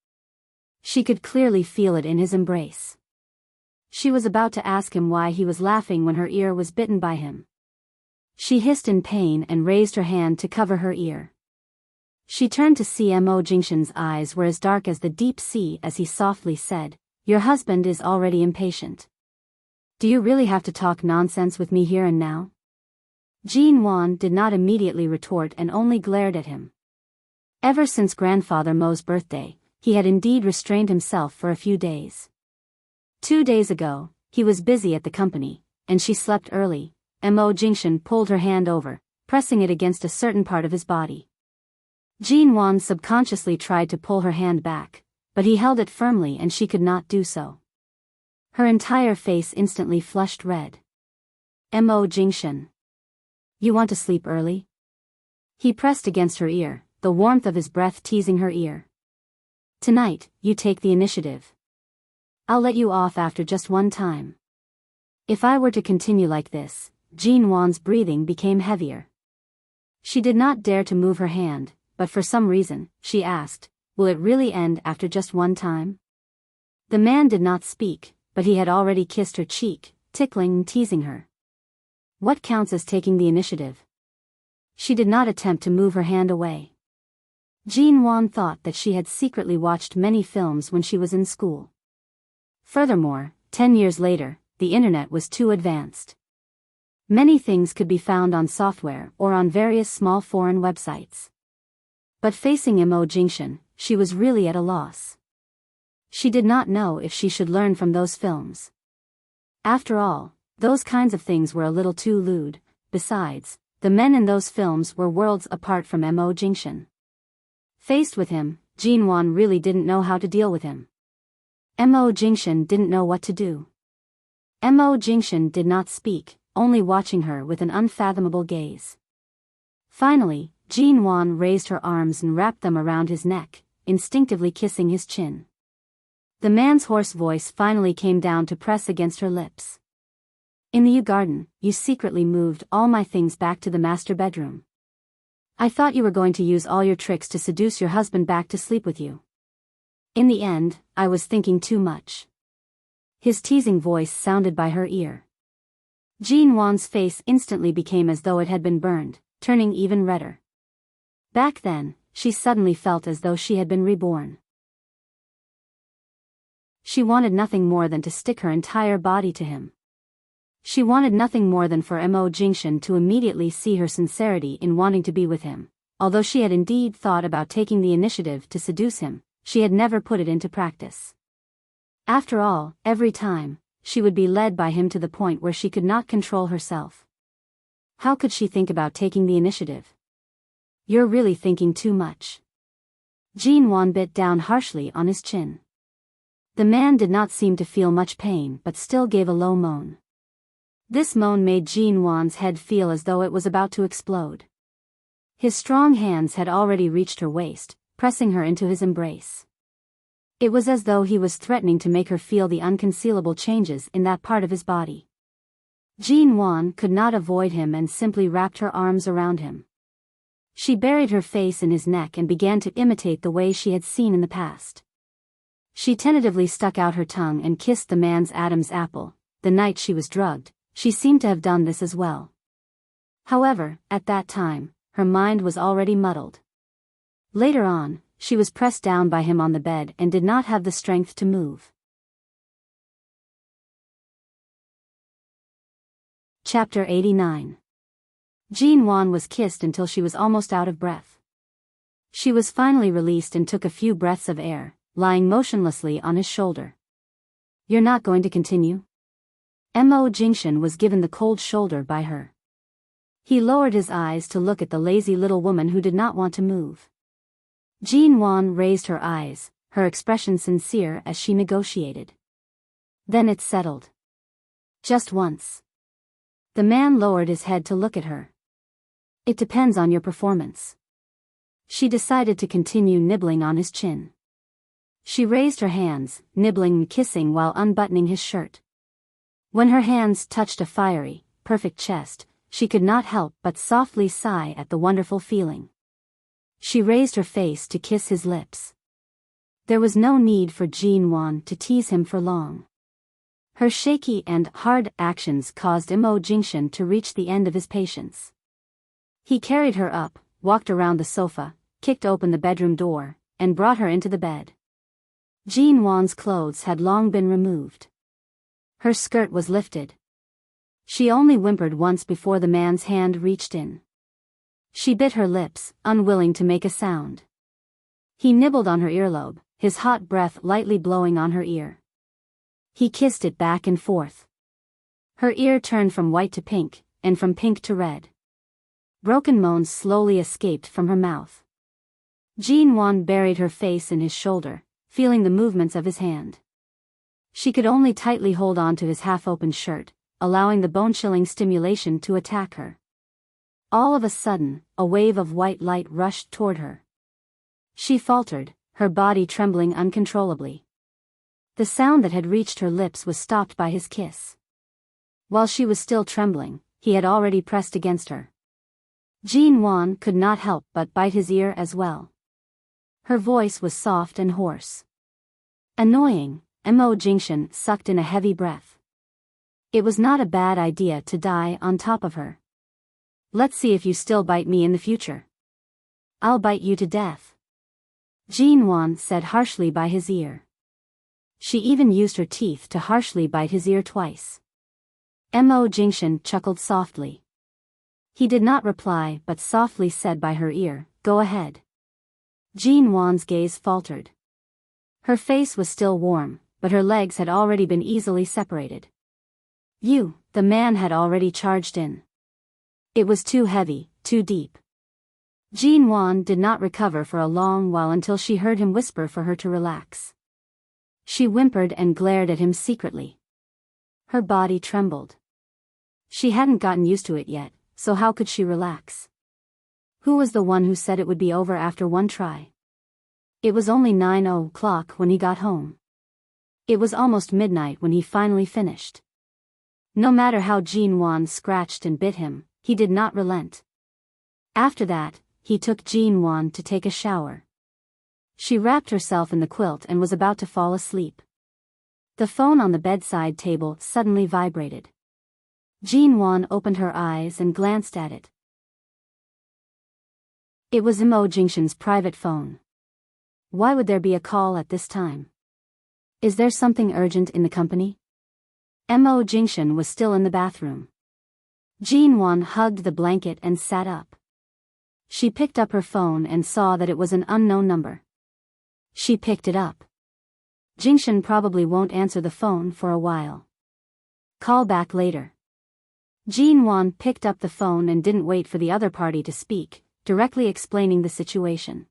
S1: She could clearly feel it in his embrace. She was about to ask him why he was laughing when her ear was bitten by him. She hissed in pain and raised her hand to cover her ear. She turned to see Mo Jingshan's eyes were as dark as the deep sea as he softly said, "Your husband is already impatient. Do you really have to talk nonsense with me here and now?" Jin Wan did not immediately retort and only glared at him. Ever since grandfather Mo's birthday, he had indeed restrained himself for a few days. 2 days ago, he was busy at the company, and she slept early. Mo Jingshan pulled her hand over, pressing it against a certain part of his body. Jin Wan subconsciously tried to pull her hand back, but he held it firmly and she could not do so. Her entire face instantly flushed red. Mo Jingshan. You want to sleep early? He pressed against her ear, the warmth of his breath teasing her ear. Tonight, you take the initiative. I'll let you off after just one time. If I were to continue like this, Jin Wan's breathing became heavier. She did not dare to move her hand, but for some reason, she asked, will it really end after just one time? The man did not speak, but he had already kissed her cheek, tickling and teasing her. What counts as taking the initiative? She did not attempt to move her hand away. Jin Wan thought that she had secretly watched many films when she was in school. Furthermore, 10 years later, the internet was too advanced. Many things could be found on software or on various small foreign websites. But facing Mo Jingshan, she was really at a loss. She did not know if she should learn from those films. After all, those kinds of things were a little too lewd. Besides, the men in those films were worlds apart from Mo Jingshan. Faced with him, Jin Wan really didn't know how to deal with him. Mo Jingshan didn't know what to do. Mo Jingshan did not speak, only watching her with an unfathomable gaze. Finally, Jin Wan raised her arms and wrapped them around his neck, instinctively kissing his chin. The man's hoarse voice finally came down to press against her lips. In the Yew Garden, you secretly moved all my things back to the master bedroom. I thought you were going to use all your tricks to seduce your husband back to sleep with you. In the end, I was thinking too much. His teasing voice sounded by her ear. Jin Wan's face instantly became as though it had been burned, turning even redder. Back then, she suddenly felt as though she had been reborn. She wanted nothing more than to stick her entire body to him. She wanted nothing more than for Mo Jingshan to immediately see her sincerity in wanting to be with him. Although she had indeed thought about taking the initiative to seduce him, she had never put it into practice. After all, every time, she would be led by him to the point where she could not control herself. How could she think about taking the initiative? You're really thinking too much. Jean Wan bit down harshly on his chin. The man did not seem to feel much pain but still gave a low moan. This moan made Jean Wan's head feel as though it was about to explode. His strong hands had already reached her waist, pressing her into his embrace. It was as though he was threatening to make her feel the unconcealable changes in that part of his body. Jean Wan could not avoid him and simply wrapped her arms around him. She buried her face in his neck and began to imitate the way she had seen in the past. She tentatively stuck out her tongue and kissed the man's Adam's apple. The night she was drugged, she seemed to have done this as well. However, at that time, her mind was already muddled. Later on, she was pressed down by him on the bed and did not have the strength to move. Chapter 89. Jean Wan was kissed until she was almost out of breath. She was finally released and took a few breaths of air, lying motionlessly on his shoulder. "You're not going to continue?" Mo Jingshan was given the cold shoulder by her. He lowered his eyes to look at the lazy little woman who did not want to move. Jean Wan raised her eyes, her expression sincere as she negotiated. "Then it's settled. Just once." The man lowered his head to look at her. "It depends on your performance." She decided to continue nibbling on his chin. She raised her hands, nibbling and kissing while unbuttoning his shirt. When her hands touched a fiery, perfect chest, she could not help but softly sigh at the wonderful feeling. She raised her face to kiss his lips. There was no need for Jean Wan to tease him for long. Her shaky and hard actions caused Mo Jingshan to reach the end of his patience. He carried her up, walked around the sofa, kicked open the bedroom door, and brought her into the bed. Jean Wan's clothes had long been removed. Her skirt was lifted. She only whimpered once before the man's hand reached in. She bit her lips, unwilling to make a sound. He nibbled on her earlobe, his hot breath lightly blowing on her ear. He kissed it back and forth. Her ear turned from white to pink, and from pink to red. Broken moans slowly escaped from her mouth. Jean Wan buried her face in his shoulder, feeling the movements of his hand. She could only tightly hold on to his half-open shirt, allowing the bone-chilling stimulation to attack her. All of a sudden, a wave of white light rushed toward her. She faltered, her body trembling uncontrollably. The sound that had reached her lips was stopped by his kiss. While she was still trembling, he had already pressed against her. Jean Wan could not help but bite his ear as well. Her voice was soft and hoarse. Annoying, Mo Jingshan sucked in a heavy breath. It was not a bad idea to die on top of her. "Let's see if you still bite me in the future." "I'll bite you to death," Jean Wan said harshly by his ear. She even used her teeth to harshly bite his ear twice. Mo Jingshan chuckled softly. He did not reply but softly said by her ear, "Go ahead." Jean Wan's gaze faltered. Her face was still warm, but her legs had already been easily separated. The man had already charged in. It was too heavy, too deep. Jean Wan did not recover for a long while until she heard him whisper for her to relax. She whimpered and glared at him secretly. Her body trembled. She hadn't gotten used to it yet, so how could she relax? Who was the one who said it would be over after one try? It was only 9 o'clock when he got home. It was almost midnight when he finally finished. No matter how Jean Wan scratched and bit him, he did not relent. After that, he took Jean Wan to take a shower. She wrapped herself in the quilt and was about to fall asleep. The phone on the bedside table suddenly vibrated. Jean Wan opened her eyes and glanced at it. It was Mo Jingshan's private phone. Why would there be a call at this time? Is there something urgent in the company? Mo Jingshan was still in the bathroom. Jean Wan hugged the blanket and sat up. She picked up her phone and saw that it was an unknown number. She picked it up. Jingshan probably won't answer the phone for a while. Call back later. Jean Wan picked up the phone and didn't wait for the other party to speak, directly explaining the situation.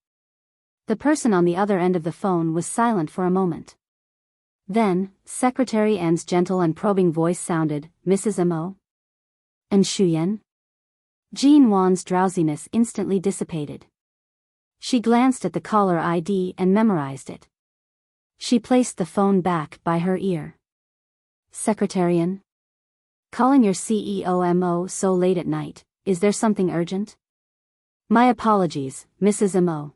S1: The person on the other end of the phone was silent for a moment. Then, Secretary N's gentle and probing voice sounded, "Mrs. Mo? And Shuyen?" Jean Wan's drowsiness instantly dissipated. She glanced at the caller ID and memorized it. She placed the phone back by her ear. "Secretarian? Calling your CEO Mo so late at night, is there something urgent?" "My apologies, Mrs. Mo.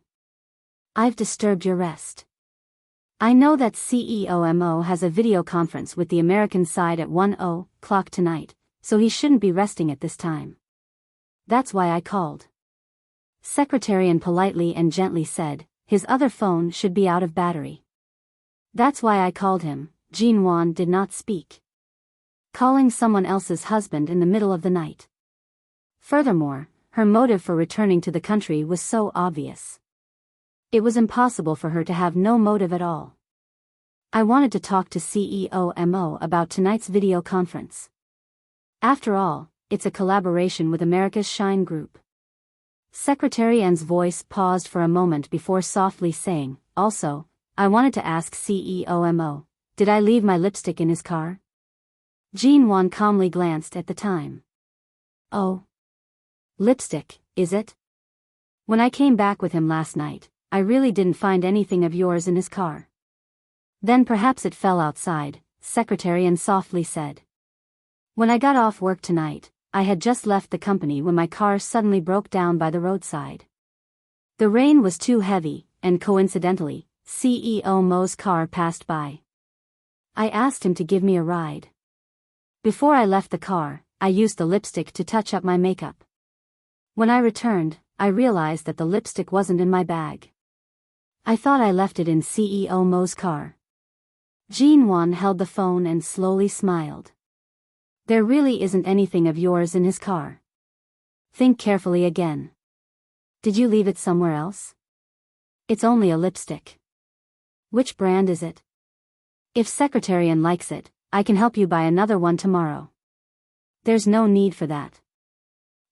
S1: I've disturbed your rest. I know that CEO Mo has a video conference with the American side at 1:00 tonight, so he shouldn't be resting at this time. That's why I called." Secretarian politely and gently said, "His other phone should be out of battery." "That's why I called him." Jean Wan did not speak. Calling someone else's husband in the middle of the night. Furthermore, her motive for returning to the country was so obvious. It was impossible for her to have no motive at all. "I wanted to talk to CEO Mo about tonight's video conference. After all, it's a collaboration with America's Shine Group." Secretary N's voice paused for a moment before softly saying, "Also, I wanted to ask CEO Mo, did I leave my lipstick in his car?" Jean Wan calmly glanced at the time. "Oh. Lipstick, is it? When I came back with him last night, I really didn't find anything of yours in his car." "Then perhaps it fell outside," Secretary N softly said. "When I got off work tonight, I had just left the company when my car suddenly broke down by the roadside. The rain was too heavy, and coincidentally, CEO Mo's car passed by. I asked him to give me a ride. Before I left the car, I used the lipstick to touch up my makeup. When I returned, I realized that the lipstick wasn't in my bag. I thought I left it in CEO Mo's car." Jean Wan held the phone and slowly smiled. "There really isn't anything of yours in his car. Think carefully again. Did you leave it somewhere else? It's only a lipstick. Which brand is it? If Secretarian likes it, I can help you buy another one tomorrow." "There's no need for that.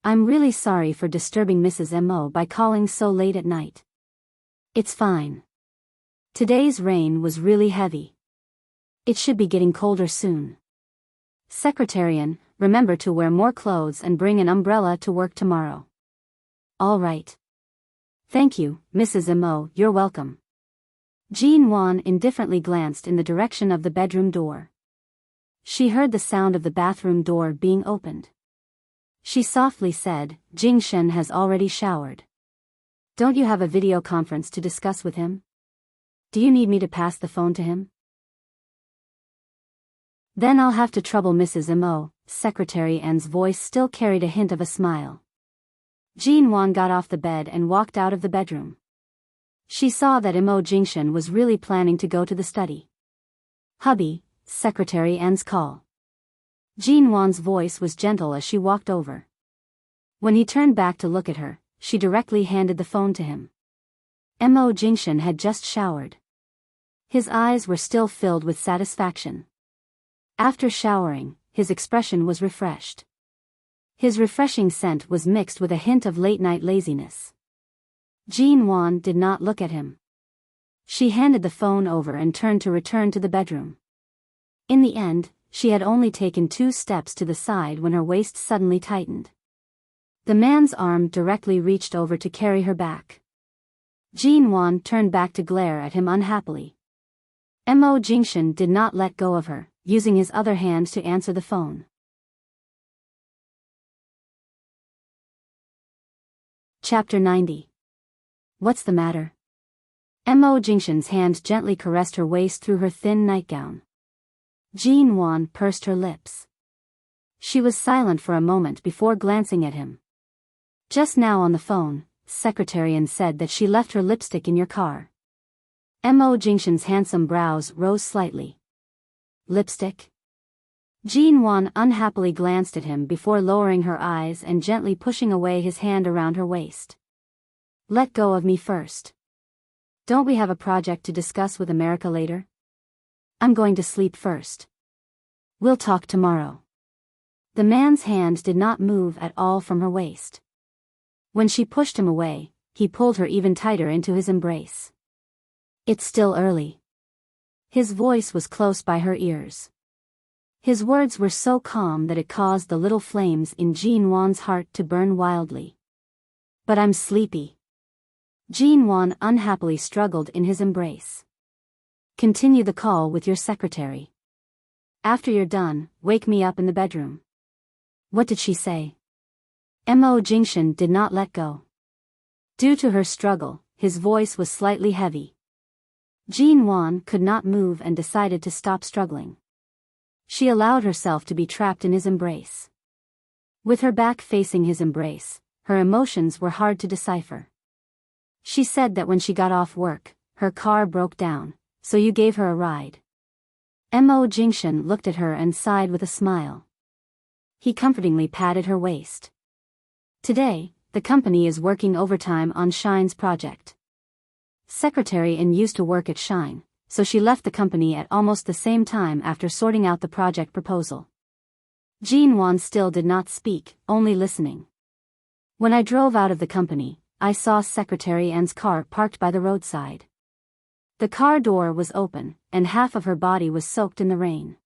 S1: I'm really sorry for disturbing Mrs. Mo by calling so late at night." "It's fine. Today's rain was really heavy. It should be getting colder soon. Secretarian, remember to wear more clothes and bring an umbrella to work tomorrow." "All right. Thank you, Mrs. Mo, you're welcome." Jean Wan indifferently glanced in the direction of the bedroom door. She heard the sound of the bathroom door being opened. She softly said, "Jing Shen has already showered. Don't you have a video conference to discuss with him? Do you need me to pass the phone to him?" "Then I'll have to trouble Mrs. Mo." Secretary N's voice still carried a hint of a smile. Jean Wan got off the bed and walked out of the bedroom. She saw that Mo Jingshen was really planning to go to the study. "Hubby, Secretary N's call." Jean Wan's voice was gentle as she walked over. When he turned back to look at her, she directly handed the phone to him. Mo Jingshen had just showered. His eyes were still filled with satisfaction. After showering, his expression was refreshed. His refreshing scent was mixed with a hint of late-night laziness. Jean Wan did not look at him. She handed the phone over and turned to return to the bedroom. In the end, she had only taken 2 steps to the side when her waist suddenly tightened. The man's arm directly reached over to carry her back. Jean Wan turned back to glare at him unhappily. Mo Jingshen did not let go of her, using his other hand to answer the phone. Chapter 90. What's the matter? Mo Jingshen's hand gently caressed her waist through her thin nightgown. Jean Wan pursed her lips. She was silent for a moment before glancing at him. "Just now on the phone, Secretarian said that she left her lipstick in your car." Mo Jingshen's handsome brows rose slightly. "Lipstick?" Jean Wan unhappily glanced at him before lowering her eyes and gently pushing away his hand around her waist. "Let go of me first. Don't we have a project to discuss with America later? I'm going to sleep first. We'll talk tomorrow." The man's hand did not move at all from her waist. When she pushed him away, he pulled her even tighter into his embrace. It's still early. His voice was close by her ears. His words were so calm that it caused the little flames in Jean Wan's heart to burn wildly. But I'm sleepy. Jean Wan unhappily struggled in his embrace. Continue the call with your secretary. After you're done, wake me up in the bedroom. What did she say? Mo Jingshan did not let go. Due to her struggle, his voice was slightly heavy. Jean Wan could not move and decided to stop struggling. She allowed herself to be trapped in his embrace. With her back facing his embrace, her emotions were hard to decipher. She said that when she got off work, her car broke down, so you gave her a ride. Mo Jingshan looked at her and sighed with a smile. He comfortingly patted her waist. Today, the company is working overtime on Shine's project. Secretary In used to work at Shine, so she left the company at almost the same time after sorting out the project proposal. Jean Wan still did not speak, only listening. When I drove out of the company, I saw Secretary An's car parked by the roadside. The car door was open, and half of her body was soaked in the rain.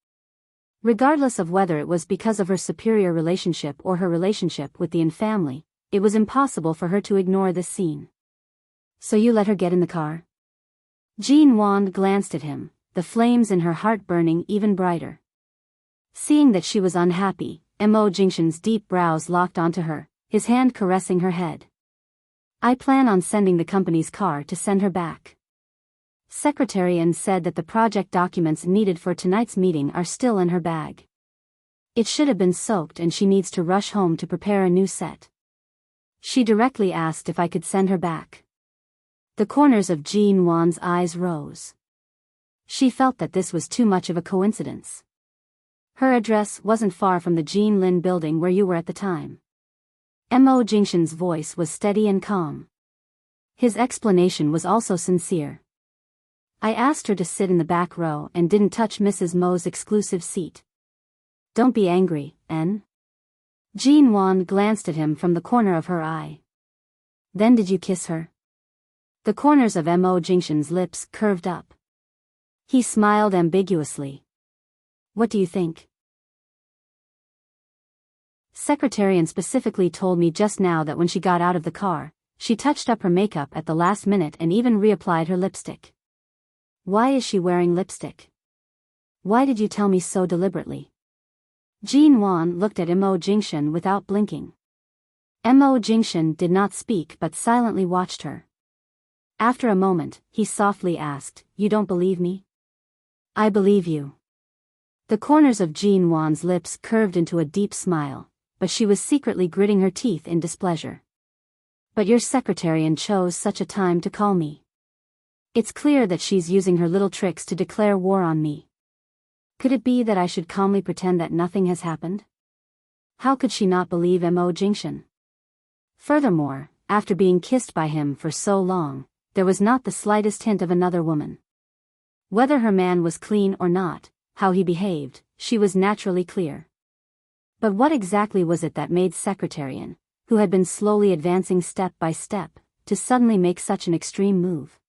S1: Regardless of whether it was because of her superior relationship or her relationship with the In family, it was impossible for her to ignore this scene. So you let her get in the car? Jean Wan glanced at him, the flames in her heart burning even brighter. Seeing that she was unhappy, Mo Jingshan's deep brows locked onto her, his hand caressing her head. I plan on sending the company's car to send her back. Secretary In said that the project documents needed for tonight's meeting are still in her bag. It should have been soaked and she needs to rush home to prepare a new set. She directly asked if I could send her back. The corners of Jean Wan's eyes rose. She felt that this was too much of a coincidence. Her address wasn't far from the Jean Lin building where you were at the time. Mo Jingshan's voice was steady and calm. His explanation was also sincere. I asked her to sit in the back row and didn't touch Mrs. Mo's exclusive seat. Don't be angry, N. Jean Wan glanced at him from the corner of her eye. Then did you kiss her? The corners of Mo Jingshan's lips curved up. He smiled ambiguously. What do you think? Secretarian specifically told me just now that when she got out of the car, she touched up her makeup at the last minute and even reapplied her lipstick. Why is she wearing lipstick? Why did you tell me so deliberately? Jean Wan looked at Mo Jingshan without blinking. Mo Jingshan did not speak but silently watched her. After a moment, he softly asked, You don't believe me? I believe you. The corners of Jean Wan's lips curved into a deep smile, but she was secretly gritting her teeth in displeasure. But your secretarian chose such a time to call me. It's clear that she's using her little tricks to declare war on me. Could it be that I should calmly pretend that nothing has happened? How could she not believe Mo Jingshan? Furthermore, after being kissed by him for so long, there was not the slightest hint of another woman. Whether her man was clean or not, how he behaved, she was naturally clear. But what exactly was it that made Secretarian, who had been slowly advancing step by step, to suddenly make such an extreme move?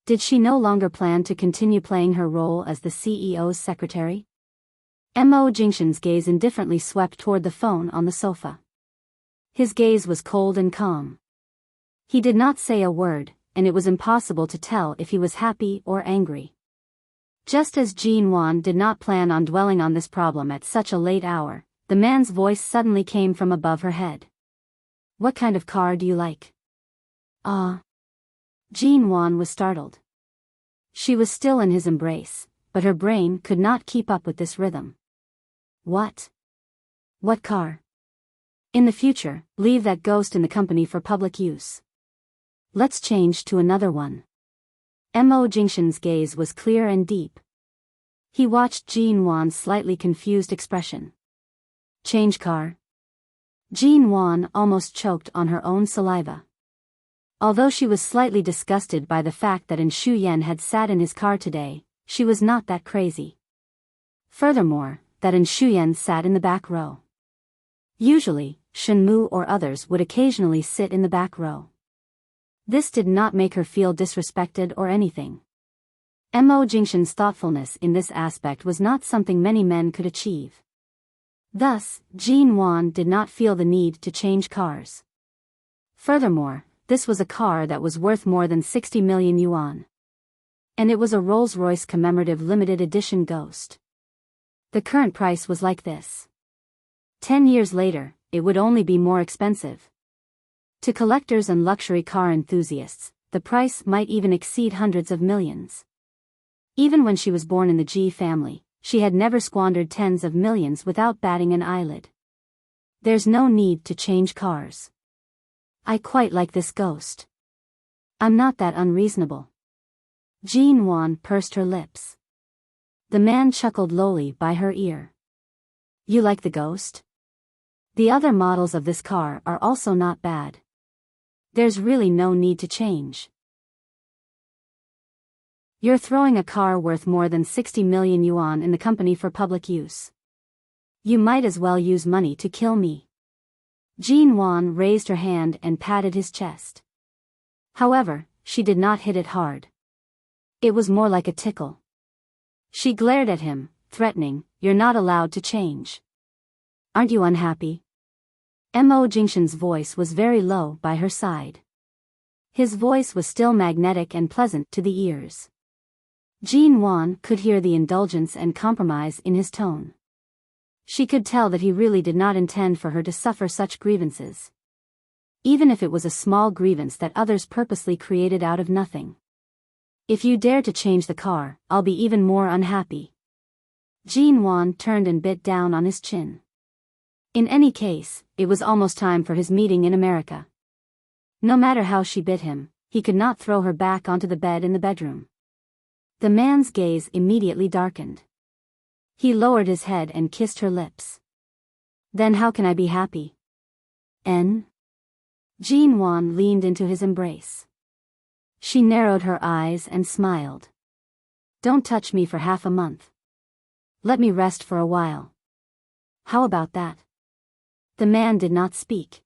S1: Did she no longer plan to continue playing her role as the CEO's secretary? Mo Jingshan's gaze indifferently swept toward the phone on the sofa. His gaze was cold and calm. He did not say a word, and it was impossible to tell if he was happy or angry. Just as Jean Wan did not plan on dwelling on this problem at such a late hour, the man's voice suddenly came from above her head. What kind of car do you like? Jean Wan was startled. She was still in his embrace, but her brain could not keep up with this rhythm. What? What car? In the future, leave that ghost in the company for public use. Let's change to another one. Mo Jingshan's gaze was clear and deep. He watched Jean Wan's slightly confused expression. Change car? Jean Wan almost choked on her own saliva. Although she was slightly disgusted by the fact that Shu Yan had sat in his car today, she was not that crazy. Furthermore, that Shu Yan sat in the back row. Usually, Shen Mu or others would occasionally sit in the back row. This did not make her feel disrespected or anything. Mo Jingshan's thoughtfulness in this aspect was not something many men could achieve. Thus, Jin Wan did not feel the need to change cars. Furthermore, this was a car that was worth more than 60 million yuan. And it was a Rolls-Royce commemorative limited edition Ghost. The current price was like this. 10 years later, it would only be more expensive. To collectors and luxury car enthusiasts, the price might even exceed hundreds of millions. Even when she was born in the Ji family, she had never squandered tens of millions without batting an eyelid. There's no need to change cars. I quite like this Ghost. I'm not that unreasonable. Jin Wan pursed her lips. The man chuckled lowly by her ear. You like the Ghost? The other models of this car are also not bad. There's really no need to change. You're throwing a car worth more than 60 million yuan in the company for public use. You might as well use money to kill me. Jin Wan raised her hand and patted his chest. However, she did not hit it hard. It was more like a tickle. She glared at him, threatening, "You're not allowed to change. Aren't you unhappy?" Mo Jingshan's voice was very low by her side. His voice was still magnetic and pleasant to the ears. Jin Wan could hear the indulgence and compromise in his tone. She could tell that he really did not intend for her to suffer such grievances. Even if it was a small grievance that others purposely created out of nothing. If you dare to change the car, I'll be even more unhappy. Jin Wan turned and bit down on his chin. In any case, it was almost time for his meeting in America. No matter how she bit him, he could not throw her back onto the bed in the bedroom. The man's gaze immediately darkened. He lowered his head and kissed her lips. Then how can I be happy? Jin Wan leaned into his embrace. She narrowed her eyes and smiled. Don't touch me for half a month. Let me rest for a while. How about that? The man did not speak.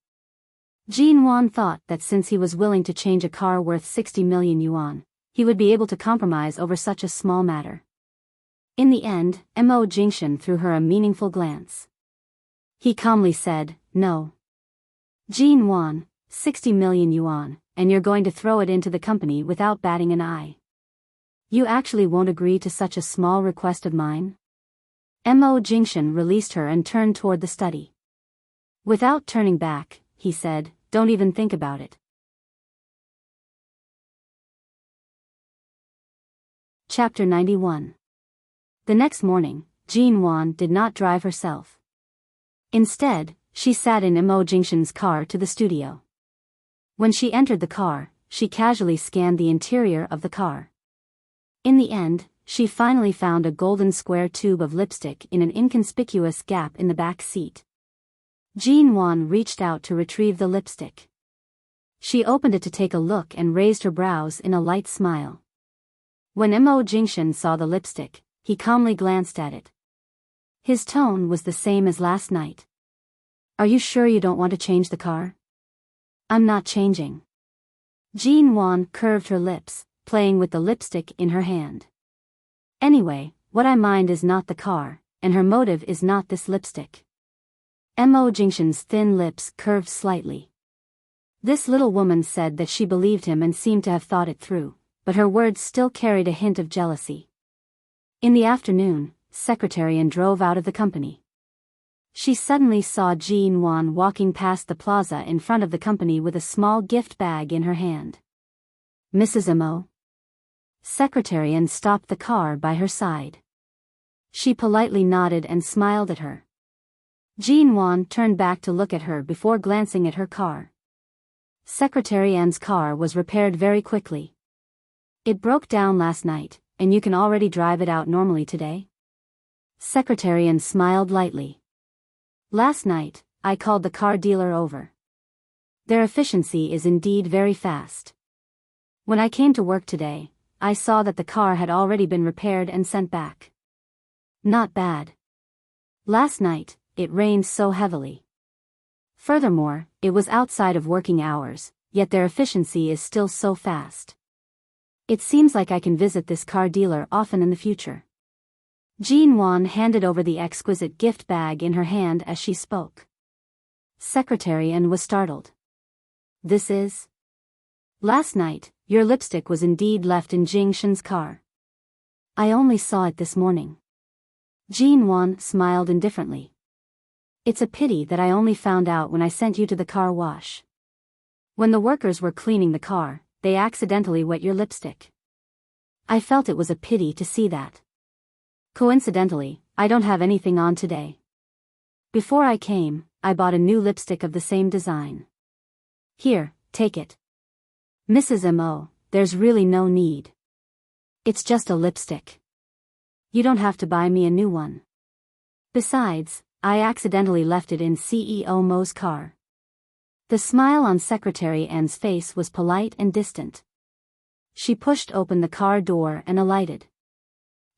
S1: Jin Wan thought that since he was willing to change a car worth 60 million yuan, he would be able to compromise over such a small matter. In the end, Mo Jingshan threw her a meaningful glance. He calmly said, "No. Jin Wan, 60 million yuan, and you're going to throw it into the company without batting an eye. You actually won't agree to such a small request of mine?" Mo Jingshan released her and turned toward the study. Without turning back, he said, "Don't even think about it." Chapter 91. The next morning, Jin Wan did not drive herself. Instead, she sat in Mo Jingshan's car to the studio. When she entered the car, she casually scanned the interior of the car. In the end, she finally found a golden square tube of lipstick in an inconspicuous gap in the back seat. Jin Wan reached out to retrieve the lipstick. She opened it to take a look and raised her brows in a light smile. When Mo Jingshan saw the lipstick, he calmly glanced at it. His tone was the same as last night. "Are you sure you don't want to change the car?" "I'm not changing." Jin Wan curved her lips, playing with the lipstick in her hand. "Anyway, what I mind is not the car, and her motive is not this lipstick." Mo Jingshan's thin lips curved slightly. This little woman said that she believed him and seemed to have thought it through, but her words still carried a hint of jealousy. In the afternoon, Secretary An drove out of the company. She suddenly saw Jin Wan walking past the plaza in front of the company with a small gift bag in her hand. "Mrs. Mo?" Secretary An stopped the car by her side. She politely nodded and smiled at her. Jin Wan turned back to look at her before glancing at her car. Secretary An's car was repaired very quickly. "It broke down last night, and you can already drive it out normally today?" Secretary An smiled lightly. "Last night, I called the car dealer over. Their efficiency is indeed very fast. When I came to work today, I saw that the car had already been repaired and sent back. Not bad. Last night, it rained so heavily. Furthermore, it was outside of working hours. yet their efficiency is still so fast. It seems like I can visit this car dealer often in the future. Jean Wan handed over the exquisite gift bag in her hand as she spoke. Secretary An was startled. This is? Last night, your lipstick was indeed left in Jing Shen's car. I only saw it this morning. Jean Wan smiled indifferently. It's a pity that I only found out when I sent you to the car wash. When the workers were cleaning the car, they accidentally wet your lipstick. I felt it was a pity to see that. Coincidentally, I don't have anything on today. Before I came, I bought a new lipstick of the same design. Here, take it. Mrs. Mo, there's really no need. It's just a lipstick. You don't have to buy me a new one. Besides, I accidentally left it in CEO Mo's car. The smile on Secretary An's face was polite and distant. She pushed open the car door and alighted.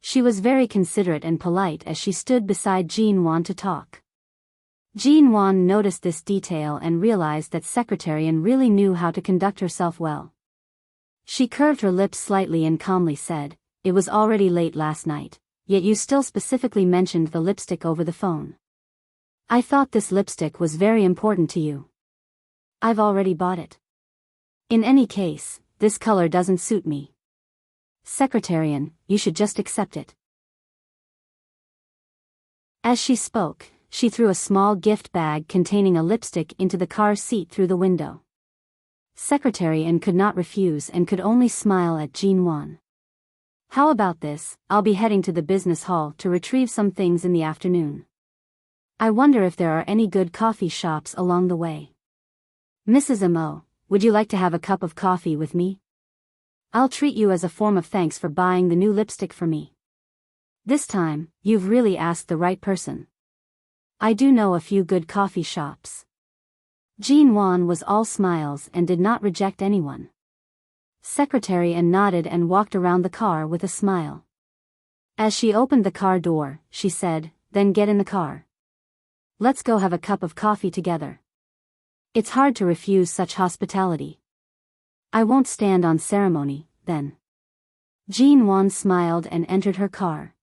S1: She was very considerate and polite as she stood beside Jean Wan to talk. Jean Wan noticed this detail and realized that Secretary An really knew how to conduct herself well. She curved her lips slightly and calmly said, "It was already late last night, yet you still specifically mentioned the lipstick over the phone. I thought this lipstick was very important to you. I've already bought it. In any case, this color doesn't suit me. Secretary An, you should just accept it." As she spoke, she threw a small gift bag containing a lipstick into the car seat through the window. Secretary An could not refuse and could only smile at Jean Wan. "How about this? I'll be heading to the business hall to retrieve some things in the afternoon. I wonder if there are any good coffee shops along the way. Mrs. Mo, would you like to have a cup of coffee with me? I'll treat you as a form of thanks for buying the new lipstick for me. This time, you've really asked the right person. I do know a few good coffee shops." Jean Wan was all smiles and did not reject anyone. Secretary An nodded and walked around the car with a smile. As she opened the car door, she said, "Then get in the car. Let's go have a cup of coffee together. It's hard to refuse such hospitality. I won't stand on ceremony, then." Jean Wan smiled and entered her car.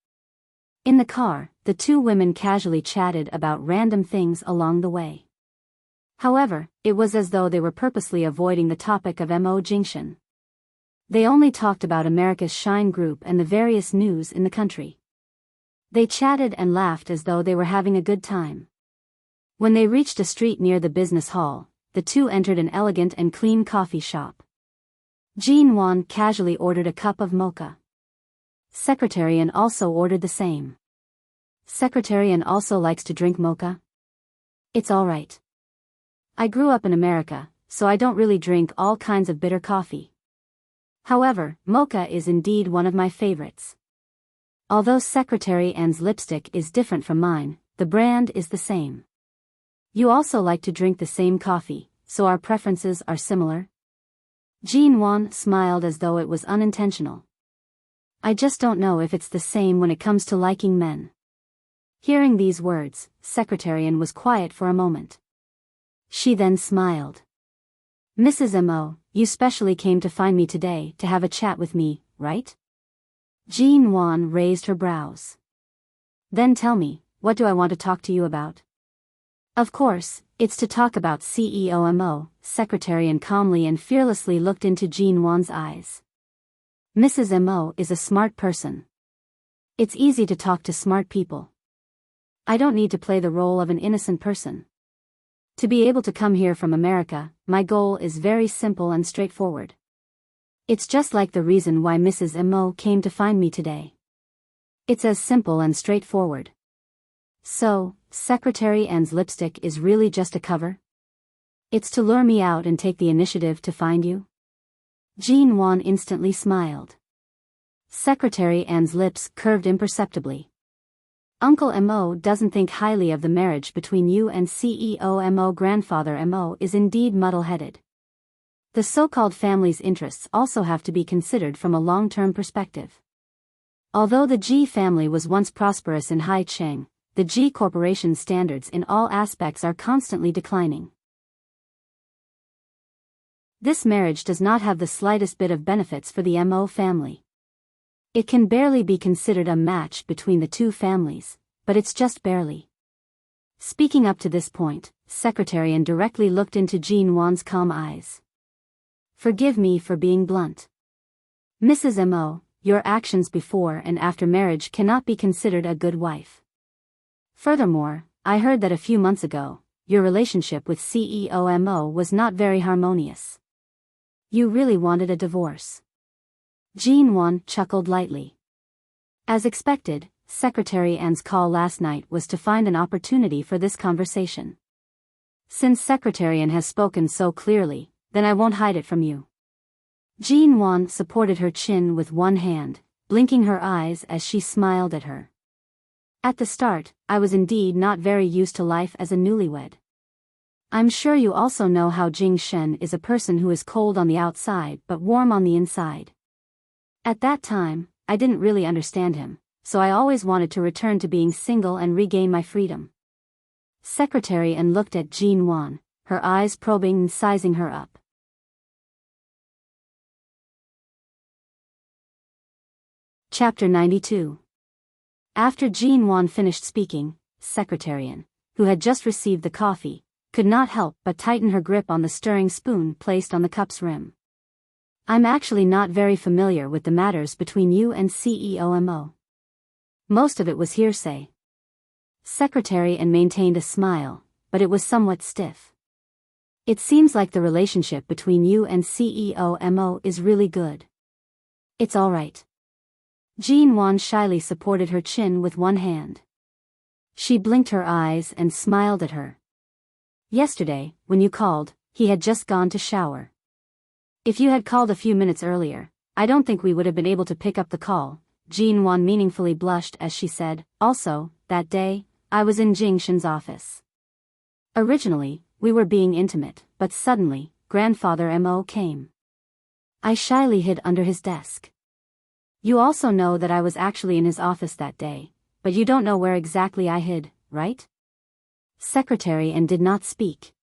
S1: In the car, the two women casually chatted about random things along the way. However, it was as though they were purposely avoiding the topic of Mo Jingshan. They only talked about America's Shine Group and the various news in the country. They chatted and laughed as though they were having a good time. When they reached a street near the business hall, the two entered an elegant and clean coffee shop. Jean Wan casually ordered a cup of mocha. Secretary An also ordered the same. Secretary An also likes to drink mocha? It's alright. I grew up in America, so I don't really drink all kinds of bitter coffee. However, mocha is indeed one of my favorites. Although Secretary An's lipstick is different from mine, the brand is the same. You also like to drink the same coffee, so our preferences are similar? Jean Wan smiled as though it was unintentional. I just don't know if it's the same when it comes to liking men. Hearing these words, Secretary An was quiet for a moment. She then smiled. Mrs. Mo, you specially came to find me today to have a chat with me, right? Jean Wan raised her brows. Then tell me, what do I want to talk to you about? Of course, it's to talk about CEO Mo. Secretary An calmly and fearlessly looked into Jean Wan's eyes. Mrs. Mo is a smart person. It's easy to talk to smart people. I don't need to play the role of an innocent person. To be able to come here from America, my goal is very simple and straightforward. It's just like the reason why Mrs. Mo came to find me today. It's as simple and straightforward. So, Secretary An's lipstick is really just a cover? It's to lure me out and take the initiative to find you? Jean Wan instantly smiled. Secretary An's lips curved imperceptibly. Uncle Mo doesn't think highly of the marriage between you and CEO Mo. Grandfather Mo is indeed muddle-headed. The so-called family's interests also have to be considered from a long-term perspective. Although the Ji family was once prosperous in Haicheng, the Ji Corporation's standards in all aspects are constantly declining. This marriage does not have the slightest bit of benefits for the MO family. It can barely be considered a match between the two families, but it's just barely. Speaking up to this point, Secretarian directly looked into Jean Wan's calm eyes. Forgive me for being blunt. Mrs. M.O., your actions before and after marriage cannot be considered a good wife. Furthermore, I heard that a few months ago, your relationship with CEO M.O. was not very harmonious. You really wanted a divorce. Jean Wan chuckled lightly. As expected, Secretary Anne's call last night was to find an opportunity for this conversation. Since Secretary Anne has spoken so clearly, then I won't hide it from you. Jean Wan supported her chin with one hand, blinking her eyes as she smiled at her. At the start, I was indeed not very used to life as a newlywed. I'm sure you also know how Jing Shen is a person who is cold on the outside but warm on the inside. At that time, I didn't really understand him, so I always wanted to return to being single and regain my freedom. Secretary Anne looked at Jean Wan, her eyes probing and sizing her up. Chapter 92. After Jean Wan finished speaking, Secretary Anne, who had just received the coffee, could not help but tighten her grip on the stirring spoon placed on the cup's rim. I'm actually not very familiar with the matters between you and CEO M.O. Most of it was hearsay. Secretary Anne maintained a smile, but it was somewhat stiff. It seems like the relationship between you and CEO M.O. is really good. It's all right. Jean Wan shyly supported her chin with one hand. She blinked her eyes and smiled at her. Yesterday, when you called, he had just gone to shower. If you had called a few minutes earlier, I don't think we would have been able to pick up the call. Jean Wan meaningfully blushed as she said, also, that day, I was in Jing Shen's office. Originally, we were being intimate, but suddenly, Grandfather M.O. came. I shyly hid under his desk. You also know that I was actually in his office that day, but you don't know where exactly I hid, right? Secretary Anne did not speak.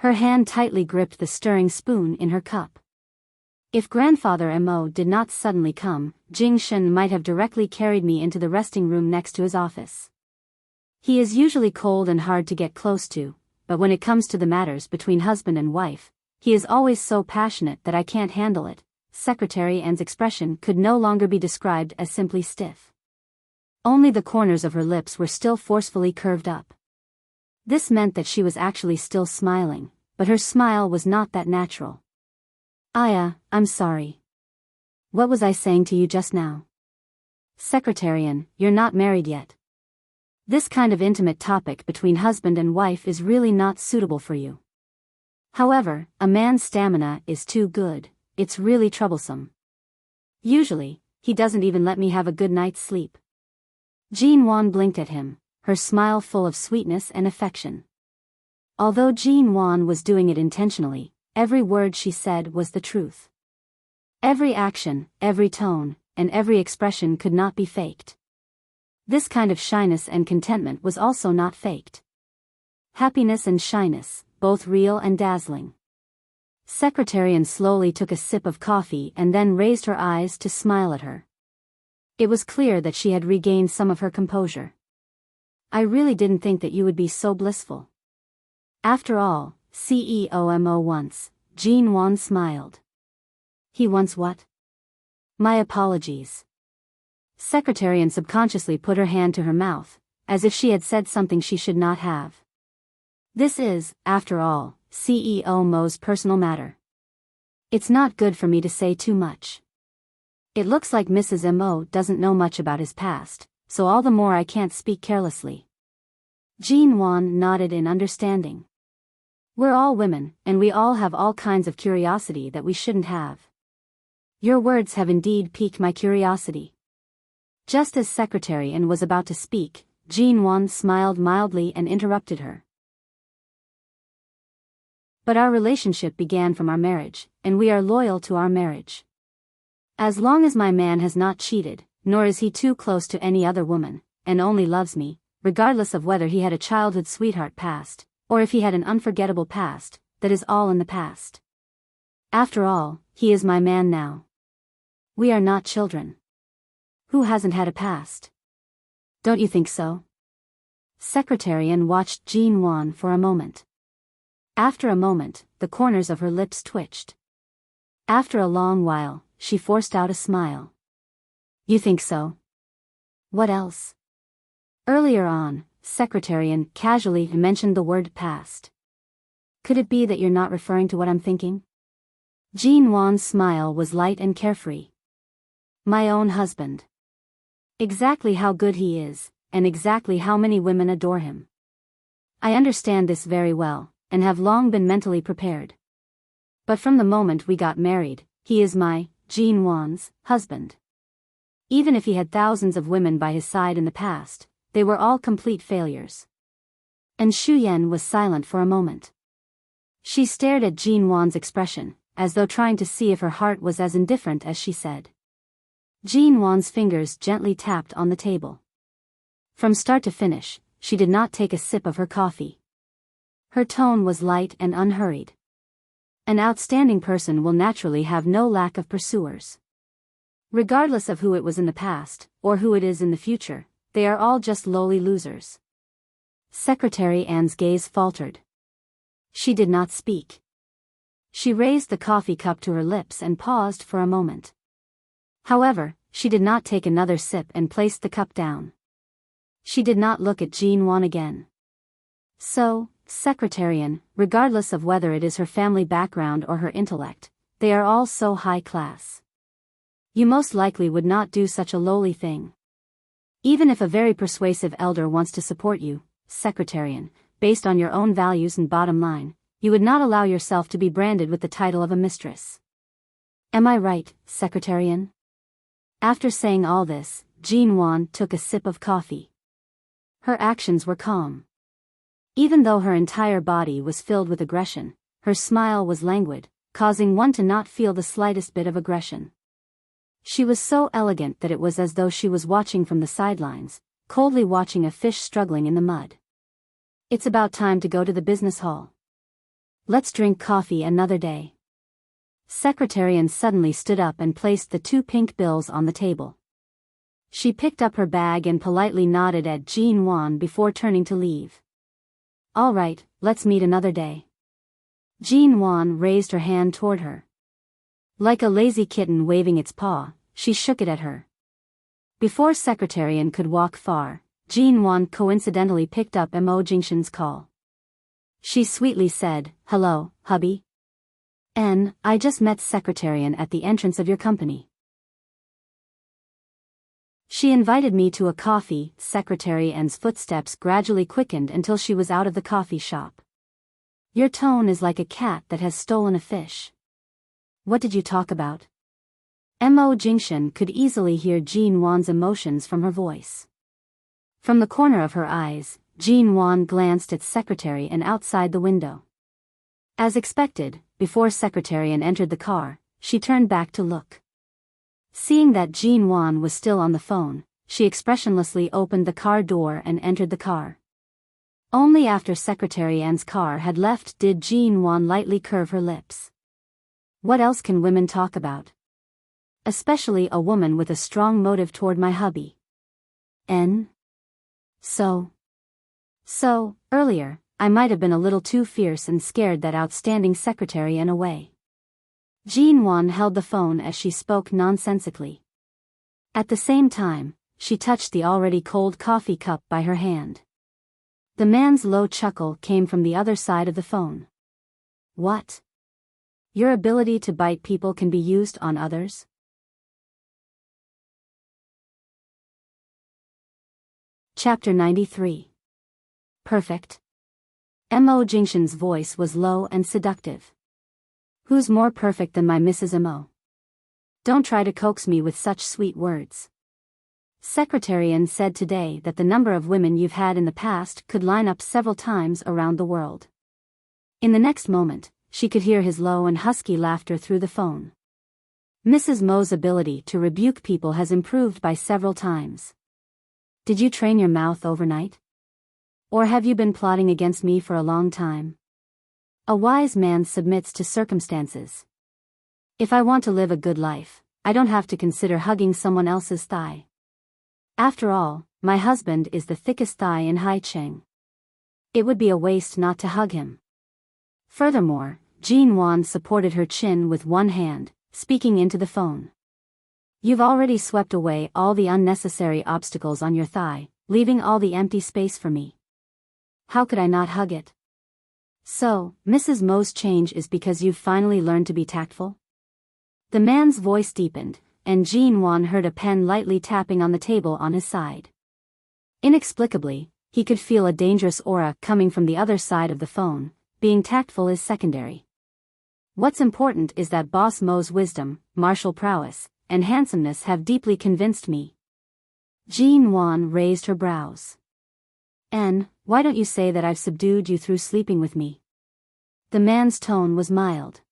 S1: Her hand tightly gripped the stirring spoon in her cup. If Grandfather M.O. did not suddenly come, Jing Shen might have directly carried me into the resting room next to his office. He is usually cold and hard to get close to, but when it comes to the matters between husband and wife, he is always so passionate that I can't handle it. Secretary Anne's expression could no longer be described as simply stiff. Only the corners of her lips were still forcefully curved up. This meant that she was actually still smiling, but her smile was not that natural. I'm sorry. What was I saying to you just now? Secretary Anne, you're not married yet. This kind of intimate topic between husband and wife is really not suitable for you. However, a man's stamina is too good, it's really troublesome. Usually, he doesn't even let me have a good night's sleep. Jean Wan blinked at him, her smile full of sweetness and affection. Although Jean Wan was doing it intentionally, every word she said was the truth. Every action, every tone, and every expression could not be faked. This kind of shyness and contentment was also not faked. Happiness and shyness, both real and dazzling. Secretary Anne slowly took a sip of coffee and then raised her eyes to smile at her. It was clear that she had regained some of her composure. I really didn't think that you would be so blissful. After all, CEO M.O. once, Jean Wan smiled. He once what? My apologies. Secretary Anne subconsciously put her hand to her mouth, as if she had said something she should not have. This is, after all, CEO Mo's personal matter. It's not good for me to say too much. It looks like Mrs. M.O. doesn't know much about his past, so all the more I can't speak carelessly. Jean Wan nodded in understanding. We're all women, and we all have all kinds of curiosity that we shouldn't have. Your words have indeed piqued my curiosity. Just as Secretary Anne was about to speak, Jean Wan smiled mildly and interrupted her. But our relationship began from our marriage, and we are loyal to our marriage. As long as my man has not cheated, nor is he too close to any other woman, and only loves me, regardless of whether he had a childhood sweetheart past, or if he had an unforgettable past, that is all in the past. After all, he is my man now. We are not children. Who hasn't had a past? Don't you think so? Secretarian watched Jean Wan for a moment. After a moment, the corners of her lips twitched. After a long while, she forced out a smile. You think so? What else? Earlier on, Secretarian casually mentioned the word past. Could it be that you're not referring to what I'm thinking? Jean Wan's smile was light and carefree. My own husband. Exactly how good he is, and exactly how many women adore him. I understand this very well, and have long been mentally prepared. But from the moment we got married, he is my, Jean Wan's, husband. Even if he had thousands of women by his side in the past, they were all complete failures. And Xu Yan was silent for a moment. She stared at Jean Wan's expression, as though trying to see if her heart was as indifferent as she said. Jean Wan's fingers gently tapped on the table. From start to finish, she did not take a sip of her coffee. Her tone was light and unhurried. An outstanding person will naturally have no lack of pursuers. Regardless of who it was in the past, or who it is in the future, they are all just lowly losers. Secretary Anne's gaze faltered. She did not speak. She raised the coffee cup to her lips and paused for a moment. However, she did not take another sip and placed the cup down. She did not look at Jean Wan again. So, Secretarian, regardless of whether it is her family background or her intellect, they are all so high class. You most likely would not do such a lowly thing. Even if a very persuasive elder wants to support you, Secretarian, based on your own values and bottom line, you would not allow yourself to be branded with the title of a mistress. Am I right, Secretarian? After saying all this, Jean Wan took a sip of coffee. Her actions were calm. Even though her entire body was filled with aggression, her smile was languid, causing one to not feel the slightest bit of aggression. She was so elegant that it was as though she was watching from the sidelines, coldly watching a fish struggling in the mud. It's about time to go to the business hall. Let's drink coffee another day. Secretarian suddenly stood up and placed the 2 pink bills on the table. She picked up her bag and politely nodded at Jean Wan before turning to leave. All right, let's meet another day. Jean Wan raised her hand toward her. Like a lazy kitten waving its paw, she shook it at her. Before Secretarian could walk far, Jean Wan coincidentally picked up Mo Jingshan's call. She sweetly said, "Hello, hubby. I just met Secretarian at the entrance of your company. She invited me to a coffee." Secretary Anne's footsteps gradually quickened until she was out of the coffee shop. Your tone is like a cat that has stolen a fish. What did you talk about? Mo Jingshan could easily hear Jean Wan's emotions from her voice. From the corner of her eyes, Jean Wan glanced at Secretary and outside the window. As expected, before Secretarian entered the car, she turned back to look. Seeing that Jean Wan was still on the phone, she expressionlessly opened the car door and entered the car. Only after Secretary Anne's car had left did Jean Wan lightly curve her lips. What else can women talk about? Especially a woman with a strong motive toward my hubby. So, earlier, I might have been a little too fierce and scared that outstanding Secretarian away. Jean Wan held the phone as she spoke nonsensically. At the same time, she touched the already cold coffee cup by her hand. The man's low chuckle came from the other side of the phone. What? Your ability to bite people can be used on others? Chapter 93. Perfect. Mo Jingshan's voice was low and seductive. Who's more perfect than my Mrs. Mo? Don't try to coax me with such sweet words. Secretarian said today that the number of women you've had in the past could line up several times around the world. In the next moment, she could hear his low and husky laughter through the phone. Mrs. Mo's ability to rebuke people has improved by several times. Did you train your mouth overnight? Or have you been plotting against me for a long time? A wise man submits to circumstances. If I want to live a good life, I don't have to consider hugging someone else's thigh. After all, my husband is the thickest thigh in Haicheng. It would be a waste not to hug him. Furthermore, Jean Wan supported her chin with one hand, speaking into the phone. You've already swept away all the unnecessary obstacles on your thigh, leaving all the empty space for me. How could I not hug it? So, Mrs. Mo's change is because you've finally learned to be tactful? The man's voice deepened, and Jean Wan heard a pen lightly tapping on the table on his side. Inexplicably, he could feel a dangerous aura coming from the other side of the phone. Being tactful is secondary. What's important is that Boss Mo's wisdom, martial prowess, and handsomeness have deeply convinced me. Jean Wan raised her brows. Why don't you say that I've subdued you through sleeping with me? The man's tone was mild.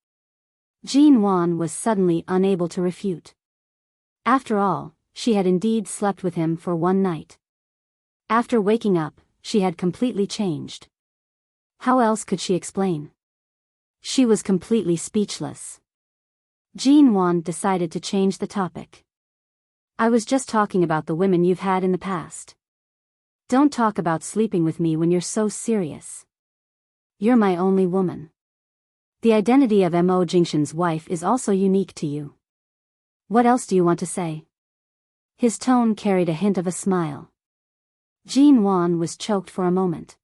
S1: Jean Wan was suddenly unable to refute. After all, she had indeed slept with him for one night. After waking up, she had completely changed. How else could she explain? She was completely speechless. Jean Wan decided to change the topic. I was just talking about the women you've had in the past. Don't talk about sleeping with me when you're so serious. You're my only woman. The identity of Mo Jingshan's wife is also unique to you. What else do you want to say? His tone carried a hint of a smile. Jean Wan was choked for a moment.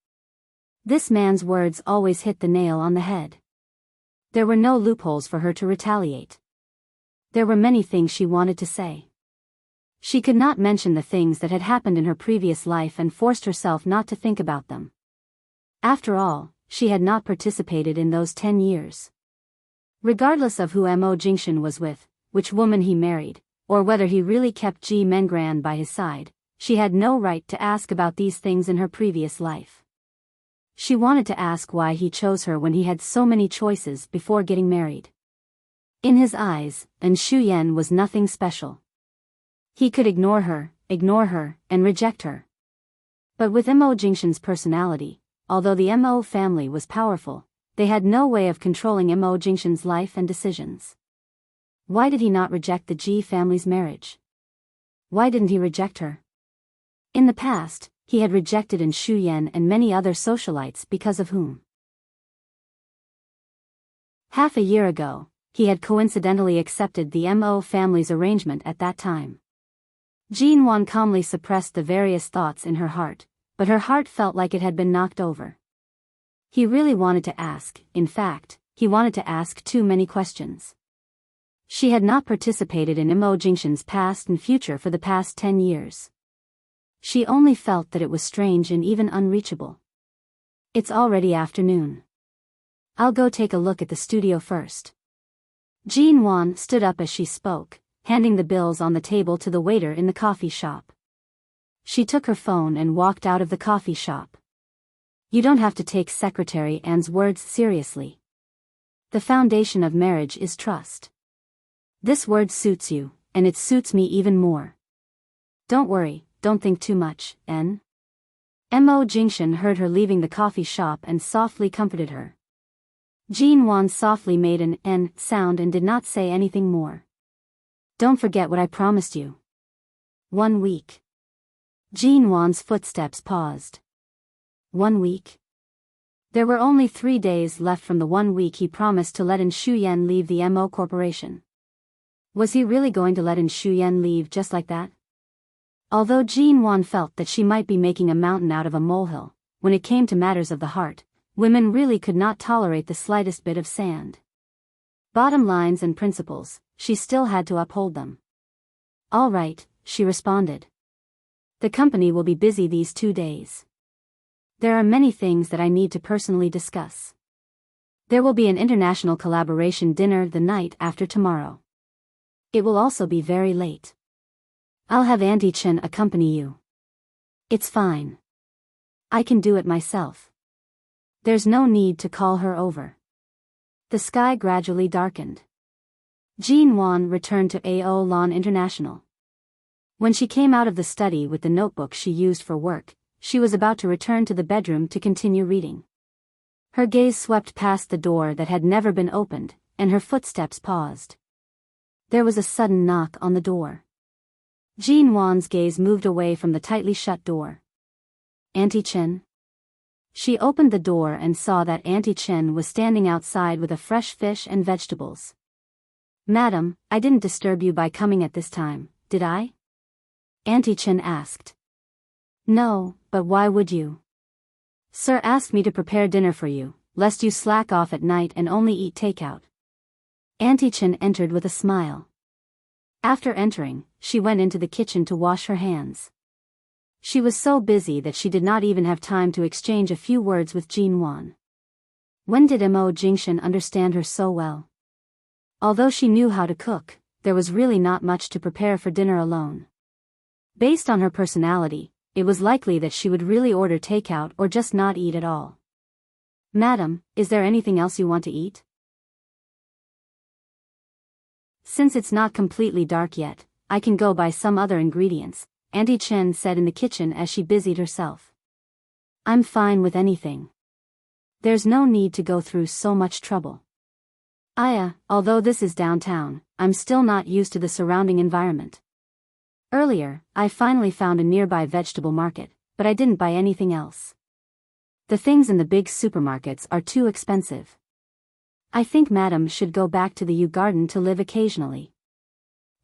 S1: This man's words always hit the nail on the head. There were no loopholes for her to retaliate. There were many things she wanted to say. She could not mention the things that had happened in her previous life and forced herself not to think about them. After all, she had not participated in those 10 years. Regardless of who Mo Jingshan was with, which woman he married, or whether he really kept Ji Mengran by his side, she had no right to ask about these things in her previous life. She wanted to ask why he chose her when he had so many choices before getting married. In his eyes, Shuyan was nothing special. He could ignore her, and reject her. But with Mo Jingshan's personality, although the Mo family was powerful, they had no way of controlling Mo Jingshan's life and decisions. Why did he not reject the Ji family's marriage? Why didn't he reject her? In the past, he had rejected Shuyan and many other socialites because of whom. Half a year ago, he had coincidentally accepted the Mo family's arrangement at that time. Jean Wan calmly suppressed the various thoughts in her heart, but her heart felt like it had been knocked over. He really wanted to ask, in fact, he wanted to ask too many questions. She had not participated in Mo Jingshan's past and future for the past 10 years. She only felt that it was strange and even unreachable. It's already afternoon. I'll go take a look at the studio first. Jean Wan stood up as she spoke, handing the bills on the table to the waiter in the coffee shop. She took her phone and walked out of the coffee shop. You don't have to take Secretary Anne's words seriously. The foundation of marriage is trust. This word suits you, and it suits me even more. Don't worry, don't think too much, N. Mo Jingshan heard her leaving the coffee shop and softly comforted her. Jean Wan softly made an N sound and did not say anything more. Don't forget what I promised you. 1 week. Jean Wan's footsteps paused. 1 week? There were only 3 days left from the 1 week he promised to let Shuyan leave the Mo Corporation. Was he really going to let Shuyan leave just like that? Although Jean Wan felt that she might be making a mountain out of a molehill, when it came to matters of the heart, women really could not tolerate the slightest bit of sand. Bottom lines and principles, she still had to uphold them. All right, she responded. The company will be busy these 2 days. There are many things that I need to personally discuss. There will be an international collaboration dinner the night after tomorrow. It will also be very late. I'll have Auntie Chen accompany you. It's fine. I can do it myself. There's no need to call her over. The sky gradually darkened. Jean Wan returned to AO Lawn International. When she came out of the study with the notebook she used for work, she was about to return to the bedroom to continue reading. Her gaze swept past the door that had never been opened, and her footsteps paused. There was a sudden knock on the door. Jean Wan's gaze moved away from the tightly shut door. Auntie Chen? She opened the door and saw that Auntie Chen was standing outside with a fresh fish and vegetables. Madam, I didn't disturb you by coming at this time, did I? Auntie Chen asked. No, but why would you? Sir asked me to prepare dinner for you, lest you slack off at night and only eat takeout. Auntie Chen entered with a smile. After entering, she went into the kitchen to wash her hands. She was so busy that she did not even have time to exchange a few words with Jean Wan. When did Mo Jingshan understand her so well? Although she knew how to cook, there was really not much to prepare for dinner alone. Based on her personality, it was likely that she would really order takeout or just not eat at all. Madam, is there anything else you want to eat? Since it's not completely dark yet, I can go buy some other ingredients, Auntie Chen said in the kitchen as she busied herself. I'm fine with anything. There's no need to go through so much trouble. Although this is downtown, I'm still not used to the surrounding environment. Earlier, I finally found a nearby vegetable market, but I didn't buy anything else. The things in the big supermarkets are too expensive. I think Madam should go back to the Yew Garden to live occasionally.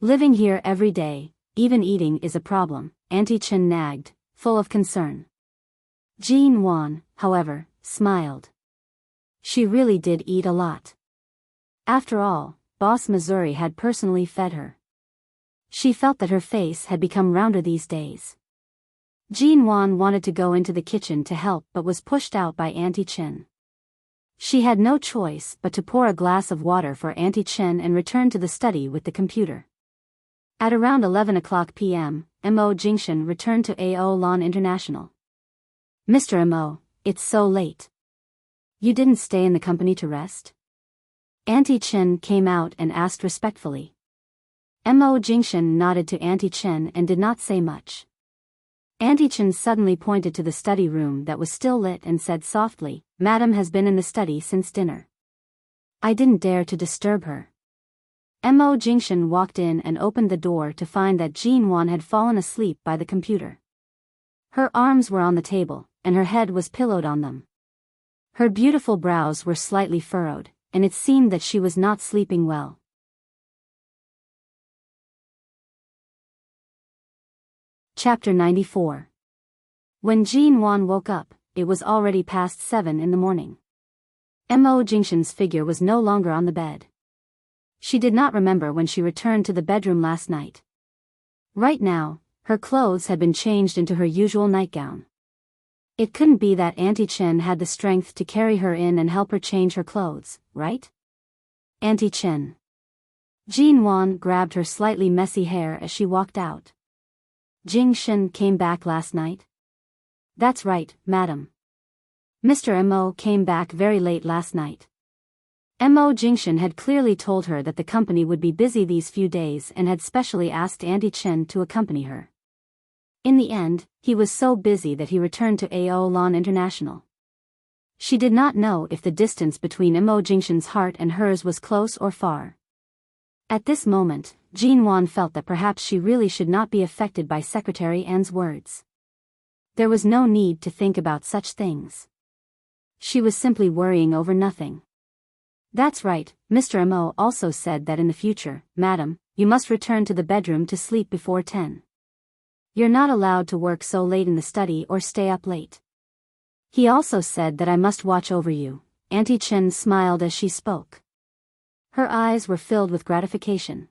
S1: Living here every day, even eating is a problem, Auntie Chen nagged, full of concern. Jean Wan, however, smiled. She really did eat a lot. After all, Boss Missouri had personally fed her. She felt that her face had become rounder these days. Jean Wan wanted to go into the kitchen to help but was pushed out by Auntie Chen. She had no choice but to pour a glass of water for Auntie Chen and return to the study with the computer. At around 11 o'clock p.m., Mo Jingshan returned to AO Lawn International. Mr. Mo, it's so late. You didn't stay in the company to rest? Auntie Chen came out and asked respectfully. Mo Jingshan nodded to Auntie Chen and did not say much. Auntie Chen suddenly pointed to the study room that was still lit and said softly, Madam has been in the study since dinner. I didn't dare to disturb her. Mo Jingshan walked in and opened the door to find that Jean Wan had fallen asleep by the computer. Her arms were on the table, and her head was pillowed on them. Her beautiful brows were slightly furrowed, and it seemed that she was not sleeping well. Chapter 94. When Jean Wan woke up, it was already past 7 in the morning. Mo Jingshan's figure was no longer on the bed. She did not remember when she returned to the bedroom last night. Right now, her clothes had been changed into her usual nightgown. It couldn't be that Auntie Chen had the strength to carry her in and help her change her clothes, right? Auntie Chen. Jean Wan grabbed her slightly messy hair as she walked out. Jingshan came back last night? That's right, madam. Mr. Mo came back very late last night. Mo Jingshan had clearly told her that the company would be busy these few days and had specially asked Auntie Chen to accompany her. In the end, he was so busy that he returned to AO Lawn International. She did not know if the distance between Mo Jingshan's heart and hers was close or far. At this moment, Jean Wan felt that perhaps she really should not be affected by Secretary An's words. There was no need to think about such things. She was simply worrying over nothing. That's right, Mr. Mo also said that in the future, Madam, you must return to the bedroom to sleep before 10. You're not allowed to work so late in the study or stay up late. He also said that I must watch over you. Auntie Chen smiled as she spoke. Her eyes were filled with gratification.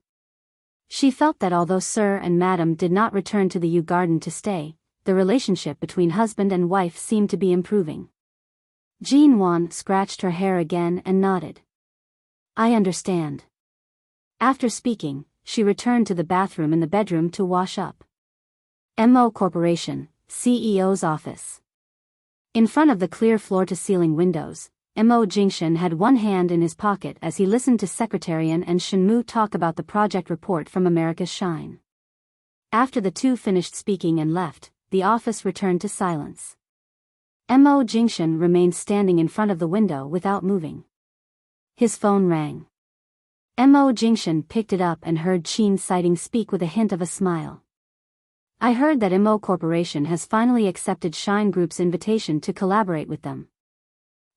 S1: She felt that although Sir and Madam did not return to the Yew Garden to stay, the relationship between husband and wife seemed to be improving. Jean Wan scratched her hair again and nodded. I understand. After speaking, she returned to the bathroom in the bedroom to wash up. Mo Corporation, CEO's office. In front of the clear floor-to-ceiling windows, Mo Jingshan had one hand in his pocket as he listened to Secretary An and Shenmu talk about the project report from America's Shine. After the two finished speaking and left, the office returned to silence. Mo Jingshan remained standing in front of the window without moving. His phone rang. Mo Jingshan picked it up and heard Qin Sighting speak with a hint of a smile. I heard that Mo Corporation has finally accepted Shine Group's invitation to collaborate with them.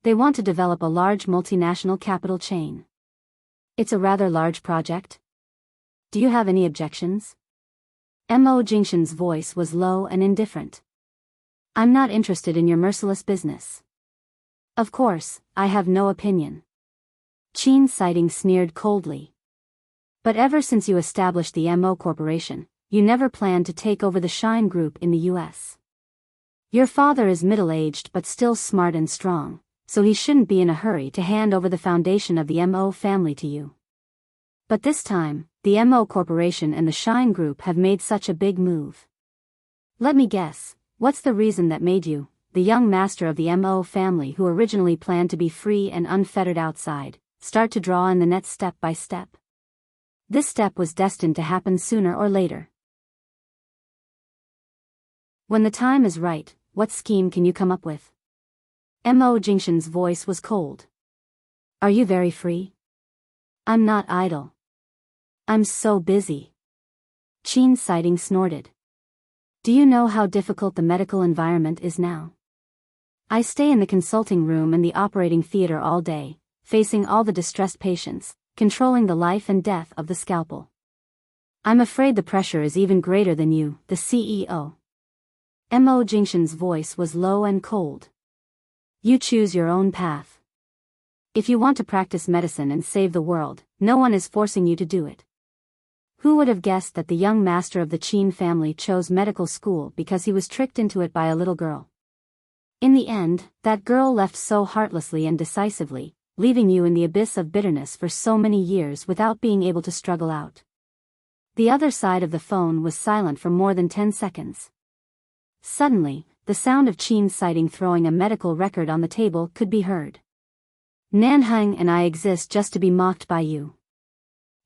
S1: They want to develop a large multinational capital chain. It's a rather large project. Do you have any objections? Mo Jingshan's voice was low and indifferent. I'm not interested in your merciless business. Of course, I have no opinion. Qin Sighting sneered coldly. But ever since you established the Mo Corporation, you never planned to take over the Shine Group in the US. Your father is middle-aged but still smart and strong, so he shouldn't be in a hurry to hand over the foundation of the Mo family to you. But this time, the Mo Corporation and the Shine Group have made such a big move. Let me guess, what's the reason that made you, the young master of the Mo family who originally planned to be free and unfettered outside, start to draw in the net step by step? This step was destined to happen sooner or later. When the time is right, what scheme can you come up with? Mo Jingshan's voice was cold. Are you very free? I'm not idle. I'm so busy. Qin Sighting snorted. Do you know how difficult the medical environment is now? I stay in the consulting room and the operating theater all day, facing all the distressed patients, controlling the life and death of the scalpel. I'm afraid the pressure is even greater than you, the CEO. Mo Jingshan's voice was low and cold. You choose your own path. If you want to practice medicine and save the world, no one is forcing you to do it. Who would have guessed that the young master of the Qin family chose medical school because he was tricked into it by a little girl? In the end, that girl left so heartlessly and decisively, leaving you in the abyss of bitterness for so many years without being able to struggle out. The other side of the phone was silent for more than 10 seconds. Suddenly, the sound of Qin Sighting throwing a medical record on the table could be heard. Nanhang and I exist just to be mocked by you.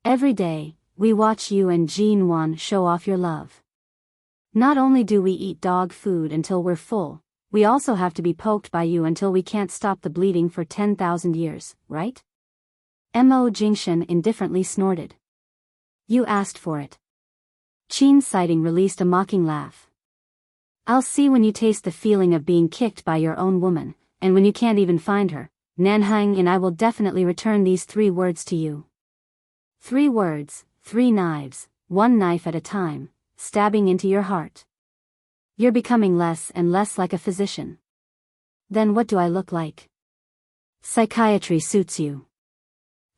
S1: Every day, we watch you and Jin Wan show off your love. Not only do we eat dog food until we're full, we also have to be poked by you until we can't stop the bleeding for 10,000 years, right? Mo Jingshan indifferently snorted. You asked for it. Qin Sighting released a mocking laugh. I'll see when you taste the feeling of being kicked by your own woman, and when you can't even find her, Nanhang and I will definitely return these 3 words to you. 3 words, 3 knives, 1 knife at a time, stabbing into your heart. You're becoming less and less like a physician. Then what do I look like? Psychiatry suits you.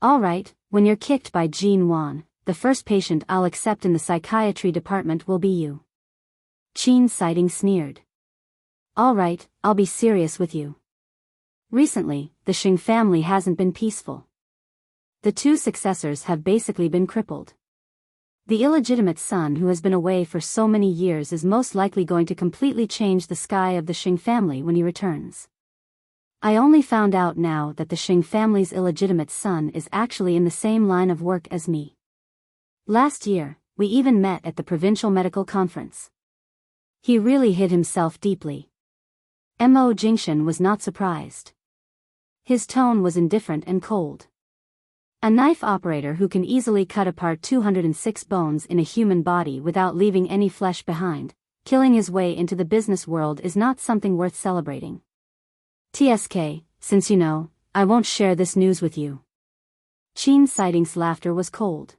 S1: All right, when you're kicked by Jin Wan, the first patient I'll accept in the psychiatry department will be you. Qin Sighting sneered. All right, I'll be serious with you. Recently, the Xing family hasn't been peaceful. The 2 successors have basically been crippled. The illegitimate son who has been away for so many years is most likely going to completely change the sky of the Xing family when he returns. I only found out now that the Xing family's illegitimate son is actually in the same line of work as me. Last year, we even met at the provincial medical conference. He really hid himself deeply. Mo Jingshan was not surprised. His tone was indifferent and cold. A knife operator who can easily cut apart 206 bones in a human body without leaving any flesh behind, killing his way into the business world is not something worth celebrating. TSK, since you know, I won't share this news with you. Qin Sighting's laughter was cold.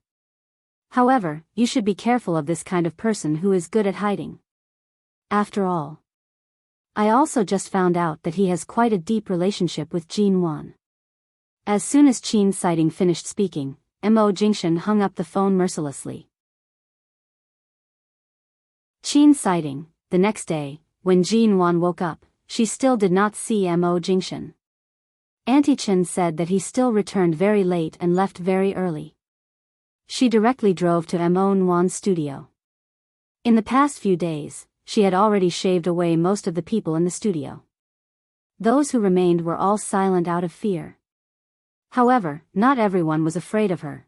S1: However, you should be careful of this kind of person who is good at hiding. After all, I also just found out that he has quite a deep relationship with Jin Wan. As soon as Qin Sighting finished speaking, Mo Jingshan hung up the phone mercilessly. Qin Sighting, the next day, when Jin Wan woke up, she still did not see Mo Jingshan. Auntie Chen said that he still returned very late and left very early. She directly drove to Mo Wan's studio. In the past few days, she had already shaved away most of the people in the studio. Those who remained were all silent out of fear. However, not everyone was afraid of her.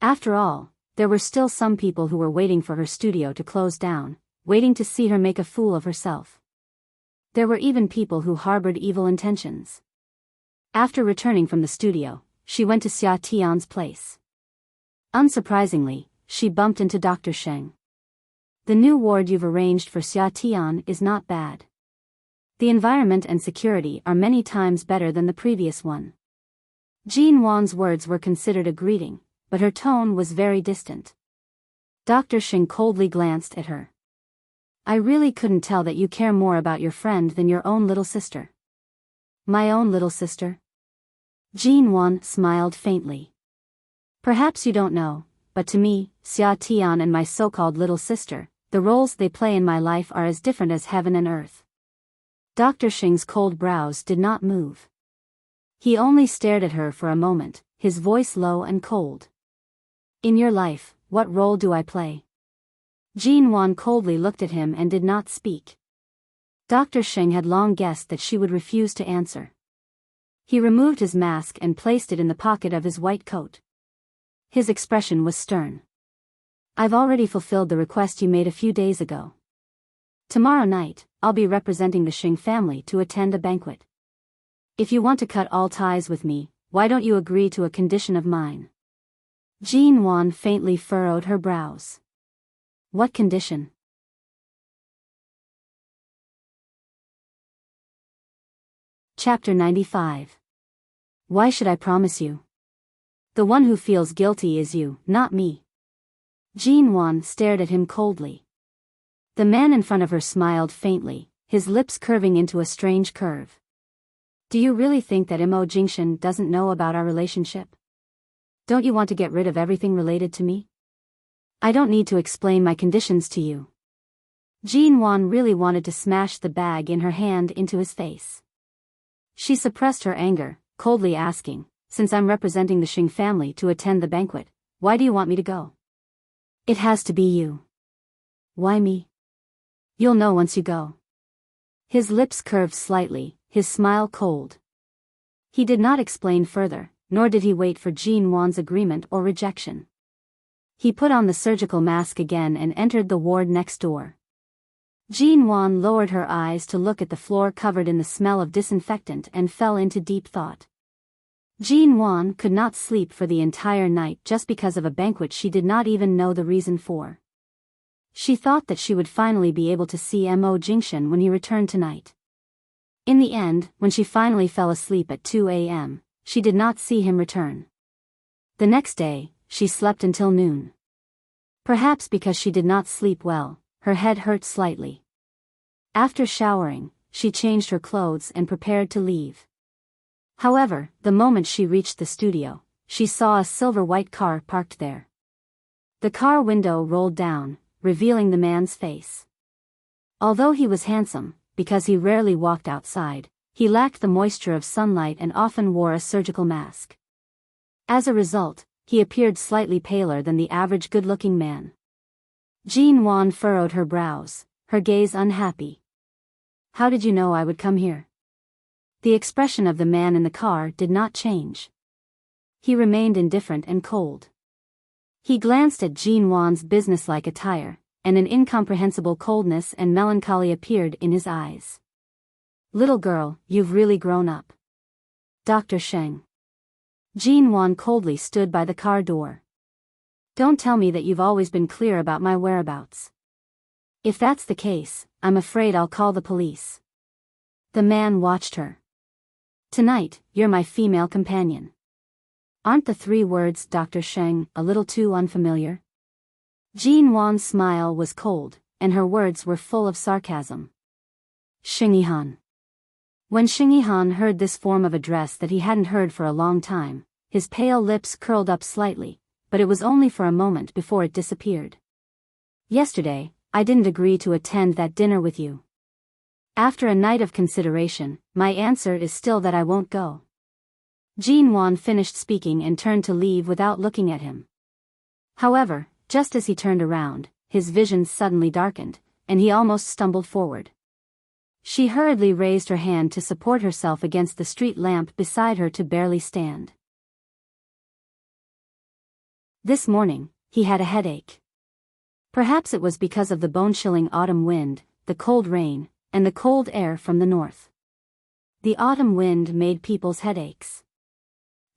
S1: After all, there were still some people who were waiting for her studio to close down, waiting to see her make a fool of herself. There were even people who harbored evil intentions. After returning from the studio, she went to Xia Tian's place. Unsurprisingly, she bumped into Dr. Sheng. The new ward you've arranged for Xia Tian is not bad. The environment and security are many times better than the previous one. Jean Wan's words were considered a greeting, but her tone was very distant. Dr. Sheng coldly glanced at her. I really couldn't tell that you care more about your friend than your own little sister. My own little sister? Jean Wan smiled faintly. Perhaps you don't know, but to me, Xia Tian and my so-called little sister, the roles they play in my life are as different as heaven and earth. Dr. Sheng's cold brows did not move. He only stared at her for a moment, his voice low and cold. In your life, what role do I play? Jean Wan coldly looked at him and did not speak. Dr. Sheng had long guessed that she would refuse to answer. He removed his mask and placed it in the pocket of his white coat. His expression was stern. I've already fulfilled the request you made a few days ago. Tomorrow night, I'll be representing the Sheng family to attend a banquet. If you want to cut all ties with me, why don't you agree to a condition of mine? Jean Wan faintly furrowed her brows. What condition? Chapter 95. Why should I promise you? The one who feels guilty is you, not me. Jean Wan stared at him coldly. The man in front of her smiled faintly, his lips curving into a strange curve. Do you really think that Imo Jingshan doesn't know about our relationship? Don't you want to get rid of everything related to me? I don't need to explain my conditions to you. Jean Wan really wanted to smash the bag in her hand into his face. She suppressed her anger, coldly asking, since I'm representing the Sheng family to attend the banquet, why do you want me to go? It has to be you. Why me? You'll know once you go. His lips curved slightly, his smile cold. He did not explain further, nor did he wait for Jean Wan's agreement or rejection. He put on the surgical mask again and entered the ward next door. Jean Wan lowered her eyes to look at the floor covered in the smell of disinfectant and fell into deep thought. Jean Wan could not sleep for the entire night just because of a banquet she did not even know the reason for. She thought that she would finally be able to see Mo Jingshan when he returned tonight. In the end, when she finally fell asleep at 2 a.m., she did not see him return. The next day, she slept until noon. Perhaps because she did not sleep well, her head hurt slightly. After showering, she changed her clothes and prepared to leave. However, the moment she reached the studio, she saw a silver-white car parked there. The car window rolled down, revealing the man's face. Although he was handsome, because he rarely walked outside, he lacked the moisture of sunlight and often wore a surgical mask. As a result, he appeared slightly paler than the average good-looking man. Jean Wan furrowed her brows, her gaze unhappy. How did you know I would come here? The expression of the man in the car did not change. He remained indifferent and cold. He glanced at Jean Wan's businesslike attire, and an incomprehensible coldness and melancholy appeared in his eyes. Little girl, you've really grown up. Dr. Sheng. Jean Wan coldly stood by the car door. Don't tell me that you've always been clear about my whereabouts. If that's the case, I'm afraid I'll call the police. The man watched her. Tonight, you're my female companion. Aren't the 3 words, Dr. Sheng, a little too unfamiliar? Jean Wan's smile was cold, and her words were full of sarcasm. Xingyihan. When Xingyihan heard this form of address that he hadn't heard for a long time, his pale lips curled up slightly, but it was only for a moment before it disappeared. Yesterday, I didn't agree to attend that dinner with you. After a night of consideration, my answer is still that I won't go. Jean Wan finished speaking and turned to leave without looking at him. However, just as he turned around, his vision suddenly darkened, and he almost stumbled forward. She hurriedly raised her hand to support herself against the street lamp beside her to barely stand. This morning, he had a headache. Perhaps it was because of the bone-chilling autumn wind, the cold rain, and the cold air from the north. The autumn wind made people's headaches.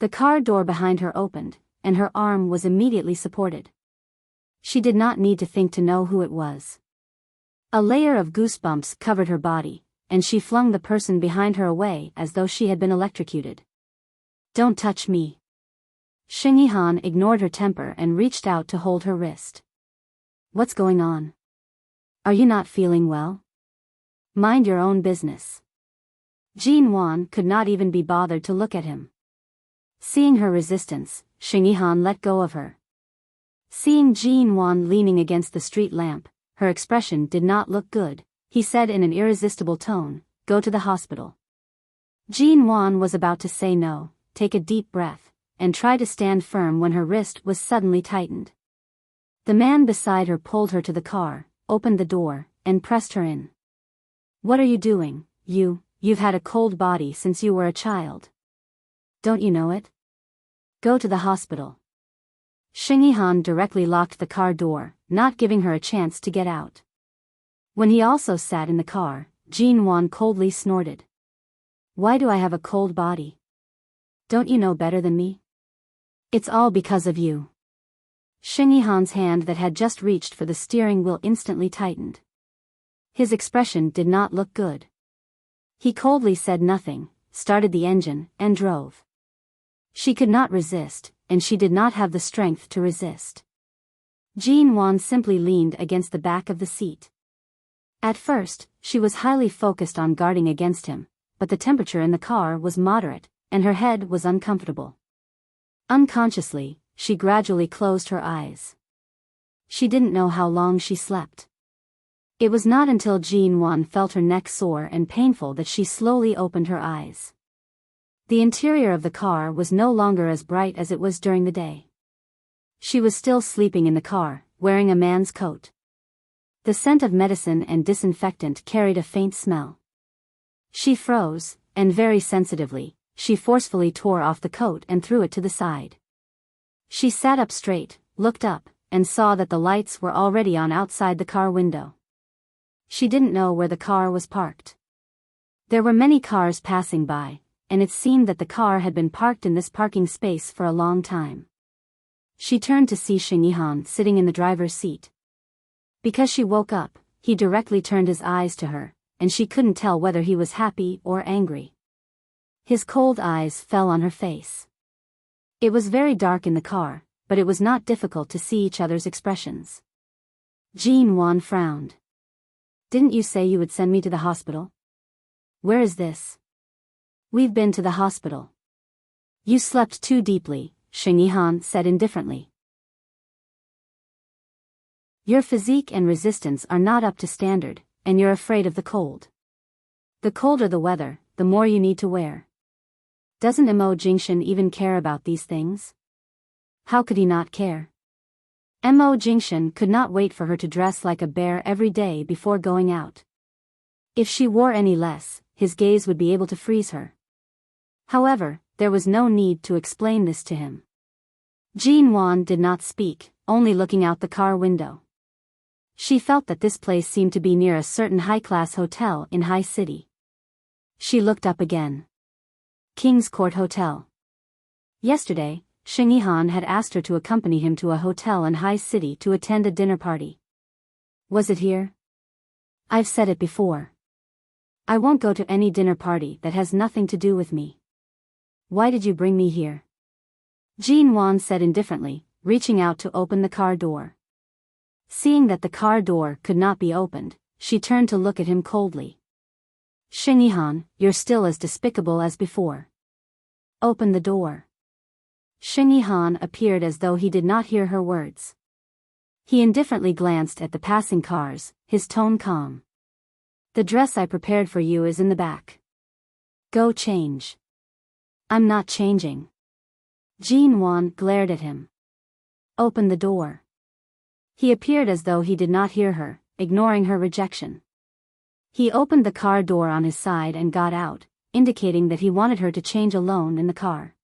S1: The car door behind her opened, and her arm was immediately supported. She did not need to think to know who it was. A layer of goosebumps covered her body, and she flung the person behind her away as though she had been electrocuted. "Don't touch me." Xing Yihan ignored her temper and reached out to hold her wrist. "What's going on? Are you not feeling well? Mind your own business." Jin Wan could not even be bothered to look at him. Seeing her resistance, Xing Yihan let go of her. Seeing Jin Wan leaning against the street lamp, her expression did not look good. He said in an irresistible tone, "Go to the hospital." Jin Wan was about to say no, take a deep breath, and try to stand firm when her wrist was suddenly tightened. The man beside her pulled her to the car, opened the door, and pressed her in. "What are you doing? You've had a cold body since you were a child. Don't you know it? Go to the hospital." Xing Yihan directly locked the car door, not giving her a chance to get out. When he also sat in the car, Jin Wan coldly snorted. "Why do I have a cold body? Don't you know better than me? It's all because of you." Xing Yihan's hand that had just reached for the steering wheel instantly tightened. His expression did not look good. He coldly said nothing, started the engine, and drove. She could not resist, and she did not have the strength to resist. Jin Wan simply leaned against the back of the seat. At first, she was highly focused on guarding against him, but the temperature in the car was moderate, and her head was uncomfortable. Unconsciously, she gradually closed her eyes. She didn't know how long she slept. It was not until Jin Wan felt her neck sore and painful that she slowly opened her eyes. The interior of the car was no longer as bright as it was during the day. She was still sleeping in the car, wearing a man's coat. The scent of medicine and disinfectant carried a faint smell. She froze, and very sensitively, she forcefully tore off the coat and threw it to the side. She sat up straight, looked up, and saw that the lights were already on outside the car window. She didn't know where the car was parked. There were many cars passing by, and it seemed that the car had been parked in this parking space for a long time. She turned to see Xing Yihan sitting in the driver's seat. Because she woke up, he directly turned his eyes to her, and she couldn't tell whether he was happy or angry. His cold eyes fell on her face. It was very dark in the car, but it was not difficult to see each other's expressions. Jin Wan frowned. "Didn't you say you would send me to the hospital? Where is this?" "We've been to the hospital." "You slept too deeply," Xing Yihan said indifferently. "Your physique and resistance are not up to standard, and you're afraid of the cold. The colder the weather, the more you need to wear. Doesn't Mo Jingshan even care about these things? How could he not care? Mo Jingshan could not wait for her to dress like a bear every day before going out. If she wore any less, his gaze would be able to freeze her. However, there was no need to explain this to him. Jin Wan did not speak, only looking out the car window. She felt that this place seemed to be near a certain high-class hotel in High City. She looked up again. King's Court Hotel. Yesterday, Xing Yihan had asked her to accompany him to a hotel in High City to attend a dinner party. Was it here? I've said it before. I won't go to any dinner party that has nothing to do with me. Why did you bring me here? Jin Wan said indifferently, reaching out to open the car door. Seeing that the car door could not be opened, she turned to look at him coldly. Xing Yihan, you're still as despicable as before. Open the door. Xing Yihan appeared as though he did not hear her words. He indifferently glanced at the passing cars, his tone calm. The dress I prepared for you is in the back. Go change. I'm not changing. Jin Wan glared at him. Open the door. He appeared as though he did not hear her, ignoring her rejection. He opened the car door on his side and got out, indicating that he wanted her to change alone in the car.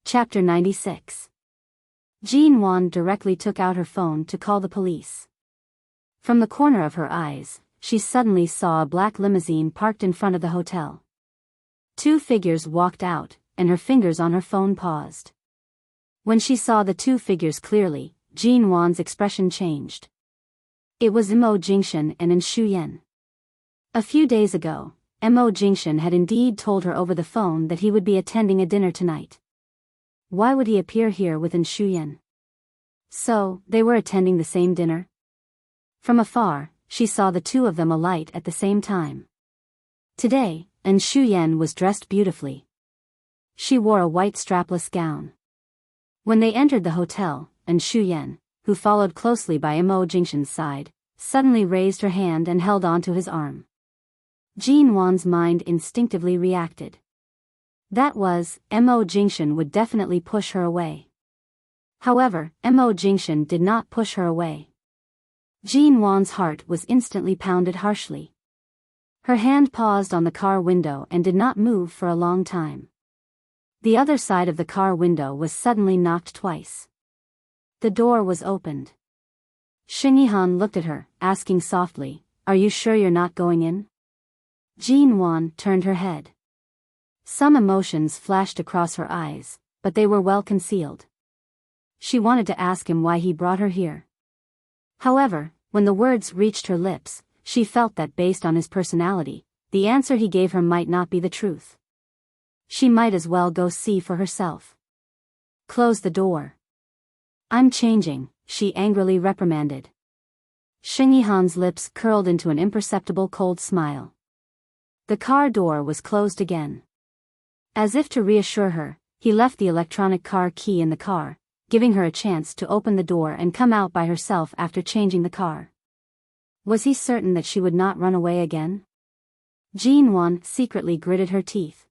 S1: Chapter 96. Jin Wan directly took out her phone to call the police. From the corner of her eyes, she suddenly saw a black limousine parked in front of the hotel. Two figures walked out, and her fingers on her phone paused. When she saw the two figures clearly, Jin Wan's expression changed. It was Mo Jingshan and Shuyan. A few days ago, Mo Jingshan had indeed told her over the phone that he would be attending a dinner tonight. Why would he appear here with Shuyan? So, they were attending the same dinner? From afar, she saw the two of them alight at the same time. Today, Shuyan was dressed beautifully. She wore a white strapless gown. When they entered the hotel, Shuyan, who followed closely by Mo Jingshan's side, suddenly raised her hand and held onto his arm. Jin Wan's mind instinctively reacted. That was, Mo Jingshan would definitely push her away. However, Mo Jingshan did not push her away. Jin Wan's heart was instantly pounded harshly. Her hand paused on the car window and did not move for a long time. The other side of the car window was suddenly knocked twice. The door was opened. Xing Yihan looked at her, asking softly, "Are you sure you're not going in?" Jin Wan turned her head. Some emotions flashed across her eyes, but they were well concealed. She wanted to ask him why he brought her here. However, when the words reached her lips, she felt that based on his personality, the answer he gave her might not be the truth. She might as well go see for herself. "Close the door." "I'm changing," she angrily reprimanded. Xing Yihan's lips curled into an imperceptible cold smile. The car door was closed again. As if to reassure her, he left the electronic car key in the car, giving her a chance to open the door and come out by herself after changing the car. Was he certain that she would not run away again? Jin Wan secretly gritted her teeth.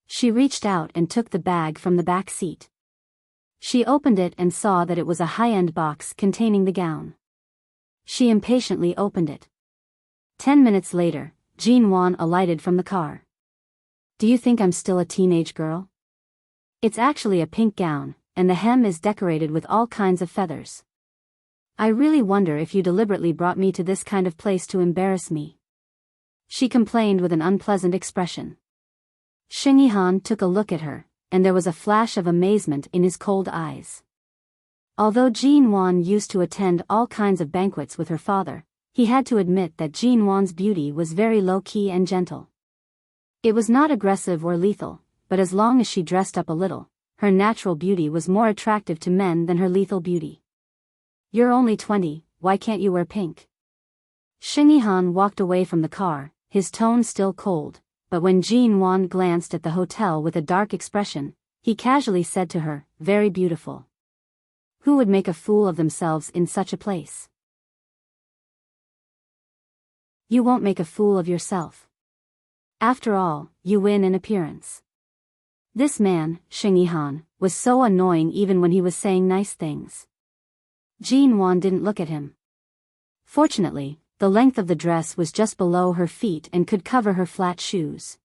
S1: She reached out and took the bag from the back seat. She opened it and saw that it was a high-end box containing the gown. She impatiently opened it. 10 minutes later, Jin Wan alighted from the car. "Do you think I'm still a teenage girl? It's actually a pink gown, and the hem is decorated with all kinds of feathers. I really wonder if you deliberately brought me to this kind of place to embarrass me," she complained with an unpleasant expression. Xing Yihan took a look at her, and there was a flash of amazement in his cold eyes. Although Jin Wan used to attend all kinds of banquets with her father, he had to admit that Jin Wan's beauty was very low-key and gentle. It was not aggressive or lethal, but as long as she dressed up a little, her natural beauty was more attractive to men than her lethal beauty. "You're only 20, why can't you wear pink?" Xing Yihan walked away from the car, his tone still cold, but when Jin Wan glanced at the hotel with a dark expression, he casually said to her, "Very beautiful. Who would make a fool of themselves in such a place?" "You won't make a fool of yourself. After all, you win in appearance." This man, Xing Yihan, was so annoying even when he was saying nice things. Jin Wan didn't look at him. Fortunately, the length of the dress was just below her feet and could cover her flat shoes.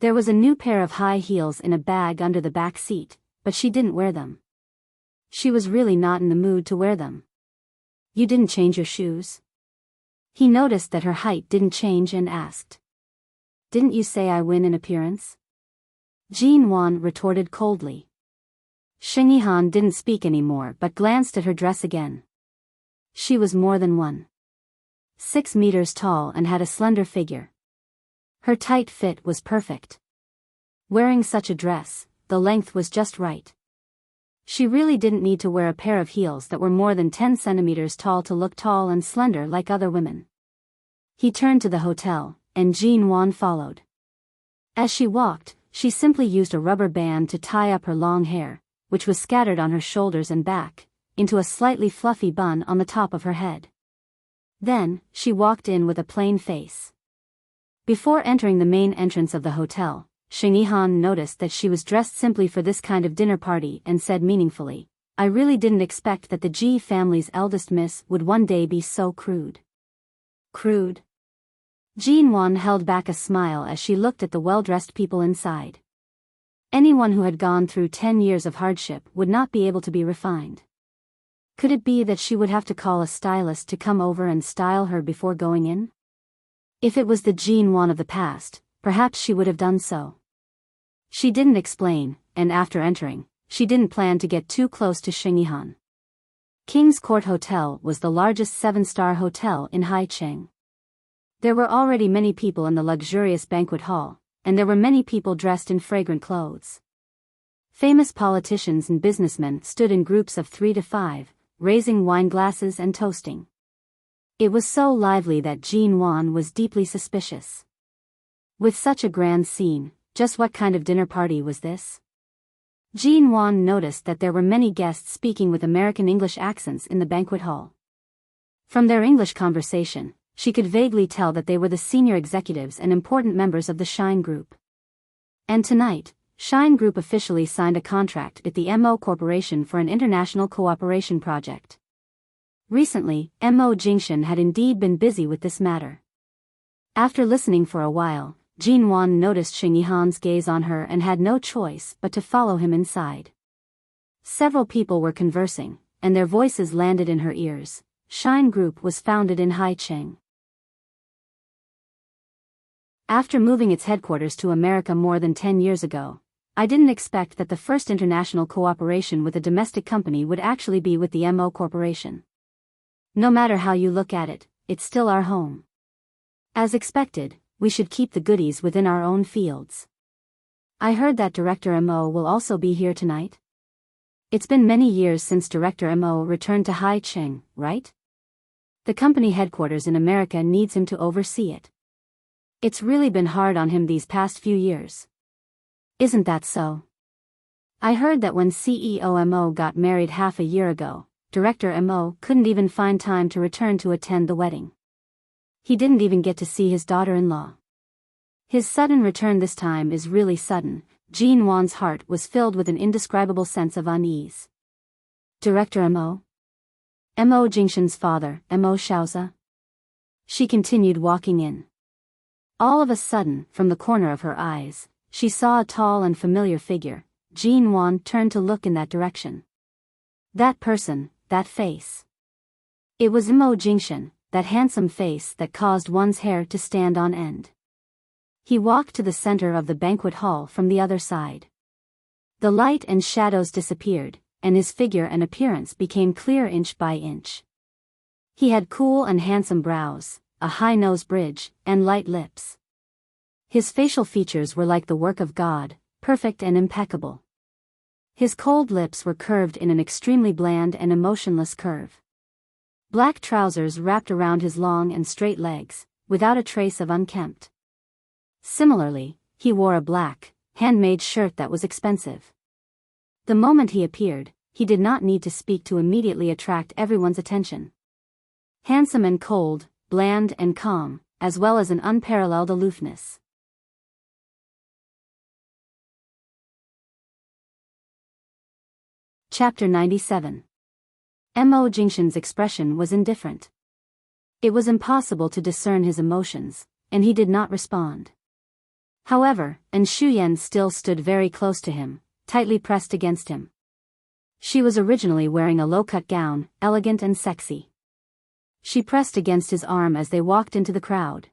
S1: There was a new pair of high heels in a bag under the back seat, but she didn't wear them. She was really not in the mood to wear them. "You didn't change your shoes?" He noticed that her height didn't change and asked. "Didn't you say I win in appearance?" Jin Wan retorted coldly. Xing Yihan didn't speak anymore but glanced at her dress again. She was more than 1.6 meters tall and had a slender figure. Her tight fit was perfect. Wearing such a dress, the length was just right. She really didn't need to wear a pair of heels that were more than 10 centimeters tall to look tall and slender like other women. He turned to the hotel, and Jin Wan followed. As she walked, she simply used a rubber band to tie up her long hair, which was scattered on her shoulders and back, into a slightly fluffy bun on the top of her head. Then, she walked in with a plain face. Before entering the main entrance of the hotel, Xing Yihan noticed that she was dressed simply for this kind of dinner party and said meaningfully, "I really didn't expect that the Ji family's eldest miss would one day be so crude." Crude? Jin Wan held back a smile as she looked at the well-dressed people inside. Anyone who had gone through 10 years of hardship would not be able to be refined. Could it be that she would have to call a stylist to come over and style her before going in? If it was the Jin Wan of the past, perhaps she would have done so. She didn't explain, and after entering, she didn't plan to get too close to Xingyihan. King's Court Hotel was the largest 7-star hotel in Haicheng. There were already many people in the luxurious banquet hall, and there were many people dressed in fragrant clothes. Famous politicians and businessmen stood in groups of 3 to 5, raising wine glasses and toasting. It was so lively that Jean Wan was deeply suspicious. With such a grand scene, just what kind of dinner party was this? Jean Wan noticed that there were many guests speaking with American English accents in the banquet hall. From their English conversation, she could vaguely tell that they were the senior executives and important members of the Shine Group. And tonight, Shine Group officially signed a contract with the MO Corporation for an international cooperation project. Recently, MO Jingshan had indeed been busy with this matter. After listening for a while, Jean Wan noticed Xingyihan's gaze on her and had no choice but to follow him inside. Several people were conversing, and their voices landed in her ears. Shine Group was founded in Haicheng. After moving its headquarters to America more than 10 years ago, I didn't expect that the first international cooperation with a domestic company would actually be with the MO Corporation. No matter how you look at it, it's still our home. As expected, we should keep the goodies within our own fields. I heard that Director MO will also be here tonight. It's been many years since Director MO returned to Haicheng, right? The company headquarters in America needs him to oversee it. It's really been hard on him these past few years. Isn't that so? I heard that when CEO MO got married half a year ago, Director MO couldn't even find time to return to attend the wedding. He didn't even get to see his daughter-in-law. His sudden return this time is really sudden. Jean Wan's heart was filled with an indescribable sense of unease. Director MO? MO Jingshan's father, MO Shaoza? She continued walking in. All of a sudden, from the corner of her eyes, she saw a tall and familiar figure. Jean Wan turned to look in that direction. That person, that face. It was MO Jingshan, that handsome face that caused one's hair to stand on end. He walked to the center of the banquet hall from the other side. The light and shadows disappeared, and his figure and appearance became clear inch by inch. He had cool and handsome brows, a high nose bridge, and light lips. His facial features were like the work of God, perfect and impeccable. His cold lips were curved in an extremely bland and emotionless curve. Black trousers wrapped around his long and straight legs, without a trace of unkempt. Similarly, he wore a black, handmade shirt that was expensive. The moment he appeared, he did not need to speak to immediately attract everyone's attention. Handsome and cold, bland and calm, as well as an unparalleled aloofness. Chapter 97. MO Jingshan's expression was indifferent. It was impossible to discern his emotions, and he did not respond. However, An Shuyan still stood very close to him, tightly pressed against him. She was originally wearing a low-cut gown, elegant and sexy. She pressed against his arm as they walked into the crowd.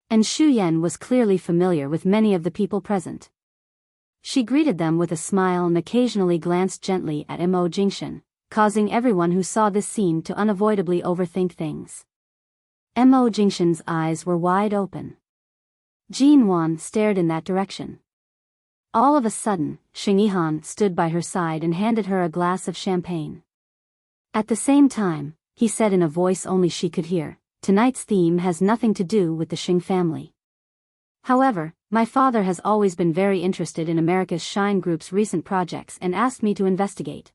S1: And Shuyan was clearly familiar with many of the people present. She greeted them with a smile and occasionally glanced gently at MO Jingshan, causing everyone who saw this scene to unavoidably overthink things. MO Jingshan's eyes were wide open. Jean Wan stared in that direction. All of a sudden, Xingyihan stood by her side and handed her a glass of champagne. At the same time, he said in a voice only she could hear, "Tonight's theme has nothing to do with the Xing family. However, my father has always been very interested in America's Shine Group's recent projects and asked me to investigate."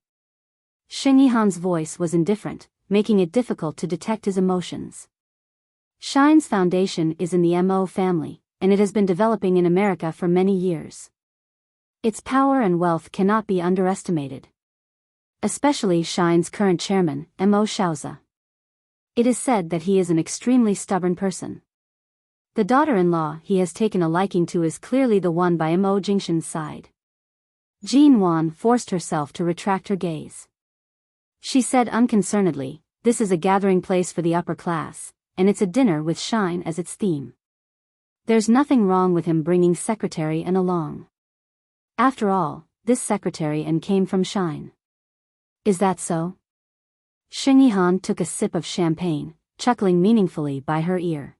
S1: Xingyihan's voice was indifferent, making it difficult to detect his emotions. Shine's foundation is in the MO family, and it has been developing in America for many years. Its power and wealth cannot be underestimated. Especially Shine's current chairman, MO Shaoza. It is said that he is an extremely stubborn person. The daughter-in-law he has taken a liking to is clearly the one by MO Jingshan's side. Jean Wan forced herself to retract her gaze. She said unconcernedly, "This is a gathering place for the upper class, and it's a dinner with Shine as its theme. There's nothing wrong with him bringing Secretary N along. After all, this Secretary N came from Shine. Is that so? Xing Yihan took a sip of champagne, chuckling meaningfully by her ear.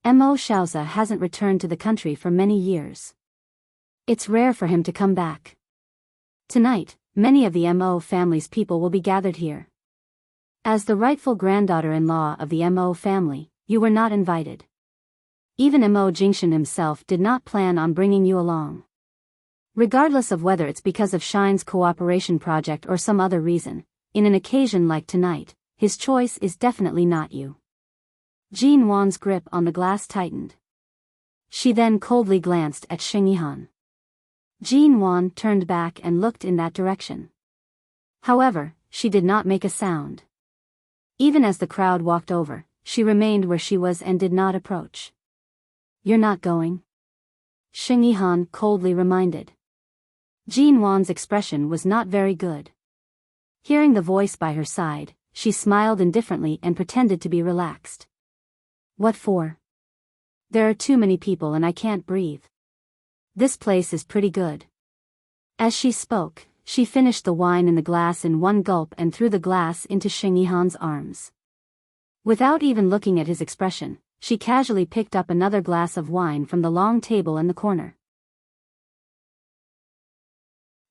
S1: Mo Shaozi hasn't returned to the country for many years. It's rare for him to come back. Tonight, many of the Mo family's people will be gathered here. As the rightful granddaughter-in-law of the Mo family, you were not invited. Even Mo Jingshan himself did not plan on bringing you along. Regardless of whether it's because of Shine's cooperation project or some other reason, in an occasion like tonight, his choice is definitely not you. Jin Wan's grip on the glass tightened. She then coldly glanced at Xing Yihan. Jin Wan turned back and looked in that direction. However, she did not make a sound. Even as the crowd walked over, she remained where she was and did not approach. You're not going? Xing Yihan coldly reminded. Jin Wan's expression was not very good. Hearing the voice by her side, she smiled indifferently and pretended to be relaxed. What for? There are too many people and I can't breathe. This place is pretty good. As she spoke, she finished the wine in the glass in one gulp and threw the glass into Xing Yihan's arms. Without even looking at his expression, she casually picked up another glass of wine from the long table in the corner.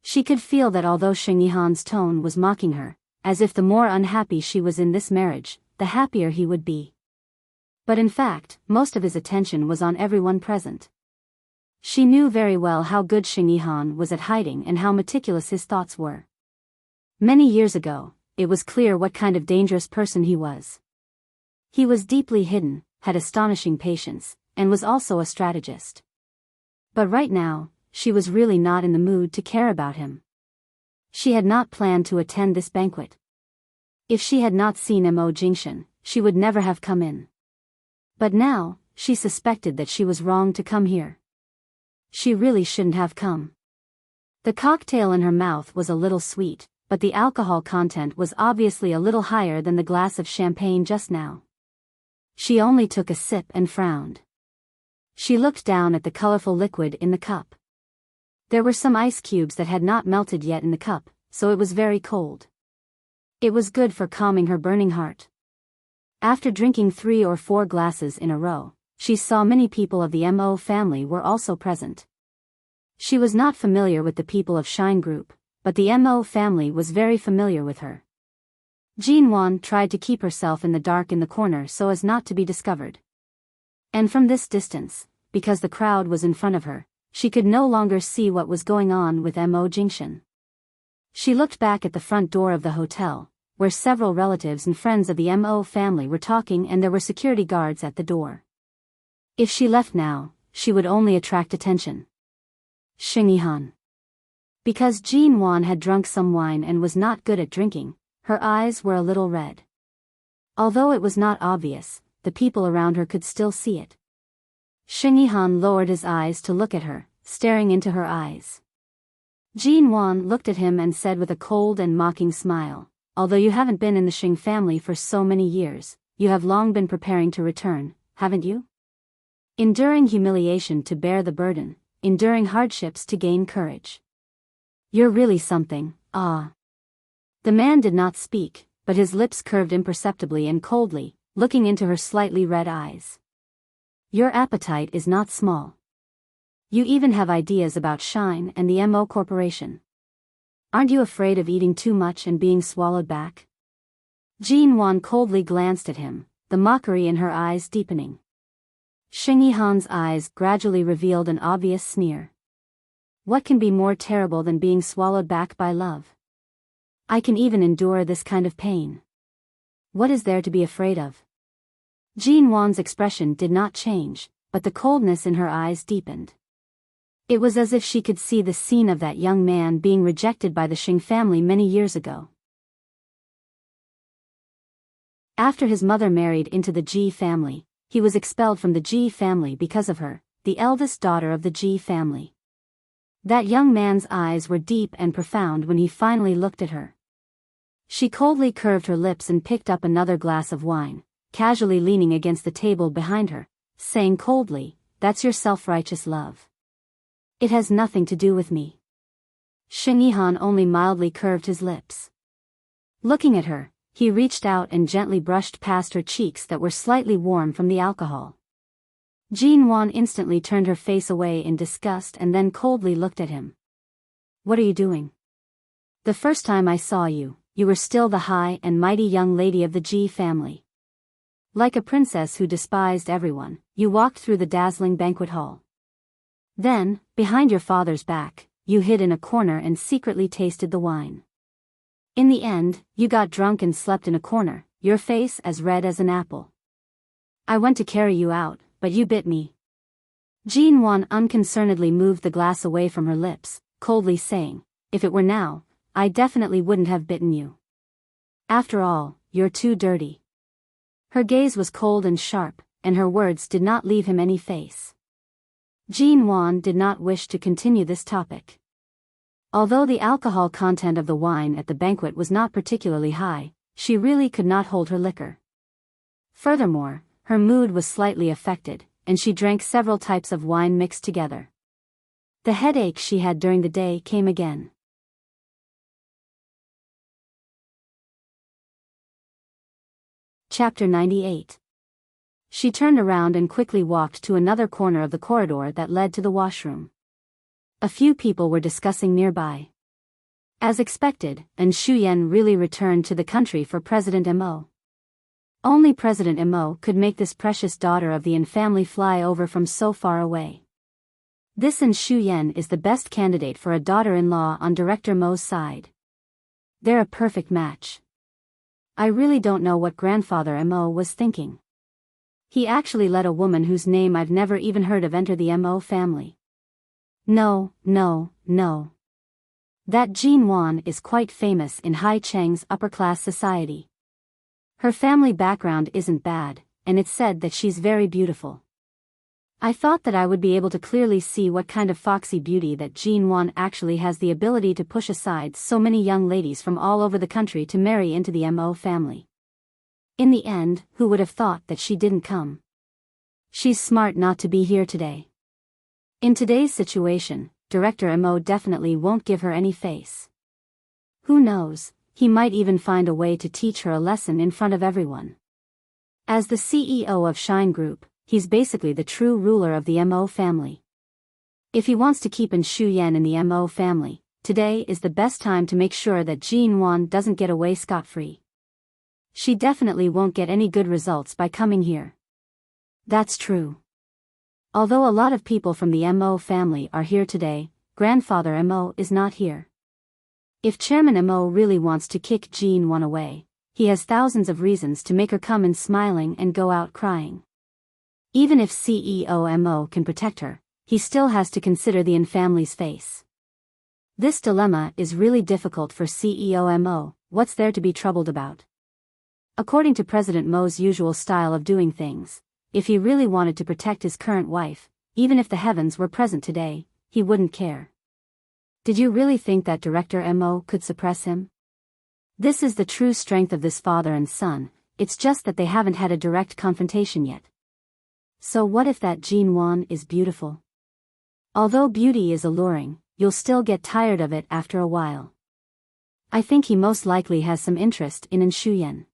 S1: She could feel that although Xing Yihan's tone was mocking her, as if the more unhappy she was in this marriage, the happier he would be. But in fact, most of his attention was on everyone present. She knew very well how good Xing Yihan was at hiding and how meticulous his thoughts were. Many years ago, it was clear what kind of dangerous person he was. He was deeply hidden, had astonishing patience, and was also a strategist. But right now, she was really not in the mood to care about him. She had not planned to attend this banquet. If she had not seen Mo Jingshan, she would never have come in. But now, she suspected that she was wrong to come here. She really shouldn't have come. The cocktail in her mouth was a little sweet, but the alcohol content was obviously a little higher than the glass of champagne just now. She only took a sip and frowned. She looked down at the colorful liquid in the cup. There were some ice cubes that had not melted yet in the cup, so it was very cold. It was good for calming her burning heart. After drinking 3 or 4 glasses in a row, she saw many people of the Mo family were also present. She was not familiar with the people of Shine Group, but the Mo family was very familiar with her. Jin Wan tried to keep herself in the dark in the corner so as not to be discovered. And from this distance, because the crowd was in front of her, she could no longer see what was going on with Mo Jingshan. She looked back at the front door of the hotel, where several relatives and friends of the Mo family were talking and there were security guards at the door. If she left now, she would only attract attention. Xing Yihan. Because Jin Wan had drunk some wine and was not good at drinking, her eyes were a little red. Although it was not obvious, the people around her could still see it. Xing Yihan lowered his eyes to look at her, staring into her eyes. Jin Wan looked at him and said with a cold and mocking smile, "Although you haven't been in the Xing family for so many years, you have long been preparing to return, haven't you? Enduring humiliation to bear the burden, enduring hardships to gain courage. You're really something, ah." The man did not speak, but his lips curved imperceptibly and coldly, looking into her slightly red eyes. Your appetite is not small. You even have ideas about Shine and the Mo Corporation. Aren't you afraid of eating too much and being swallowed back? Jin Wan coldly glanced at him, the mockery in her eyes deepening. Xing Yihan's eyes gradually revealed an obvious sneer. What can be more terrible than being swallowed back by love? I can even endure this kind of pain. What is there to be afraid of? Jin Wan's expression did not change, but the coldness in her eyes deepened. It was as if she could see the scene of that young man being rejected by the Xing family many years ago. After his mother married into the Ji family, he was expelled from the Ji family because of her, the eldest daughter of the Ji family. That young man's eyes were deep and profound when he finally looked at her. She coldly curved her lips and picked up another glass of wine, casually leaning against the table behind her, saying coldly, that's your self-righteous love. It has nothing to do with me. Xing Yihan only mildly curved his lips. Looking at her, he reached out and gently brushed past her cheeks that were slightly warm from the alcohol. Jin Wan instantly turned her face away in disgust and then coldly looked at him. What are you doing? The first time I saw you, you were still the high and mighty young lady of the Ji family. Like a princess who despised everyone, you walked through the dazzling banquet hall. Then, behind your father's back, you hid in a corner and secretly tasted the wine. In the end, you got drunk and slept in a corner, your face as red as an apple. I went to carry you out, but you bit me. Jin Wan unconcernedly moved the glass away from her lips, coldly saying, if it were now, I definitely wouldn't have bitten you. After all, you're too dirty. Her gaze was cold and sharp, and her words did not leave him any face. Jin Wan did not wish to continue this topic. Although the alcohol content of the wine at the banquet was not particularly high, she really could not hold her liquor. Furthermore, her mood was slightly affected, and she drank several types of wine mixed together. The headache she had during the day came again. Chapter 98. She turned around and quickly walked to another corner of the corridor that led to the washroom. A few people were discussing nearby. As expected, Shuyan really returned to the country for President Mo. Only President Mo could make this precious daughter of the An family fly over from so far away. This Shuyan is the best candidate for a daughter-in-law on Director Mo's side. They're a perfect match. I really don't know what Grandfather Mo was thinking. He actually let a woman whose name I've never even heard of enter the Mo family. No. That Jin Wan is quite famous in Hai Cheng's upper-class society. Her family background isn't bad, and it's said that she's very beautiful. I thought that I would be able to clearly see what kind of foxy beauty that Jin Wan actually has the ability to push aside so many young ladies from all over the country to marry into the Mo family. In the end, who would have thought that she didn't come? She's smart not to be here today. In today's situation, Director Mo definitely won't give her any face. Who knows, he might even find a way to teach her a lesson in front of everyone. As the CEO of Shine Group, he's basically the true ruler of the Mo family. If he wants to keep Shuyan in the Mo family, today is the best time to make sure that Jin Wan doesn't get away scot-free. She definitely won't get any good results by coming here. That's true. Although a lot of people from the Mo family are here today, Grandfather Mo is not here. If Chairman Mo really wants to kick Jin Wan away, he has thousands of reasons to make her come in smiling and go out crying. Even if CEO Mo can protect her, he still has to consider the An family's face. This dilemma is really difficult for CEO Mo. What's there to be troubled about? According to President Mo's usual style of doing things, if he really wanted to protect his current wife, even if the heavens were present today, he wouldn't care. Did you really think that Director Mo could suppress him? This is the true strength of this father and son, it's just that they haven't had a direct confrontation yet. So what if that Jin Wan is beautiful? Although beauty is alluring, you'll still get tired of it after a while. I think he most likely has some interest in Shuyan.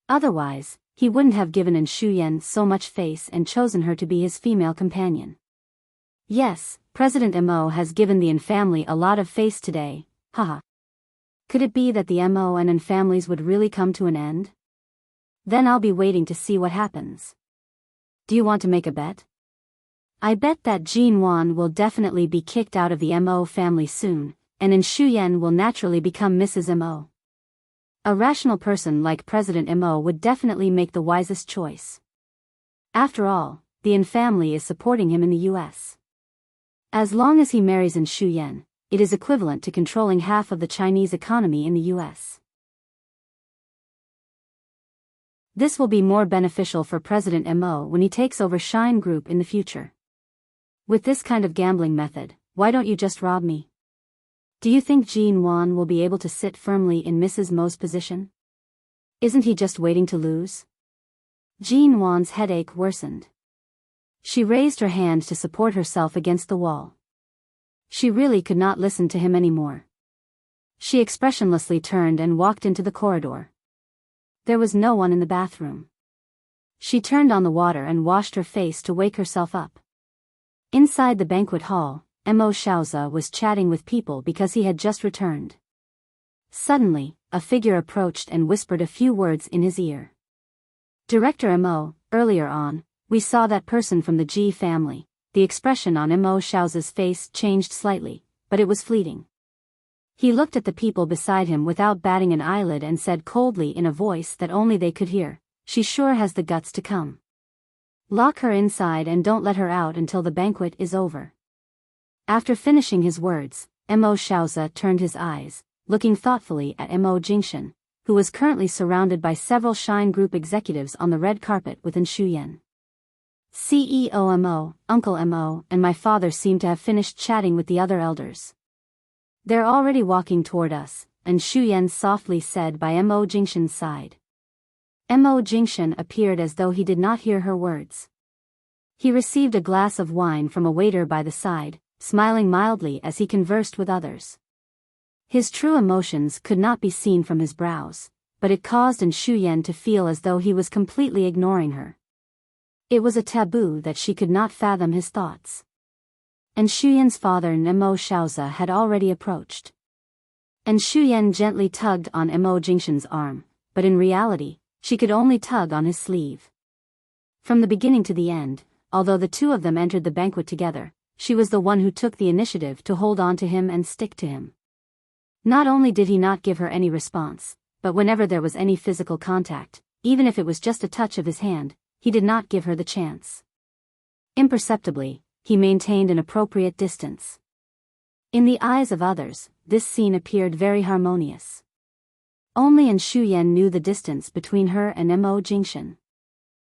S1: Otherwise, he wouldn't have given Shuyan so much face and chosen her to be his female companion. Yes, President Mo has given the An family a lot of face today, haha. Could it be that the Mo and An families would really come to an end? Then I'll be waiting to see what happens. Do you want to make a bet? I bet that Jin Wan will definitely be kicked out of the Mo family soon, and Shuyan will naturally become Mrs. Mo. A rational person like President Mo would definitely make the wisest choice. After all, the An family is supporting him in the US. As long as he marries Shuyan, it is equivalent to controlling half of the Chinese economy in the US. This will be more beneficial for President Mo when he takes over Shine Group in the future. With this kind of gambling method, why don't you just rob me? Do you think Jin Wan will be able to sit firmly in Mrs. Mo's position? Isn't he just waiting to lose? Jin Wan's headache worsened. She raised her hand to support herself against the wall. She really could not listen to him anymore. She expressionlessly turned and walked into the corridor. There was no one in the bathroom. She turned on the water and washed her face to wake herself up. Inside the banquet hall, Mo Xiaozi was chatting with people because he had just returned. Suddenly, a figure approached and whispered a few words in his ear. Director Mo, earlier on, we saw that person from the Ji family. The expression on Mo Xiaozi's face changed slightly, but it was fleeting. He looked at the people beside him without batting an eyelid and said coldly in a voice that only they could hear, "She sure has the guts to come. Lock her inside and don't let her out until the banquet is over." After finishing his words, Mo Xiaozi turned his eyes, looking thoughtfully at Mo Jingshan, who was currently surrounded by several Shine Group executives on the red carpet with Shuyan. CEO Mo, Uncle Mo, and my father seem to have finished chatting with the other elders. They're already walking toward us, and Shuyan softly said by Mo Jingshan's side. Mo Jingshan appeared as though he did not hear her words. He received a glass of wine from a waiter by the side, smiling mildly as he conversed with others. His true emotions could not be seen from his brows, but it caused Shuyan to feel as though he was completely ignoring her. It was a taboo that she could not fathom his thoughts. And Shuyan's father Mo Xiaozi had already approached. And Shuyan gently tugged on Mo Jingshan's arm, but in reality, she could only tug on his sleeve. From the beginning to the end, although the two of them entered the banquet together, she was the one who took the initiative to hold on to him and stick to him. Not only did he not give her any response, but whenever there was any physical contact, even if it was just a touch of his hand, he did not give her the chance. Imperceptibly, he maintained an appropriate distance. In the eyes of others, this scene appeared very harmonious. Only Shuyan knew the distance between her and Mo Jingshan.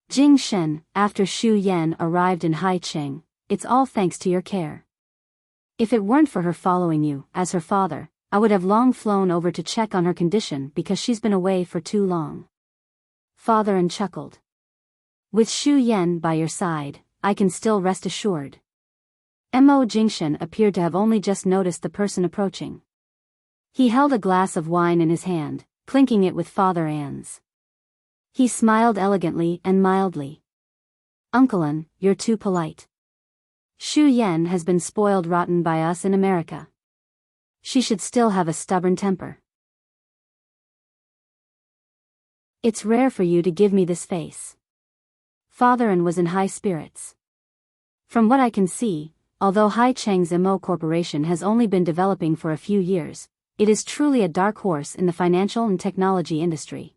S1: Jingshan, after Shu Yan arrived in Haicheng, it's all thanks to your care. If it weren't for her following you, as her father, I would have long flown over to check on her condition because she's been away for too long. Father chuckled. With Shu Yan by your side, I can still rest assured. Mo Jingshan appeared to have only just noticed the person approaching. He held a glass of wine in his hand, clinking it with Father An's. He smiled elegantly and mildly. Uncle, you're too polite. Shu Yan has been spoiled rotten by us in America. She should still have a stubborn temper. It's rare for you to give me this face. Father was in high spirits. From what I can see, although Haicheng's Mo Corporation has only been developing for a few years, it is truly a dark horse in the financial and technology industry.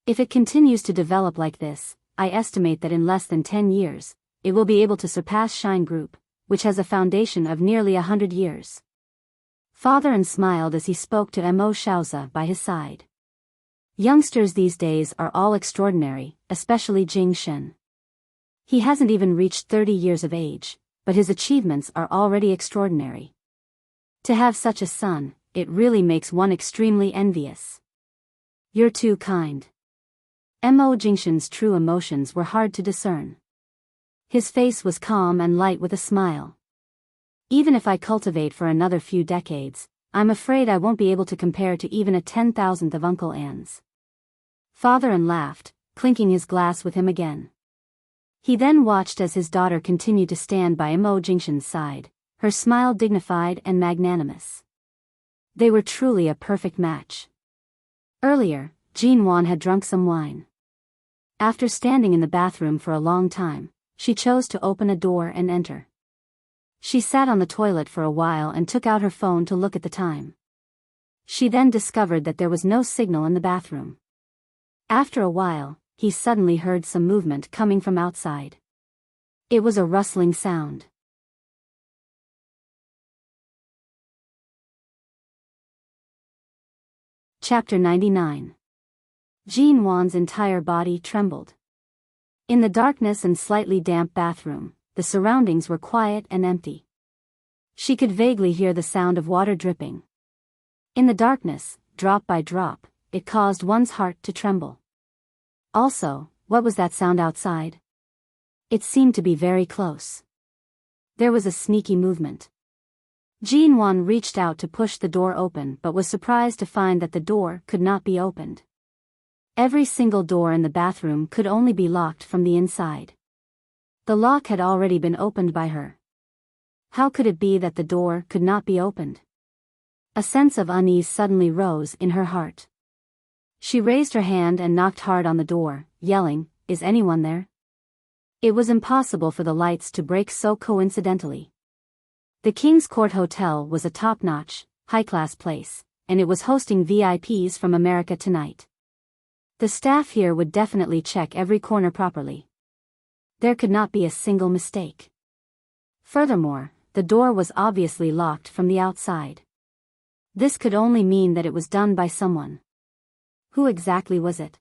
S1: If it continues to develop like this, I estimate that in less than 10 years, it will be able to surpass Shine Group, which has a foundation of nearly 100 years. Father smiled as he spoke to Mo Xiaozi by his side. Youngsters these days are all extraordinary, especially Jingshan. He hasn't even reached 30 years of age, but his achievements are already extraordinary. To have such a son, it really makes one extremely envious. You're too kind. Mo Jingshan's true emotions were hard to discern. His face was calm and light with a smile. Even if I cultivate for another few decades, I'm afraid I won't be able to compare to even a 10,000th of Uncle An's. Father laughed, clinking his glass with him again. He then watched as his daughter continued to stand by Mo Jingshan's side, her smile dignified and magnanimous. They were truly a perfect match. Earlier, Jean Wan had drunk some wine. After standing in the bathroom for a long time, she chose to open a door and enter. She sat on the toilet for a while and took out her phone to look at the time. She then discovered that there was no signal in the bathroom. After a while, he suddenly heard some movement coming from outside. It was a rustling sound. Chapter 99. Jean Wan's entire body trembled. In the darkness and slightly damp bathroom, the surroundings were quiet and empty. She could vaguely hear the sound of water dripping. In the darkness, drop by drop, it caused one's heart to tremble. Also, what was that sound outside? It seemed to be very close. There was a sneaky movement. Jean Wan reached out to push the door open but was surprised to find that the door could not be opened. Every single door in the bathroom could only be locked from the inside. The lock had already been opened by her. How could it be that the door could not be opened? A sense of unease suddenly rose in her heart. She raised her hand and knocked hard on the door, yelling, "Is anyone there?" It was impossible for the lights to break so coincidentally. The King's Court Hotel was a top-notch, high-class place, and it was hosting VIPs from America tonight. The staff here would definitely check every corner properly. There could not be a single mistake. Furthermore, the door was obviously locked from the outside. This could only mean that it was done by someone. Who exactly was it?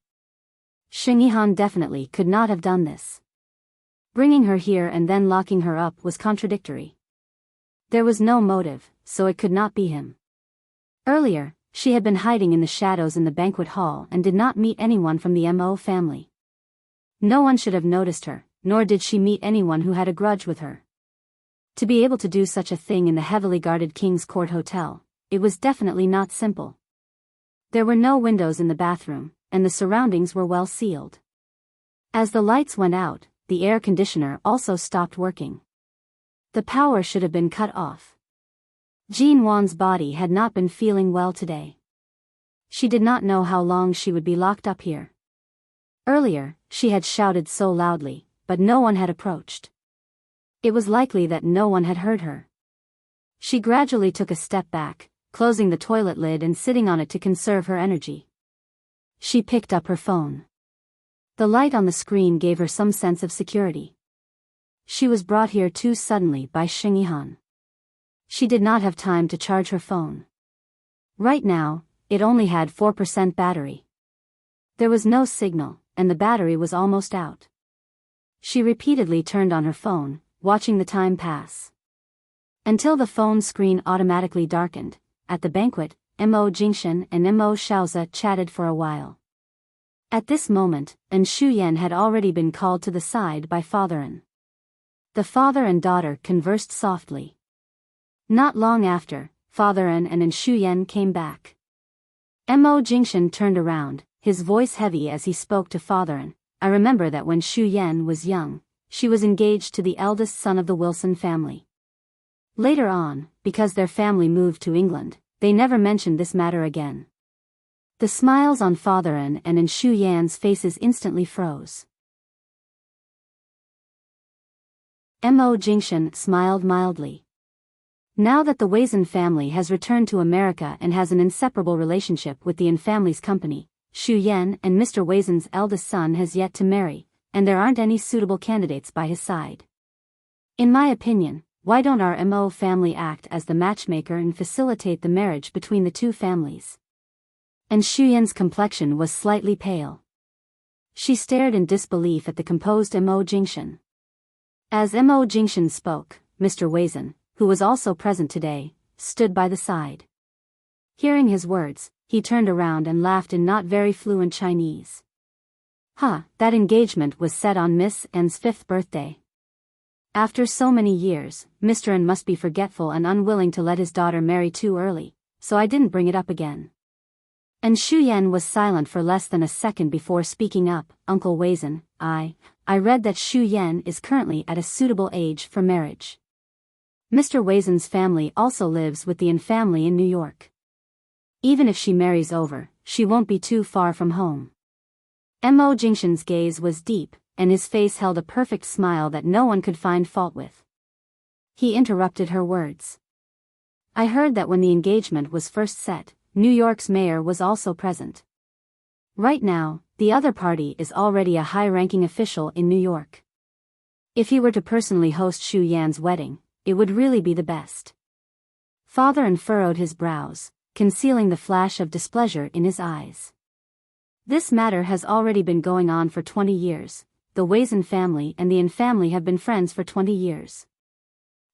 S1: Xing Yihan definitely could not have done this. Bringing her here and then locking her up was contradictory. There was no motive, so it could not be him. Earlier, she had been hiding in the shadows in the banquet hall and did not meet anyone from the Mo family. No one should have noticed her, nor did she meet anyone who had a grudge with her. To be able to do such a thing in the heavily guarded King's Court Hotel, it was definitely not simple. There were no windows in the bathroom, and the surroundings were well sealed. As the lights went out, the air conditioner also stopped working. The power should have been cut off. Jean Wan's body had not been feeling well today. She did not know how long she would be locked up here. Earlier, she had shouted so loudly, but no one had approached. It was likely that no one had heard her. She gradually took a step back, closing the toilet lid and sitting on it to conserve her energy. She picked up her phone. The light on the screen gave her some sense of security. She was brought here too suddenly by Xing Yihan. She did not have time to charge her phone. Right now, it only had 4% battery. There was no signal, and the battery was almost out. She repeatedly turned on her phone, watching the time pass. Until the phone screen automatically darkened. At the banquet, Mo Jingshan and Mo Shaozi chatted for a while. At this moment, An Shuyan had already been called to the side by Father An. The father and daughter conversed softly. Not long after, Father An and Shuyan came back. Mo Jingshan turned around, his voice heavy as he spoke to Father An. "I remember that when Shuyan was young, she was engaged to the eldest son of the Wilson family. Later on, because their family moved to England, they never mentioned this matter again." The smiles on Father An and in Shu Yan's faces instantly froze. Mo Jingshan smiled mildly. Now that the Weizhen family has returned to America and has an inseparable relationship with the An family's company, Xu Yan and Mr. Weizhen's eldest son has yet to marry, and there aren't any suitable candidates by his side. In my opinion, why don't our Mo family act as the matchmaker and facilitate the marriage between the two families? And Shuyan's complexion was slightly pale. She stared in disbelief at the composed Mo Jingshan. As Mo Jingshan spoke, Mr. Weizhen, who was also present today, stood by the side. Hearing his words, he turned around and laughed in not very fluent Chinese. That engagement was set on Miss N's 5th birthday. After so many years, Mr. N must be forgetful and unwilling to let his daughter marry too early, so I didn't bring it up again. And Shuyan was silent for less than a second before speaking up. "Uncle Weizhen, I read that Shuyan is currently at a suitable age for marriage. Mr. Weizhen's family also lives with the An family in New York. Even if she marries over, she won't be too far from home." Mo Jingshan's gaze was deep, and his face held a perfect smile that no one could find fault with. He interrupted her words. "I heard that when the engagement was first set, New York's mayor was also present. Right now, the other party is already a high-ranking official in New York. If he were to personally host Xu Yan's wedding, it would really be the best." Father An furrowed his brows, concealing the flash of displeasure in his eyes. "This matter has already been going on for 20 years. The Weizhen family and the An family have been friends for 20 years.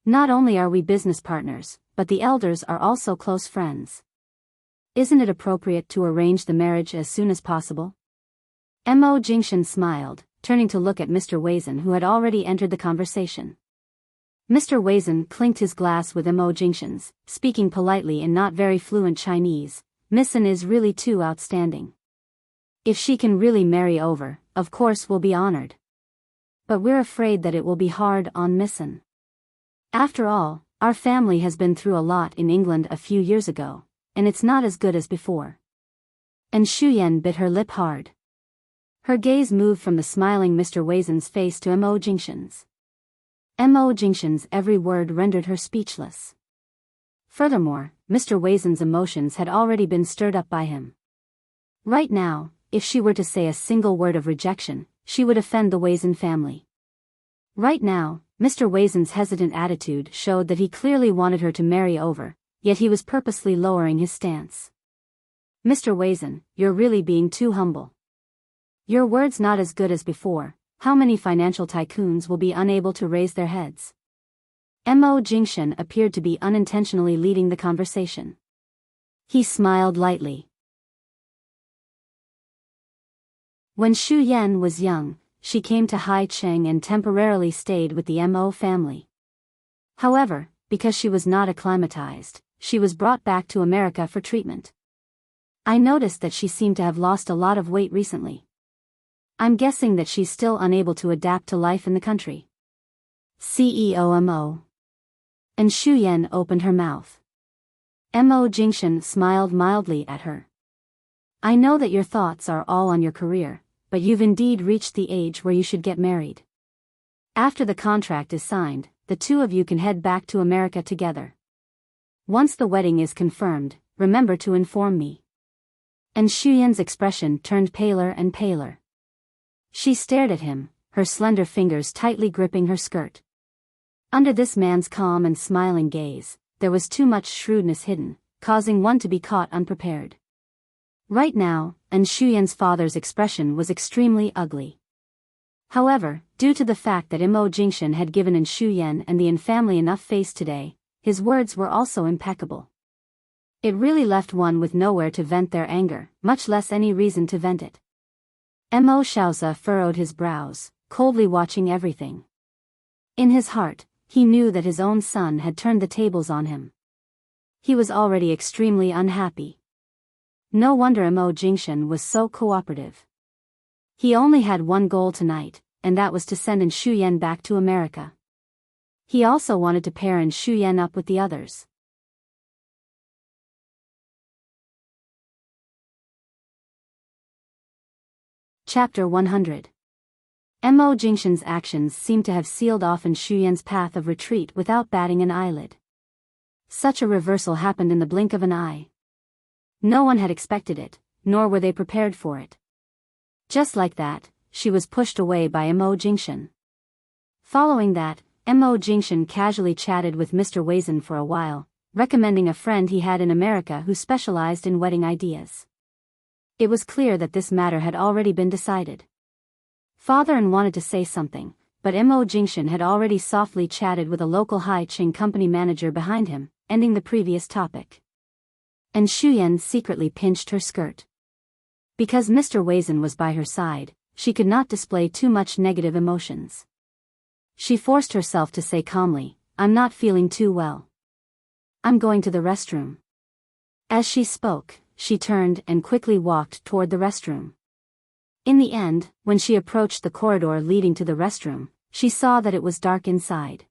S1: Not only are we business partners, but the elders are also close friends. Isn't it appropriate to arrange the marriage as soon as possible?" Mo Jingshan smiled, turning to look at Mr. Wazin, who had already entered the conversation. Mr. Wazin clinked his glass with emojinctions, speaking politely in not very fluent Chinese. Missin is really too outstanding. If she can really marry over, of course we'll be honored. But we're afraid that it will be hard on Missin. After all, our family has been through a lot in England a few years ago, and it's not as good as before. And Shuyen bit her lip hard. Her gaze moved from the smiling Mr. Wazin's face to emojinctions. Emojinctions' every word rendered her speechless. Furthermore, Mr. Wazin's emotions had already been stirred up by him. Right now, if she were to say a single word of rejection, she would offend the Wazin family. Right now, Mr. Wazin's hesitant attitude showed that he clearly wanted her to marry over, yet he was purposely lowering his stance. Mr. Wazin, you're really being too humble. Your word's not as good as before. How many financial tycoons will be unable to raise their heads? Mo Jingshan appeared to be unintentionally leading the conversation. He smiled lightly. When Shu Yan was young, she came to Hai Cheng and temporarily stayed with the Mo family. However, because she was not acclimatized, she was brought back to America for treatment. I noticed that she seemed to have lost a lot of weight recently. I'm guessing that she's still unable to adapt to life in the country. CEO Mo. And Shu Yan opened her mouth. Mo Jingshan smiled mildly at her. I know that your thoughts are all on your career, but you've indeed reached the age where you should get married. After the contract is signed, the two of you can head back to America together. Once the wedding is confirmed, remember to inform me. And Shu Yan's expression turned paler and paler. She stared at him, her slender fingers tightly gripping her skirt. Under this man's calm and smiling gaze, there was too much shrewdness hidden, causing one to be caught unprepared. Right now, Shu Yan's father's expression was extremely ugly. However, due to the fact that Mo Jingshan had given Shu Yan and the family enough face today, his words were also impeccable. It really left one with nowhere to vent their anger, much less any reason to vent it. Mo Shaoza furrowed his brows, coldly watching everything. In his heart, he knew that his own son had turned the tables on him. He was already extremely unhappy. No wonder Mo Jingshan was so cooperative. He only had one goal tonight, and that was to send Shu Yan back to America. He also wanted to pair Shu Yan up with the others. Chapter 100. Mo Jingshan's actions seemed to have sealed off Shu Yan's path of retreat without batting an eyelid. Such a reversal happened in the blink of an eye. No one had expected it, nor were they prepared for it. Just like that, she was pushed away by Mo Jingshan. Following that, Mo Jingshan casually chatted with Mr. Wazin for a while, recommending a friend he had in America who specialized in wedding ideas. It was clear that this matter had already been decided. Father wanted to say something, but Mo Jingshan had already softly chatted with a local Hai Ching company manager behind him, ending the previous topic. And Shu Yan secretly pinched her skirt. Because Mr. Wazin was by her side, she could not display too much negative emotions. She forced herself to say calmly, I'm not feeling too well. I'm going to the restroom. As she spoke, she turned and quickly walked toward the restroom. In the end, when she approached the corridor leading to the restroom, she saw that it was dark inside.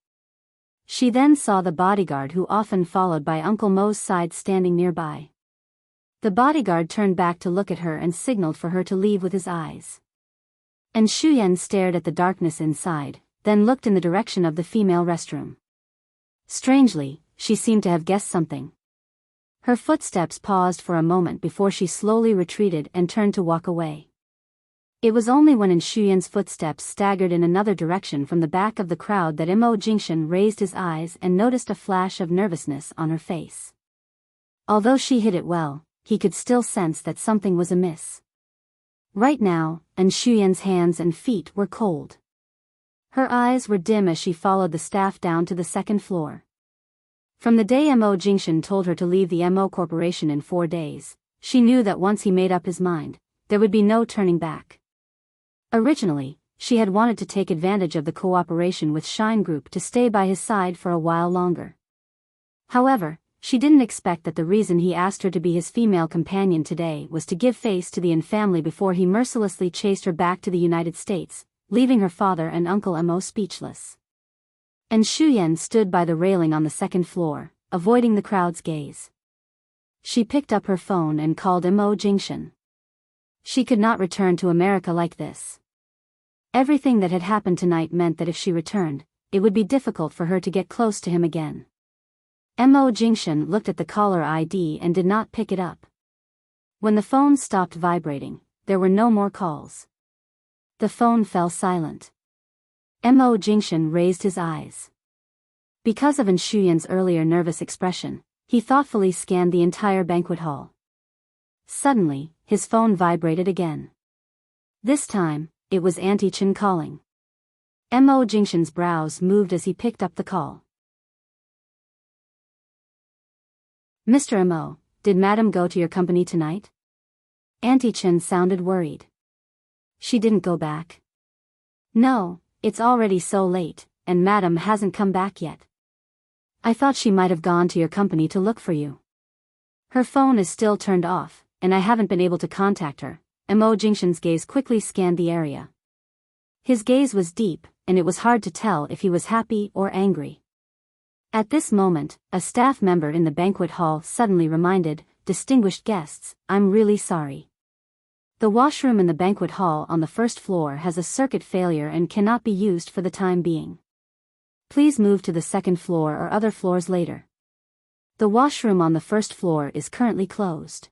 S1: She then saw the bodyguard who often followed by Uncle Mo's side standing nearby. The bodyguard turned back to look at her and signaled for her to leave with his eyes. And Shu Yan stared at the darkness inside, then looked in the direction of the female restroom. Strangely, she seemed to have guessed something. Her footsteps paused for a moment before she slowly retreated and turned to walk away. It was only when Shu Yan's footsteps staggered in another direction from the back of the crowd that Mo Jingshan raised his eyes and noticed a flash of nervousness on her face. Although she hid it well, he could still sense that something was amiss. Right now, Shu Yan's hands and feet were cold. Her eyes were dim as she followed the staff down to the second floor. From the day Mo Jingshan told her to leave the Mo Corporation in 4 days, she knew that once he made up his mind, there would be no turning back. Originally, she had wanted to take advantage of the cooperation with Shine Group to stay by his side for a while longer. However, she didn't expect that the reason he asked her to be his female companion today was to give face to the En family before he mercilessly chased her back to the United States, leaving her father and Uncle Mo speechless. And Shuyen stood by the railing on the second floor, avoiding the crowd's gaze. She picked up her phone and called Mo Jingshan. She could not return to America like this. Everything that had happened tonight meant that if she returned, it would be difficult for her to get close to him again. Mo Jingshan looked at the caller ID and did not pick it up. When the phone stopped vibrating, there were no more calls. The phone fell silent. Mo Jingshan raised his eyes. Because of Shuyan's earlier nervous expression, he thoughtfully scanned the entire banquet hall. Suddenly, his phone vibrated again. This time, it was Auntie Chen calling. Mo Jingshan's brows moved as he picked up the call. Mr. Mo, did Madam go to your company tonight? Auntie Chen sounded worried. She didn't go back. No, it's already so late, and Madam hasn't come back yet. I thought she might have gone to your company to look for you. Her phone is still turned off, and I haven't been able to contact her. Mo Jingshan's gaze quickly scanned the area. His gaze was deep, and it was hard to tell if he was happy or angry. At this moment, a staff member in the banquet hall suddenly reminded distinguished guests, "I'm really sorry. The washroom in the banquet hall on the first floor has a circuit failure and cannot be used for the time being. Please move to the second floor or other floors later. The washroom on the first floor is currently closed."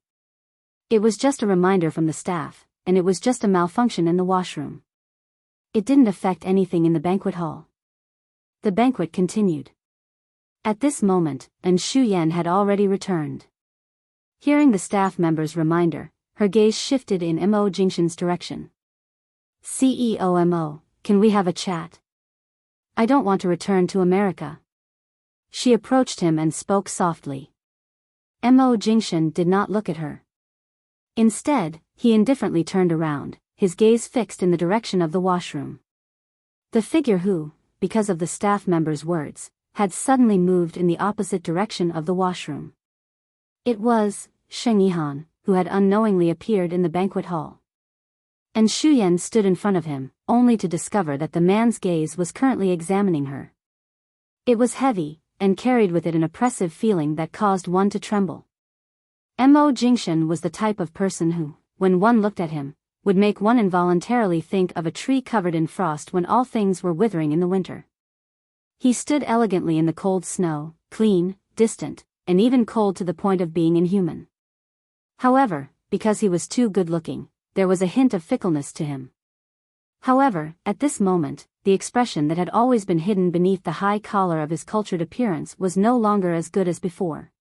S1: It was just a reminder from the staff, and it was just a malfunction in the washroom. It didn't affect anything in the banquet hall. The banquet continued. At this moment, Shuyen had already returned. Hearing the staff member's reminder, her gaze shifted in Mo Jingshan's direction. "CEO Mo, can we have a chat? I don't want to return to America." She approached him and spoke softly. Mo Jingshan did not look at her. Instead, he indifferently turned around, his gaze fixed in the direction of the washroom. The figure who, because of the staff member's words, had suddenly moved in the opposite direction of the washroom. It was Sheng Yihan, who had unknowingly appeared in the banquet hall. And Shuyen stood in front of him, only to discover that the man's gaze was currently examining her. It was heavy, and carried with it an oppressive feeling that caused one to tremble. Mo Jingshan was the type of person who, when one looked at him, would make one involuntarily think of a tree covered in frost when all things were withering in the winter. He stood elegantly in the cold snow, clean, distant, and even cold to the point of being inhuman. However, because he was too good-looking, there was a hint of fickleness to him. However, at this moment, the expression that had always been hidden beneath the high collar of his cultured appearance was no longer as good as before.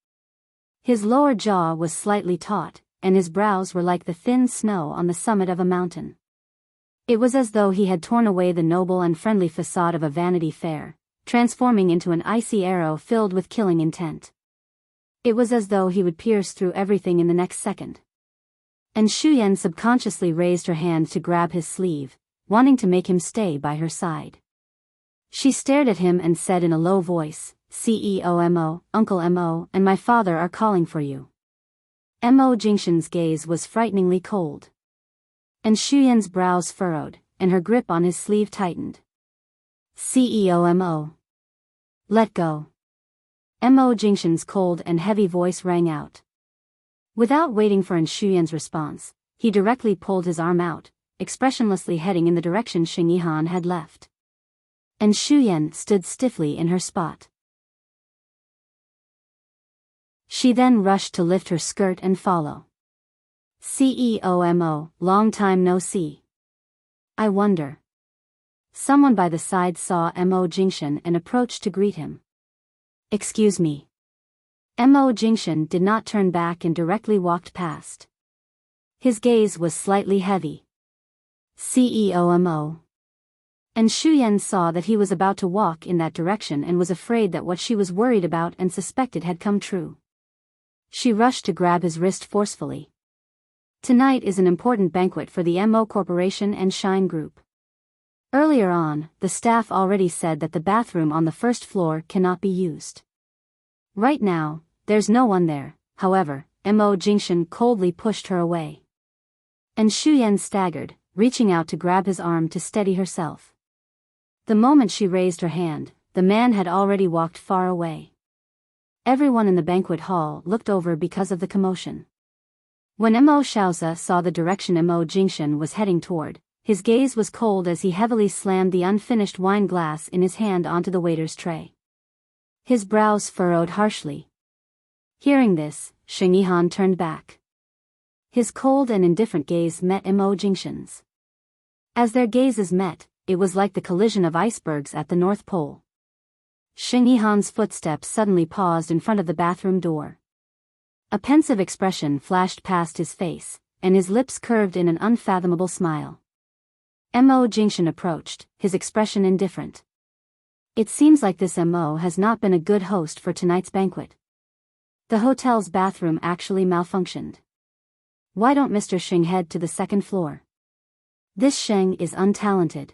S1: His lower jaw was slightly taut, and his brows were like the thin snow on the summit of a mountain. It was as though he had torn away the noble and friendly facade of a Vanity Fair, transforming into an icy arrow filled with killing intent. It was as though he would pierce through everything in the next second. And Shuyen subconsciously raised her hand to grab his sleeve, wanting to make him stay by her side. She stared at him and said in a low voice, "CEO Mo, Uncle Mo, and my father are calling for you." Mo Jingshan's gaze was frighteningly cold. And Shuyen's brows furrowed, and her grip on his sleeve tightened. "CEO Mo. Let go." Mo Jingshan's cold and heavy voice rang out. Without waiting for Shuyen's response, he directly pulled his arm out, expressionlessly heading in the direction Sheng Yihan had left. And Shuyen stood stiffly in her spot. She then rushed to lift her skirt and follow. "CEO Mo, long time no see. I wonder." Someone by the side saw Mo Jingshan and approached to greet him. "Excuse me." Mo Jingshan did not turn back and directly walked past. His gaze was slightly heavy. "CEO Mo." And Shuyen saw that he was about to walk in that direction and was afraid that what she was worried about and suspected had come true. She rushed to grab his wrist forcefully. "Tonight is an important banquet for the Mo Corporation and Shine Group. Earlier on, the staff already said that the bathroom on the first floor cannot be used. Right now, there's no one there, however, Mo Jingshan coldly pushed her away. And Xu Yan staggered, reaching out to grab his arm to steady herself. The moment she raised her hand, the man had already walked far away. Everyone in the banquet hall looked over because of the commotion. When Mo Shaozi saw the direction Mo Jingshan was heading toward, his gaze was cold as he heavily slammed the unfinished wine glass in his hand onto the waiter's tray. His brows furrowed harshly. Hearing this, Xing Yihan turned back. His cold and indifferent gaze met Mo Jingshan's. As their gazes met, it was like the collision of icebergs at the North Pole. Xing Yihan's footsteps suddenly paused in front of the bathroom door. A pensive expression flashed past his face, and his lips curved in an unfathomable smile. Mo Jingshan approached, his expression indifferent. It seems like this Mo has not been a good host for tonight's banquet. The hotel's bathroom actually malfunctioned. Why don't Mr. Xing head to the second floor? This Sheng is untalented.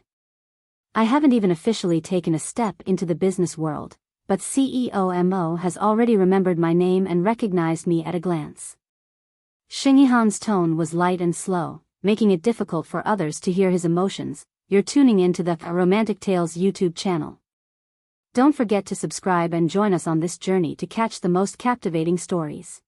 S1: I haven't even officially taken a step into the business world, but CEO Mo has already remembered my name and recognized me at a glance. Xing Yihan's tone was light and slow, making it difficult for others to hear his emotions. You're tuning into the Romantic Tales YouTube channel. Don't forget to subscribe and join us on this journey to catch the most captivating stories.